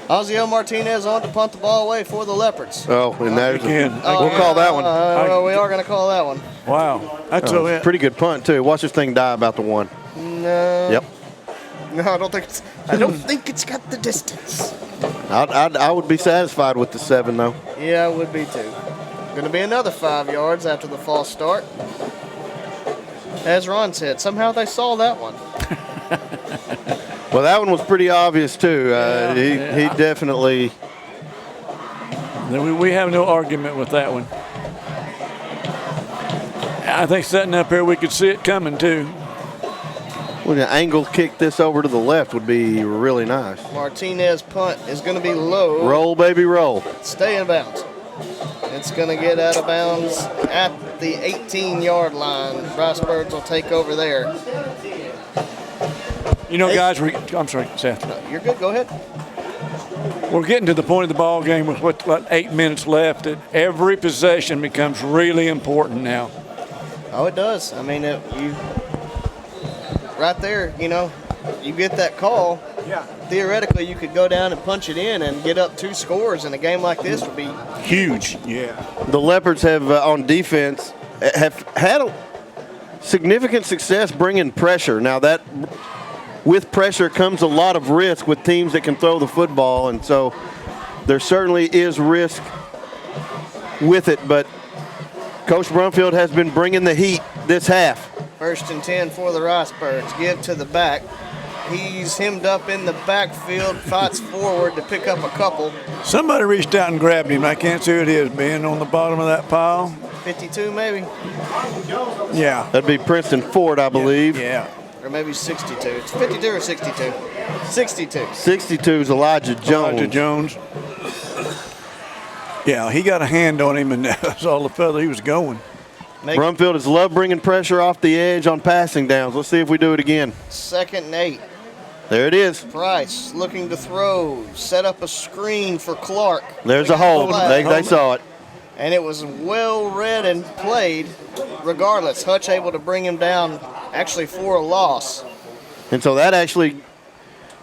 Ozzie Martinez on to punt the ball away for the Leopards. Oh, and there's Again. we'll call that one. We are going to call that one. Wow. That's a pretty good punt too. Watch this thing die about the 1. No. Yep. No, I don't think it's got the distance. I would be satisfied with the 7 though. Yeah, I would be too. Going to be another 5 yards after the false start. As Ron said, somehow they saw that one. Well, that one was pretty obvious too. He definitely. We have no argument with that one. I think sitting up here, we could see it coming too. Well, the angle kick this over to the left would be really nice. Martinez punt is going to be low. Roll, baby, roll. Stay in bounds. It's going to get out of bounds at the 18-yard line. Ricebirds will take over there. Guys, I'm sorry, Seth. No, you're good. Go ahead. We're getting to the point of the ball game with what 8 minutes left. That every possession becomes really important now. Oh, it does. I mean, right there, you get that call. Yeah. Theoretically, you could go down and punch it in and get up 2 scores, and a game like this would be huge. Yeah. The Leopards have, on defense, have had a significant success bringing pressure. Now that with pressure comes a lot of risk with teams that can throw the football, and so there certainly is risk with it, but Coach Brumfield has been bringing the heat this half. 1st and 10 for the Ricebirds. Give to the back. He's hemmed up in the backfield, fights forward to pick up a couple. Somebody reached out and grabbed him. I can't see who it is, Ben, on the bottom of that pile. 52 maybe. Yeah. That'd be Princeton Ford, I believe. Yeah. Or maybe 62. It's 52 or 62? 62. 62 is Elijah Jones. Elijah Jones. Yeah, he got a hand on him, and that's all the further he was going. Brumfield has loved bringing pressure off the edge on passing downs. Let's see if we do it again. 2nd and 8. There it is. Price looking to throw. Set up a screen for Clark. There's a hold. They saw it. And it was well read and played regardless. Hutch able to bring him down actually for a loss. And so that actually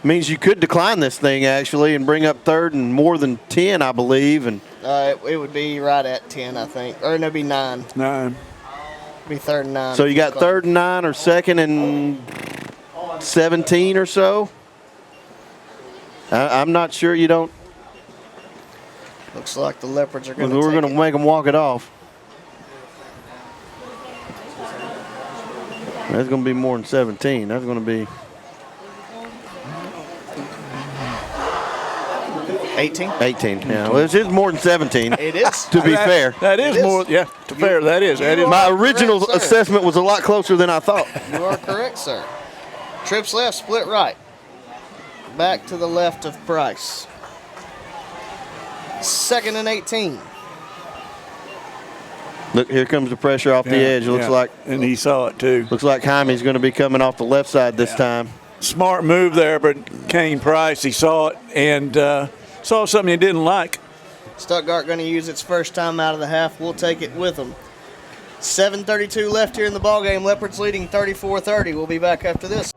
means you could decline this thing actually and bring up 3rd and more than 10, I believe. And it would be right at 10, I think. Or no, it'd be 9. 9. It'd be 3rd and 9. So you got 3rd and 9 or 2nd and 17 or so. I'm not sure you don't. Looks like the Leopards are going to We're going to make them walk it off. That's going to be more than 17. That's going to be 18. 18. Yeah, well, it is more than 17. It is. To be fair. That is more. Yeah, to be fair, that is. My original assessment was a lot closer than I thought. You are correct, sir. Trips left, split right. Back to the left of Price. 2nd and 18. Look, here comes the pressure off the edge. It looks like. And he saw it too. Looks like Jaime's going to be coming off the left side this time. Smart move there, but Kane Price, he saw it and saw something he didn't like. Stuttgart going to use its first time out of the half. We'll take it with them. 7:32 left here in the ballgame. Leopards leading 34-30. We'll be back after this.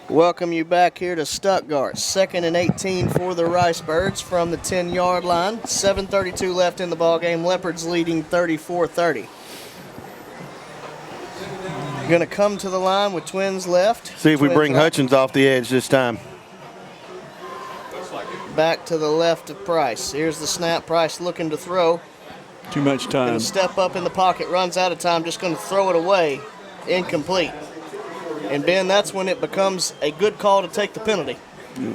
Welcome you back here to Stuttgart. 2nd and 18 for the Ricebirds from the 10-yard line. 7:32 left in the ballgame. Leopards leading 34-30. Going to come to the line with Twins left. See if we bring Hutchins off the edge this time. Back to the left of Price. Here's the snap. Price looking to throw. Too much time. Going to step up in the pocket. Runs out of time. Just going to throw it away. Incomplete. And, Ben, that's when it becomes a good call to take the penalty.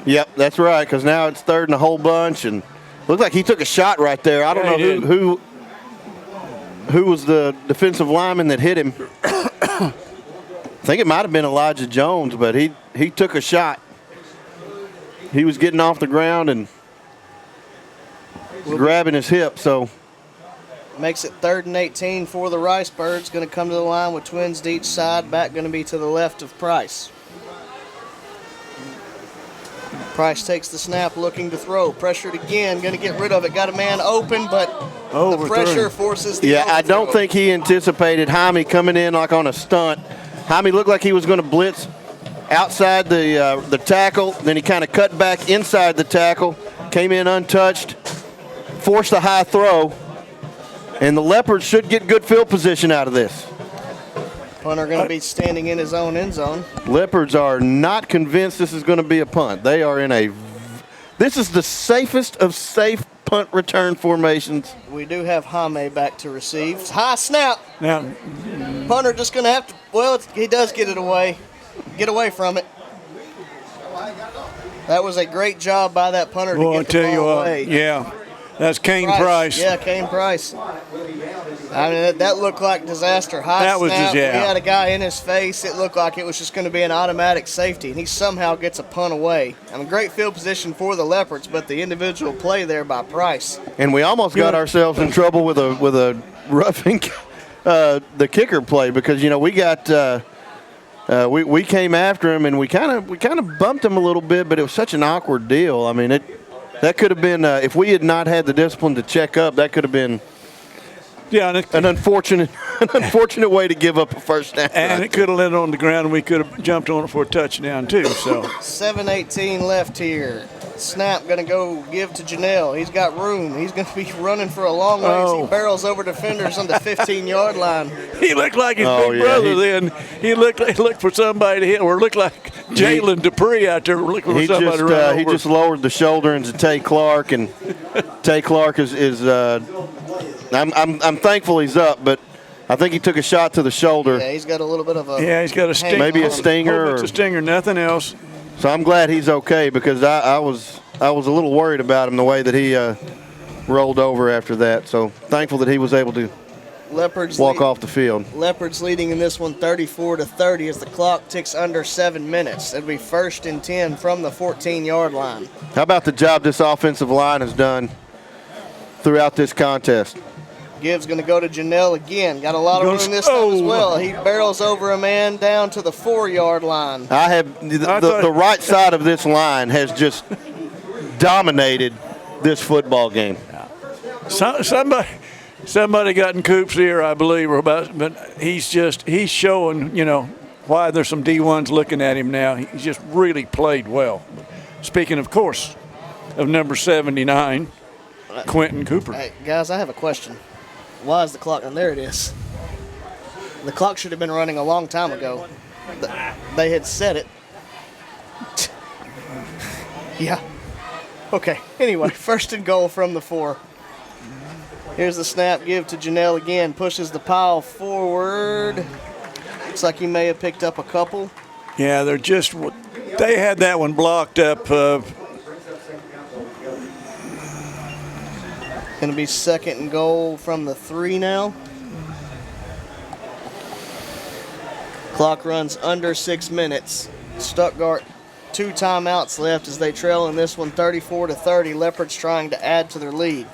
Yep, that's right, because now it's 3rd and a whole bunch. And looks like he took a shot right there. I don't know who was the defensive lineman that hit him. I think it might have been Elijah Jones, but he took a shot. He was getting off the ground and grabbing his hip, so. Makes it 3rd and 18 for the Ricebirds. Going to come to the line with Twins to each side. Back going to be to the left of Price. Price takes the snap, looking to throw. Pressured again. Going to get rid of it. Got a man open, but the pressure forces the overthrow. I don't think he anticipated Jaime coming in like on a stunt. Jaime looked like he was going to blitz outside the tackle. Then he kind of cut back inside the tackle. Came in untouched. Forced the high throw. And the Leopards should get good field position out of this. Punter going to be standing in his own end zone. Leopards are not convinced this is going to be a punt. They are in this is the safest of safe punt return formations. We do have Jaime back to receive. High snap. Now, Punter just going to have to, well, he does get it away. Get away from it. That was a great job by that punter to get the ball away. Yeah. That's Kane Price. Yeah, Kane Price. I mean, that looked like disaster. High that was snap. Just, yeah. He had a guy in his face. It looked like it was just going to be an automatic safety, and he somehow gets a punt away. I mean, great field position for the Leopards, but the individual play there by Price. And we almost got ourselves in trouble with a roughing the kicker play because we got we came after him and we kind of bumped him a little bit, but it was such an awkward deal. I mean, that could have been if we had not had the discipline to check up, that could have been Yeah, an unfortunate way to give up a first down. And it could have landed on the ground, and we could have jumped on it for a touchdown too. So 7:18 left here. Snap going to go give to Janelle. He's got room. He's going to be running for a long ways. He barrels over defenders on the 15-yard line. He looked like his big brother then. He looked for somebody to hit, or looked like Jalen Dupree out there looking for somebody to run over. He just lowered the shoulder into Tay Clark, and Tay Clark is I'm thankful he's up, but I think he took a shot to the shoulder. Yeah, he's got a little bit of a he's got a stinger. Maybe a stinger. It's a stinger, nothing else. So I'm glad he's okay, because I was a little worried about him, the way that he rolled over after that. So thankful that he was able to walk off the field. Leopards leading in this one 34-30 as the clock ticks under 7 minutes. It'll be 1st and 10 from the 14-yard line. How about the job this offensive line has done throughout this contest? Gibbs going to go to Janelle again. Got a lot of room this time as well. He barrels over a man down to the 4-yard line. The right side of this line has just dominated this football game. Somebody got in Coop's ear, I believe, but he's showing, why there's some D1s looking at him now. He's just really played well. Speaking, of course, of number 79, Quentin Cooper. Hey, guys, I have a question. Why is the clock? And there it is. The clock should have been running a long time ago. They had set it. Yeah. Okay. Anyway, 1st and goal from the 4. Here's the snap. Give to Janelle again. Pushes the pile forward. Looks like he may have picked up a couple. Yeah, they had that one blocked up. Going to be 2nd and goal from the 3 now. Clock runs under 6 minutes. Stuttgart, 2 timeouts left as they trail in this one 34-30. Leopards trying to add to their lead.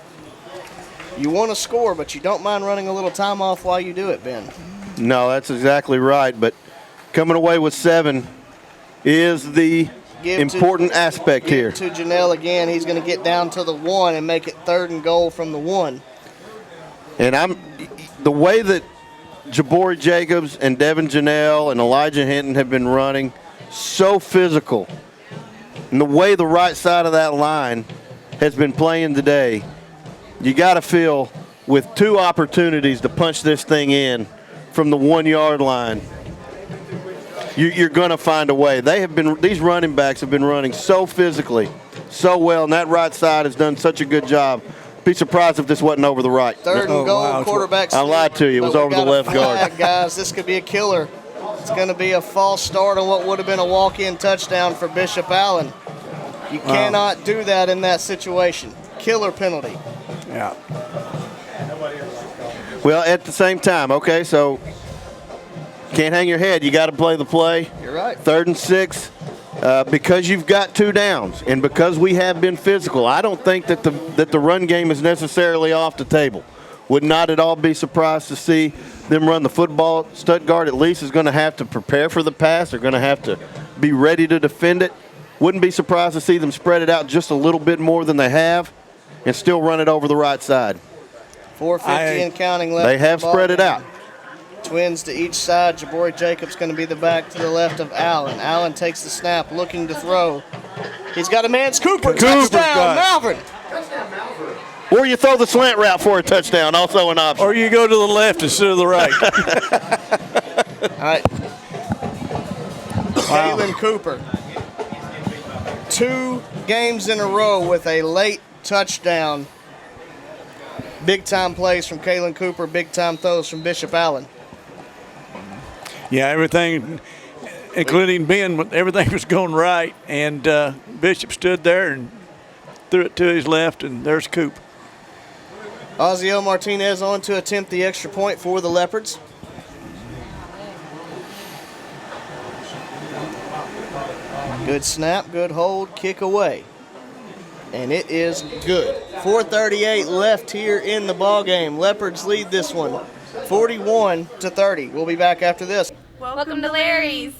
You want to score, but you don't mind running a little time off while you do it, Ben. No, that's exactly right. But coming away with 7 is the important aspect here. To Janelle again. He's going to get down to the 1 and make it 3rd and goal from the 1. And the way that Jabari Jacobs and Devin Janelle and Elijah Hinton have been running, so physical. And the way the right side of that line has been playing today, you got to feel with 2 opportunities to punch this thing in from the 1-yard line, you're going to find a way. These running backs have been running so physically, so well, and that right side has done such a good job. Be surprised if this wasn't over the right. 3rd and goal, quarterback. I lied to you. It was over the left guard. Guys, this could be a killer. It's going to be a false start on what would have been a walk-in touchdown for Bishop Allen. You cannot do that in that situation. Killer penalty. Yeah. Well, at the same time, okay, so can't hang your head. You got to play the play. You're right. 3rd and 6. Because you've got 2 downs and because we have been physical, I don't think that the run game is necessarily off the table. Would not at all be surprised to see them run the football. Stuttgart at least is going to have to prepare for the pass. They're going to have to be ready to defend it. Wouldn't be surprised to see them spread it out just a little bit more than they have and still run it over the right side. 4:50 and counting left. They have spread it out. Twins to each side. Jabari Jacobs going to be the back to the left of Allen. Allen takes the snap, looking to throw. He's got a man. It's Cooper. Touchdown, Malvern. Or you throw the slant route for a touchdown, also an option. Or you go to the left instead of the right. All right. Kalen Cooper. 2 games in a row with a late touchdown. Big-time plays from Kalen Cooper, big-time throws from Bishop Allen. Yeah, everything, including Ben, everything was going right, and Bishop stood there and threw it to his left, and there's Coop. Ozziel Martinez on to attempt the extra point for the Leopards. Good snap, good hold, kick away. And it is good. 4:38 left here in the ballgame. Leopards lead this one 41-30. We'll be back after this. Welcome to Larry's.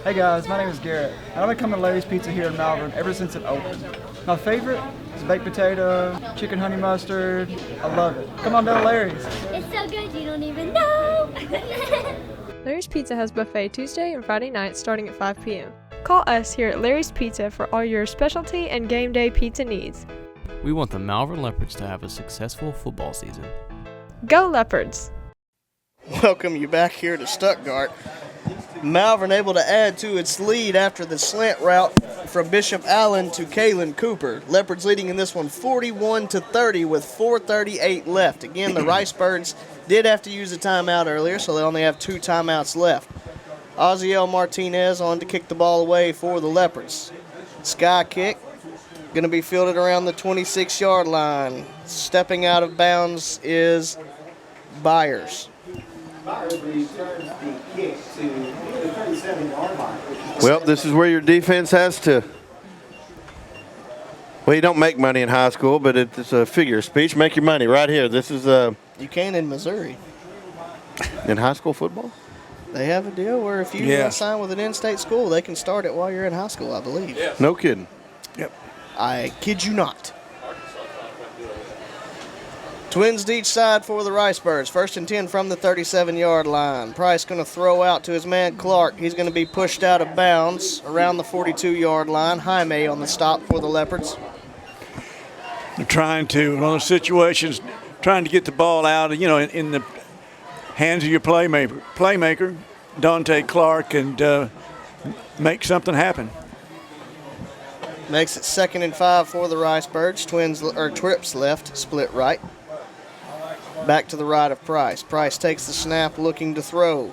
Hey guys, my name is Garrett, and I've been coming to Larry's Pizza here in Malvern ever since it opened. My favorite is baked potato, chicken honey mustard. I love it. Come on down to Larry's. It's so good you don't even know. Larry's Pizza has buffet Tuesday and Friday nights starting at 5 p.m. Call us here at Larry's Pizza for all your specialty and game day pizza needs. We want the Malvern Leopards to have a successful football season. Go Leopards! Welcome you back here to Stuttgart. Malvern able to add to its lead after the slant route from Bishop Allen to Kalen Cooper. Leopards leading in this one 41-30 with 4:38 left. Again, the Ricebirds did have to use a timeout earlier, so they only have 2 timeouts left. Oziel Martinez on to kick the ball away for the Leopards. Sky kick, going to be fielded around the 26-yard line. Stepping out of bounds is Byers. Well, this is where your defense has to. Well, you don't make money in high school, but it's a figure of speech. Make your money right here. This is You can in Missouri. In high school football? They have a deal where if you sign with an in-state school, they can start it while you're in high school, I believe. Yes. No kidding. Yep. I kid you not. Twins to each side for the Ricebirds. 1st and 10 from the 37-yard line. Price going to throw out to his man Clark. He's going to be pushed out of bounds around the 42-yard line. Jaime on the stop for the Leopards. They're trying to, in those situations, trying to get the ball out, in the hands of your playmaker, Dante Clark, and make something happen. Makes it 2nd and 5 for the Ricebirds. Trips left, split right. Back to the right of Price. Price takes the snap, looking to throw.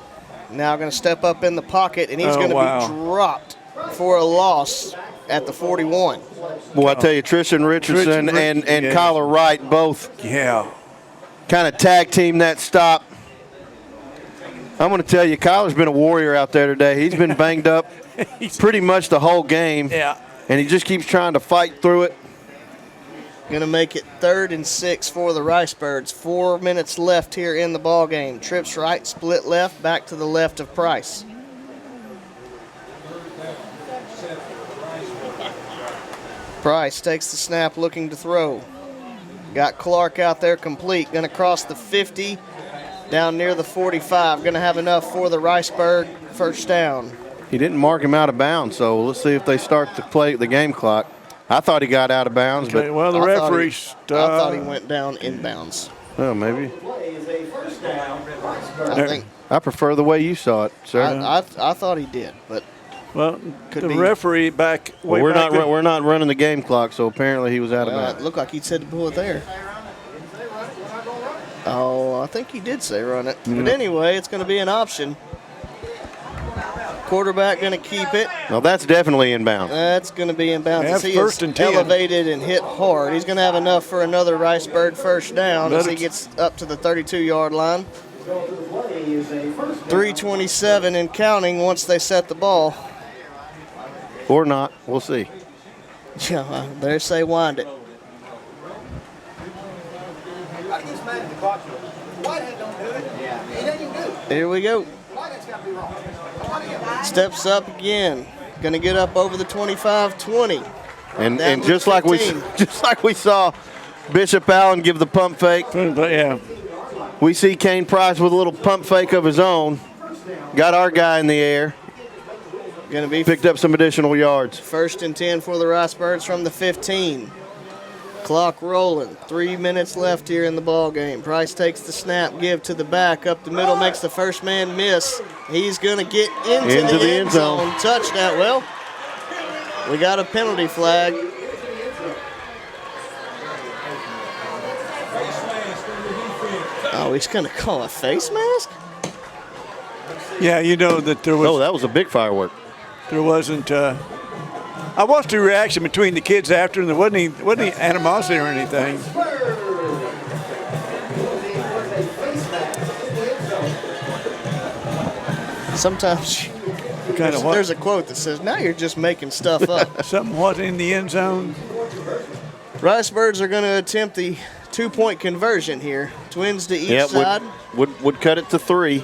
Now going to step up in the pocket, and he's going to be dropped for a loss at the 41. Boy, I tell you, Tristan Richardson and Kyler Wright both kind of tag team that stop. I'm going to tell you, Kyler's been a warrior out there today. He's been banged up pretty much the whole game. Yeah. And he just keeps trying to fight through it. Going to make it 3rd and 6 for the Ricebirds. 4 minutes left here in the ball game. Trips right, split left, back to the left of Price. Price takes the snap, looking to throw. Got Clark out there complete. Going to cross the 50, down near the 45. Going to have enough for the Ricebird first down. He didn't mark him out of bounds, so let's see if they start the game clock. I thought he got out of bounds, but the referee. I thought he went down in bounds. Oh, maybe. I prefer the way you saw it, sir. I thought he did, but referee back. We're not running the game clock, so apparently he was out of bounds. It looked like he said to pull it there. Oh, I think he did say run it. But anyway, it's going to be an option. Quarterback going to keep it. No, that's definitely inbound. That's going to be inbound. That's he 1st and 10. Elevated and hit hard. He's going to have enough for another Ricebird first down as he gets up to the 32-yard line. 3:27 and counting once they set the ball. Or not. We'll see. Yeah, they say wind it. Here we go. Steps up again. Going to get up over the 25-20. And just like we saw Bishop Allen give the pump fake. Yeah. We see Kane Price with a little pump fake of his own. Got our guy in the air. Going to be picked up some additional yards. 1st and 10 for the Ricebirds from the 15. Clock rolling. 3 minutes left here in the ball game. Price takes the snap, give to the back, up the middle, makes the first man miss. He's going to get into the end zone. Touchdown. Well, we got a penalty flag. Oh, he's going to call a face mask? Yeah, you know that there was. Oh, that was a big firework. There wasn't. I watched the reaction between the kids after, and there wasn't any animosity or anything. Sometimes there's a quote that says, "Now you're just making stuff up." Something was in the end zone. Ricebirds are going to attempt the 2-point conversion here. Twins to each side. Would cut it to 3.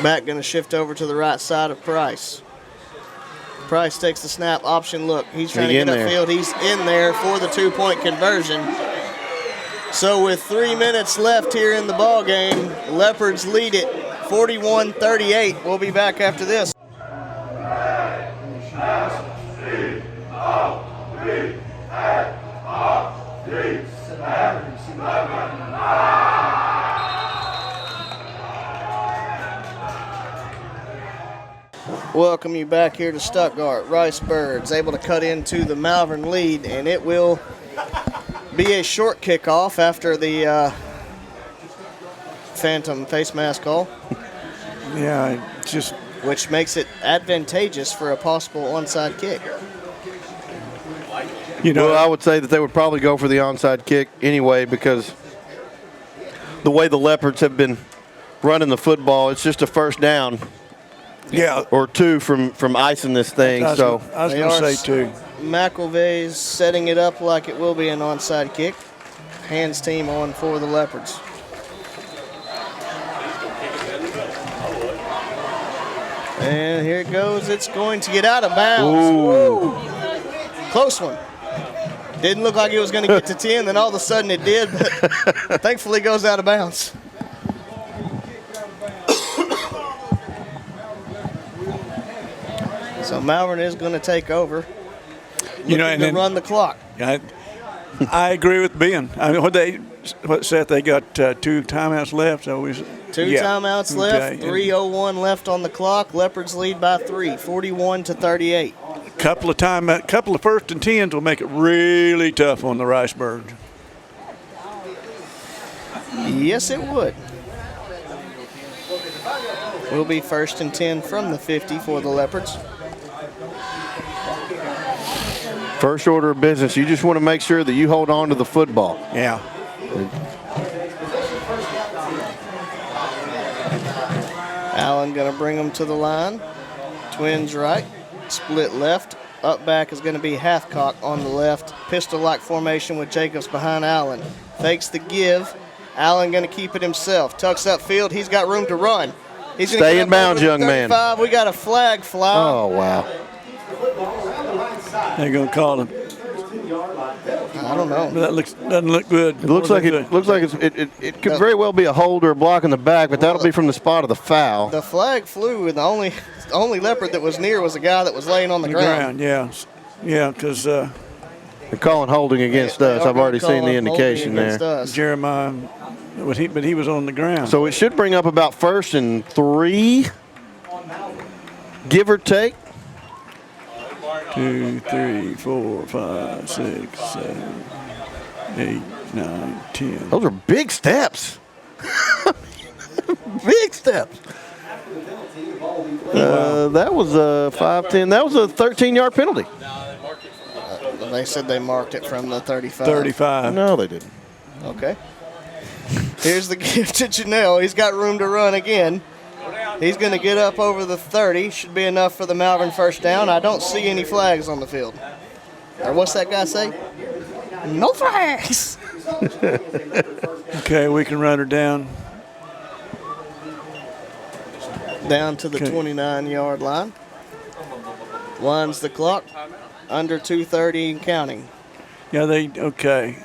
Back going to shift over to the right side of Price. Price takes the snap, option look. He's trying to get upfield. He's in there for the 2-point conversion. So with 3 minutes left here in the ball game, Leopards lead it 41-38. We'll be back after this. Welcome you back here to Stuttgart. Ricebirds able to cut into the Malvern lead, and it will be a short kickoff after the phantom face mask call. Yeah, which makes it advantageous for a possible onside kick. Well, I would say that they would probably go for the onside kick anyway, because the way the Leopards have been running the football, it's just a first down. Yeah. Or two from icing this thing. I was going to say two. McElvey's setting it up like it will be an onside kick. Hands team on for the Leopards. And here it goes. It's going to get out of bounds. Woo. Close one. Didn't look like it was going to get to 10, then all of a sudden it did, but thankfully goes out of bounds. So Malvern is going to take over. And run the clock. I agree with Ben. I mean, what Seth? They got 2 timeouts left. So timeouts left. 3:01 left on the clock. Leopards lead by 3, 41-38. Couple of first and 10s will make it really tough on the Ricebirds. Yes, it would. Will be first and 10 from the 50 for the Leopards. First order of business, you just want to make sure that you hold on to the football. Yeah. Allen going to bring them to the line. Twins right, split left. Up back is going to be Hathcock on the left. Pistol-like formation with Jacobs behind Allen. Fakes the give. Allen going to keep it himself. Tucks upfield. He's got room to run. He's Stay in bounds, young man. We got a flag fly. Oh, wow. They're going to call him. I don't know. That doesn't look good. It looks like it could very well be a hold or a block in the back, but that'll be from the spot of the foul. The flag flew, and the only Leopard that was near was a guy that was laying on the ground. Yeah, because they're calling holding against us. I've already seen the indication there. Jeremiah, but he was on the ground. So it should bring up about 1st and 3, give or take. 2, 3, 4, 5, 6, 7, 8, 9, 10. Those are big steps. Big steps. That was a 5-10. That was a 13-yard penalty. They said they marked it from the 35. 35. No, they didn't. Okay. Here's the gift to Janelle. He's got room to run again. He's going to get up over the 30. Should be enough for the Malvern first down. I don't see any flags on the field. Or what's that guy say? No flags. Okay, we can run her down. Down to the 29-yard line. Winds the clock. Under 2:30 and counting. Yeah, okay.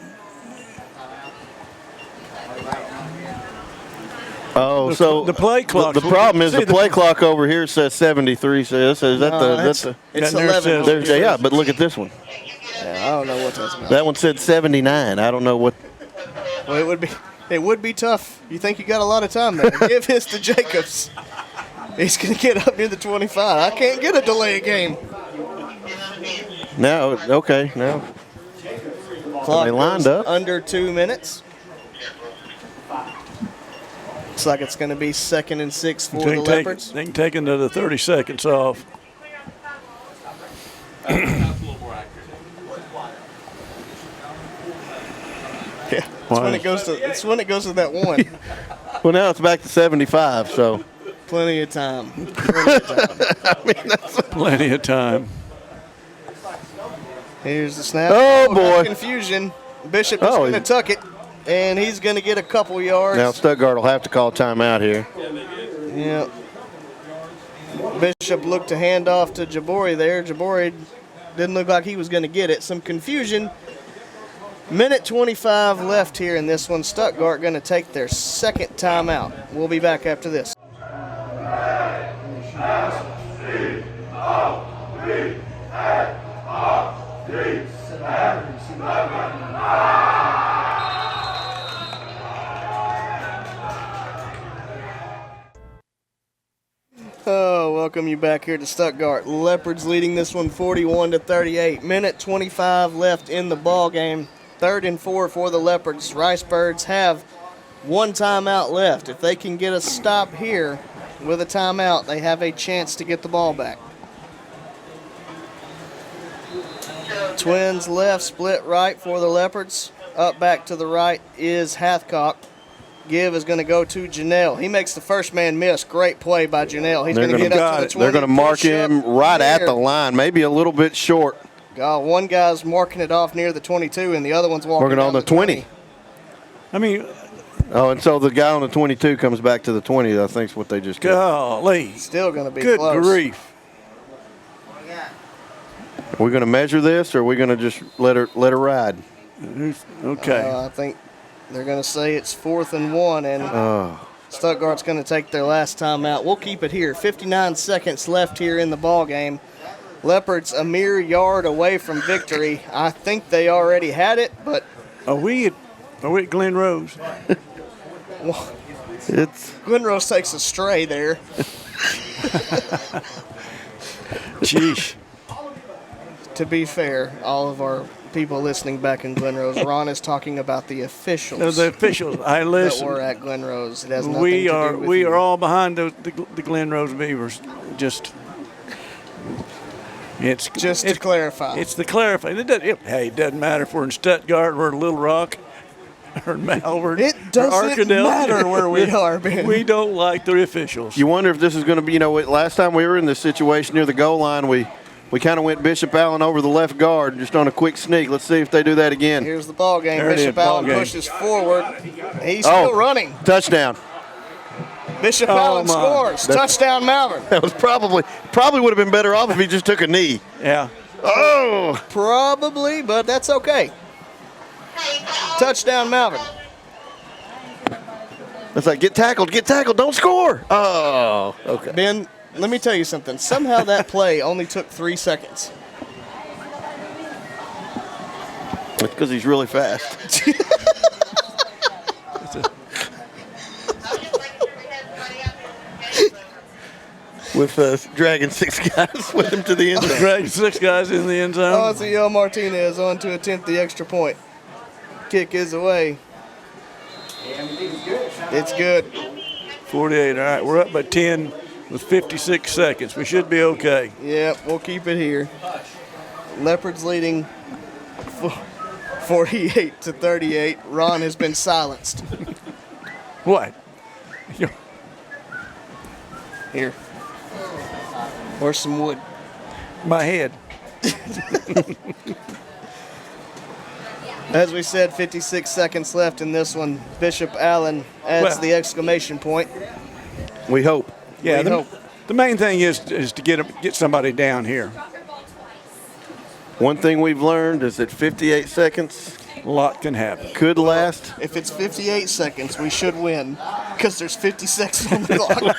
Oh, so the play clock. The problem is the play clock over here says 73. So is that it's 11. Yeah, but look at this one. Yeah, I don't know what that's about. That one said 79. I don't know what. Well, it would be tough. You think you got a lot of time there? Give this to Jacobs. He's going to get up near the 25. I can't get a delay game. Now, okay, now. Clock they lined up. Under 2 minutes. Looks like it's going to be 2nd and 6 for the Leopards. They can take another 30 seconds off. Yeah, it's when it goes to that one. Well, now it's back to 75, so. Plenty of time. I mean, that's plenty of time. Here's the snap. Oh, boy. Confusion. Bishop is going to tuck it, and he's going to get a couple yards. Now Stuttgart will have to call timeout here. Yeah. Bishop looked to hand off to Jabori there. Jabori didn't look like he was going to get it. Some confusion. Minute 25 left here in this one. Stuttgart going to take their second timeout. We'll be back after this. Oh, welcome you back here to Stuttgart. Leopards leading this one 41-38. Minute 25 left in the ball game. 3rd and 4 for the Leopards. Ricebirds have one timeout left. If they can get a stop here with a timeout, they have a chance to get the ball back. Twins left, split right for the Leopards. Up back to the right is Hathcock. Give is going to go to Janelle. He makes the first man miss. Great play by Janelle. He's going to get up to the 20. They're going to mark him right at the line, maybe a little bit short. One guy's marking it off near the 22, and the other one's walking on the 20. I mean, and so the guy on the 22 comes back to the 20. I think is what they just did. Golly. Still going to be good close. Grief. Are we going to measure this, or are we going to just let her ride? Okay. I think they're going to say it's 4th and 1, and Stuttgart's going to take their last time out. We'll keep it here. 59 seconds left here in the ball game. Leopards a mere yard away from victory. I think they already had it, but are we at Glen Rose? Well, Glen Rose takes a stray there. Sheesh. To be fair, all of our people listening back in Glen Rose, Ron is talking about the officials. No, the officials. I listen. That were at Glen Rose. It has nothing we to are do with we you. are all behind the Glen Rose Beavers. It's to clarify. It's the clarify. It doesn't matter if we're in Stuttgart or Little Rock or Malvern. It doesn't matter where we are, Ben. We don't like the officials. You wonder if this is going to be, last time we were in this situation near the goal line, we kind of went Bishop Allen over the left guard just on a quick sneak. Let's see if they do that again. Here's the ball game. There it Bishop is, Allen ball game. pushes forward. He's still running. Touchdown. Bishop Allen scores. Touchdown, Malvern. That was probably would have been better off if he just took a knee. Yeah. Oh. Probably, but that's okay. Touchdown, Malvern. It's like, get tackled, don't score. Oh, okay. Ben, let me tell you something. Somehow that play only took 3 seconds. That's because he's really fast. With dragging 6 guys with him to the end zone. Dragging 6 guys in the end zone. Osiel Martinez on to attempt the extra point. Kick is away. It's good. 48. All right, we're up by 10 with 56 seconds. We should be okay. Yep, we'll keep it here. Leopards leading 48-38. Ron has been silenced. What? Here. Or some wood. My head. As we said, 56 seconds left in this one. Bishop Allen adds the exclamation point. We hope. Yeah, the main thing is to get somebody down here. One thing we've learned is that 58 seconds, a lot can happen. Could last. If it's 58 seconds, we should win because there's 50 seconds on the clock.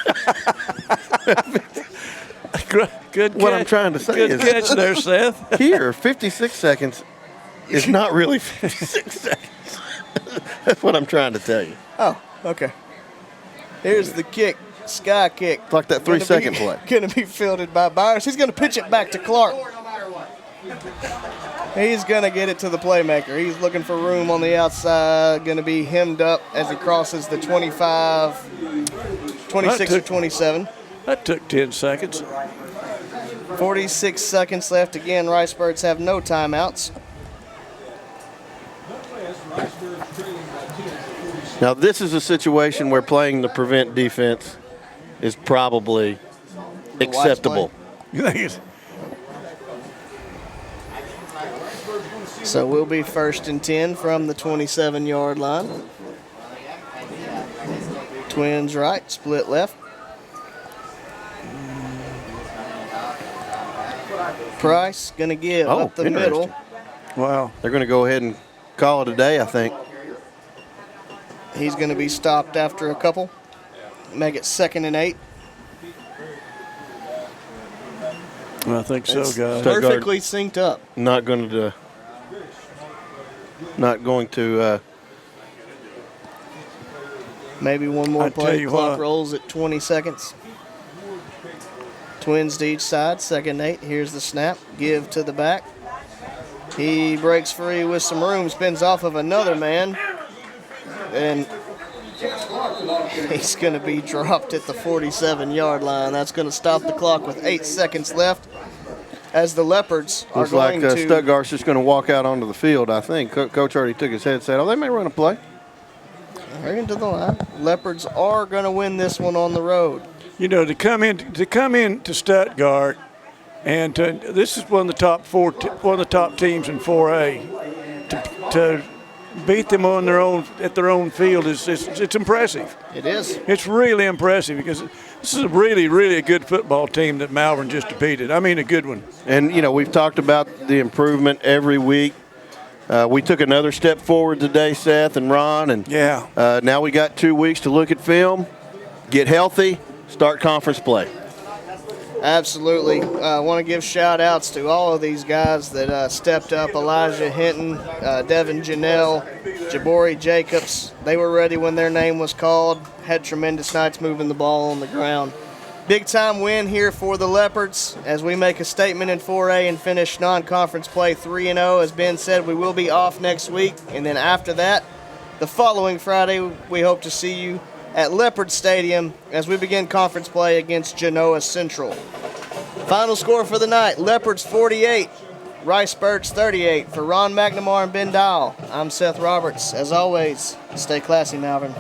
Good what catch. I'm trying to say Good is catch there, Seth. Here, 56 seconds is not really 56 seconds. That's what I'm trying to tell you. Oh, okay. Here's the kick. Sky kick. It's like that 3-second play. Going to be fielded by Byers. He's going to pitch it back to Clark. He's going to get it to the playmaker. He's looking for room on the outside. Going to be hemmed up as he crosses the 26 or 27. That took 10 seconds. 46 seconds left. Again, Ricebirds have no timeouts. Now, this is a situation where playing the prevent defense is probably acceptable. You think it's... So we'll be 1st and 10 from the 27-yard line. Twins right, split left. Price going to give up the middle. Wow. They're going to go ahead and call it a day, I think. He's going to be stopped after a couple. Make it 2nd and 8. I think so, guys. Perfectly synced up. Not going to maybe one more play. Clock rolls at 20 seconds. Twins to each side, 2nd and 8. Here's the snap. Give to the back. He breaks free with some room, spins off of another man, and he's going to be dropped at the 47-yard line. That's going to stop the clock with 8 seconds left as the Leopards are looks going like to... Stuttgart's just going to walk out onto the field, I think. Coach already took his head and said, they may run a play. Right into the line. Leopards are going to win this one on the road. You know, to come in to Stuttgart, and this is one of the top teams in 4A. To beat them on at their own field it's impressive. It is. It's really impressive because this is a really, really a good football team that Malvern just defeated. I mean, a good one. And, you know, we've talked about the improvement every week. We took another step forward today, Seth and Ron, and now we got 2 weeks to look at film, get healthy, start conference play. Absolutely. I want to give shout-outs to all of these guys that stepped up. Elijah Hinton, Devin Janelle, Jabori Jacobs. They were ready when their name was called. Had tremendous nights moving the ball on the ground. Big-time win here for the Leopards as we make a statement in 4A and finish non-conference play 3-0. As Ben said, we will be off next week. And then after that, the following Friday, we hope to see you at Leopard Stadium as we begin conference play against Genoa Central. Final score for the night, Leopards 48, Ricebirds 38. For Ron McNamara and Ben Dial, I'm Seth Roberts. As always, stay classy, Malvern.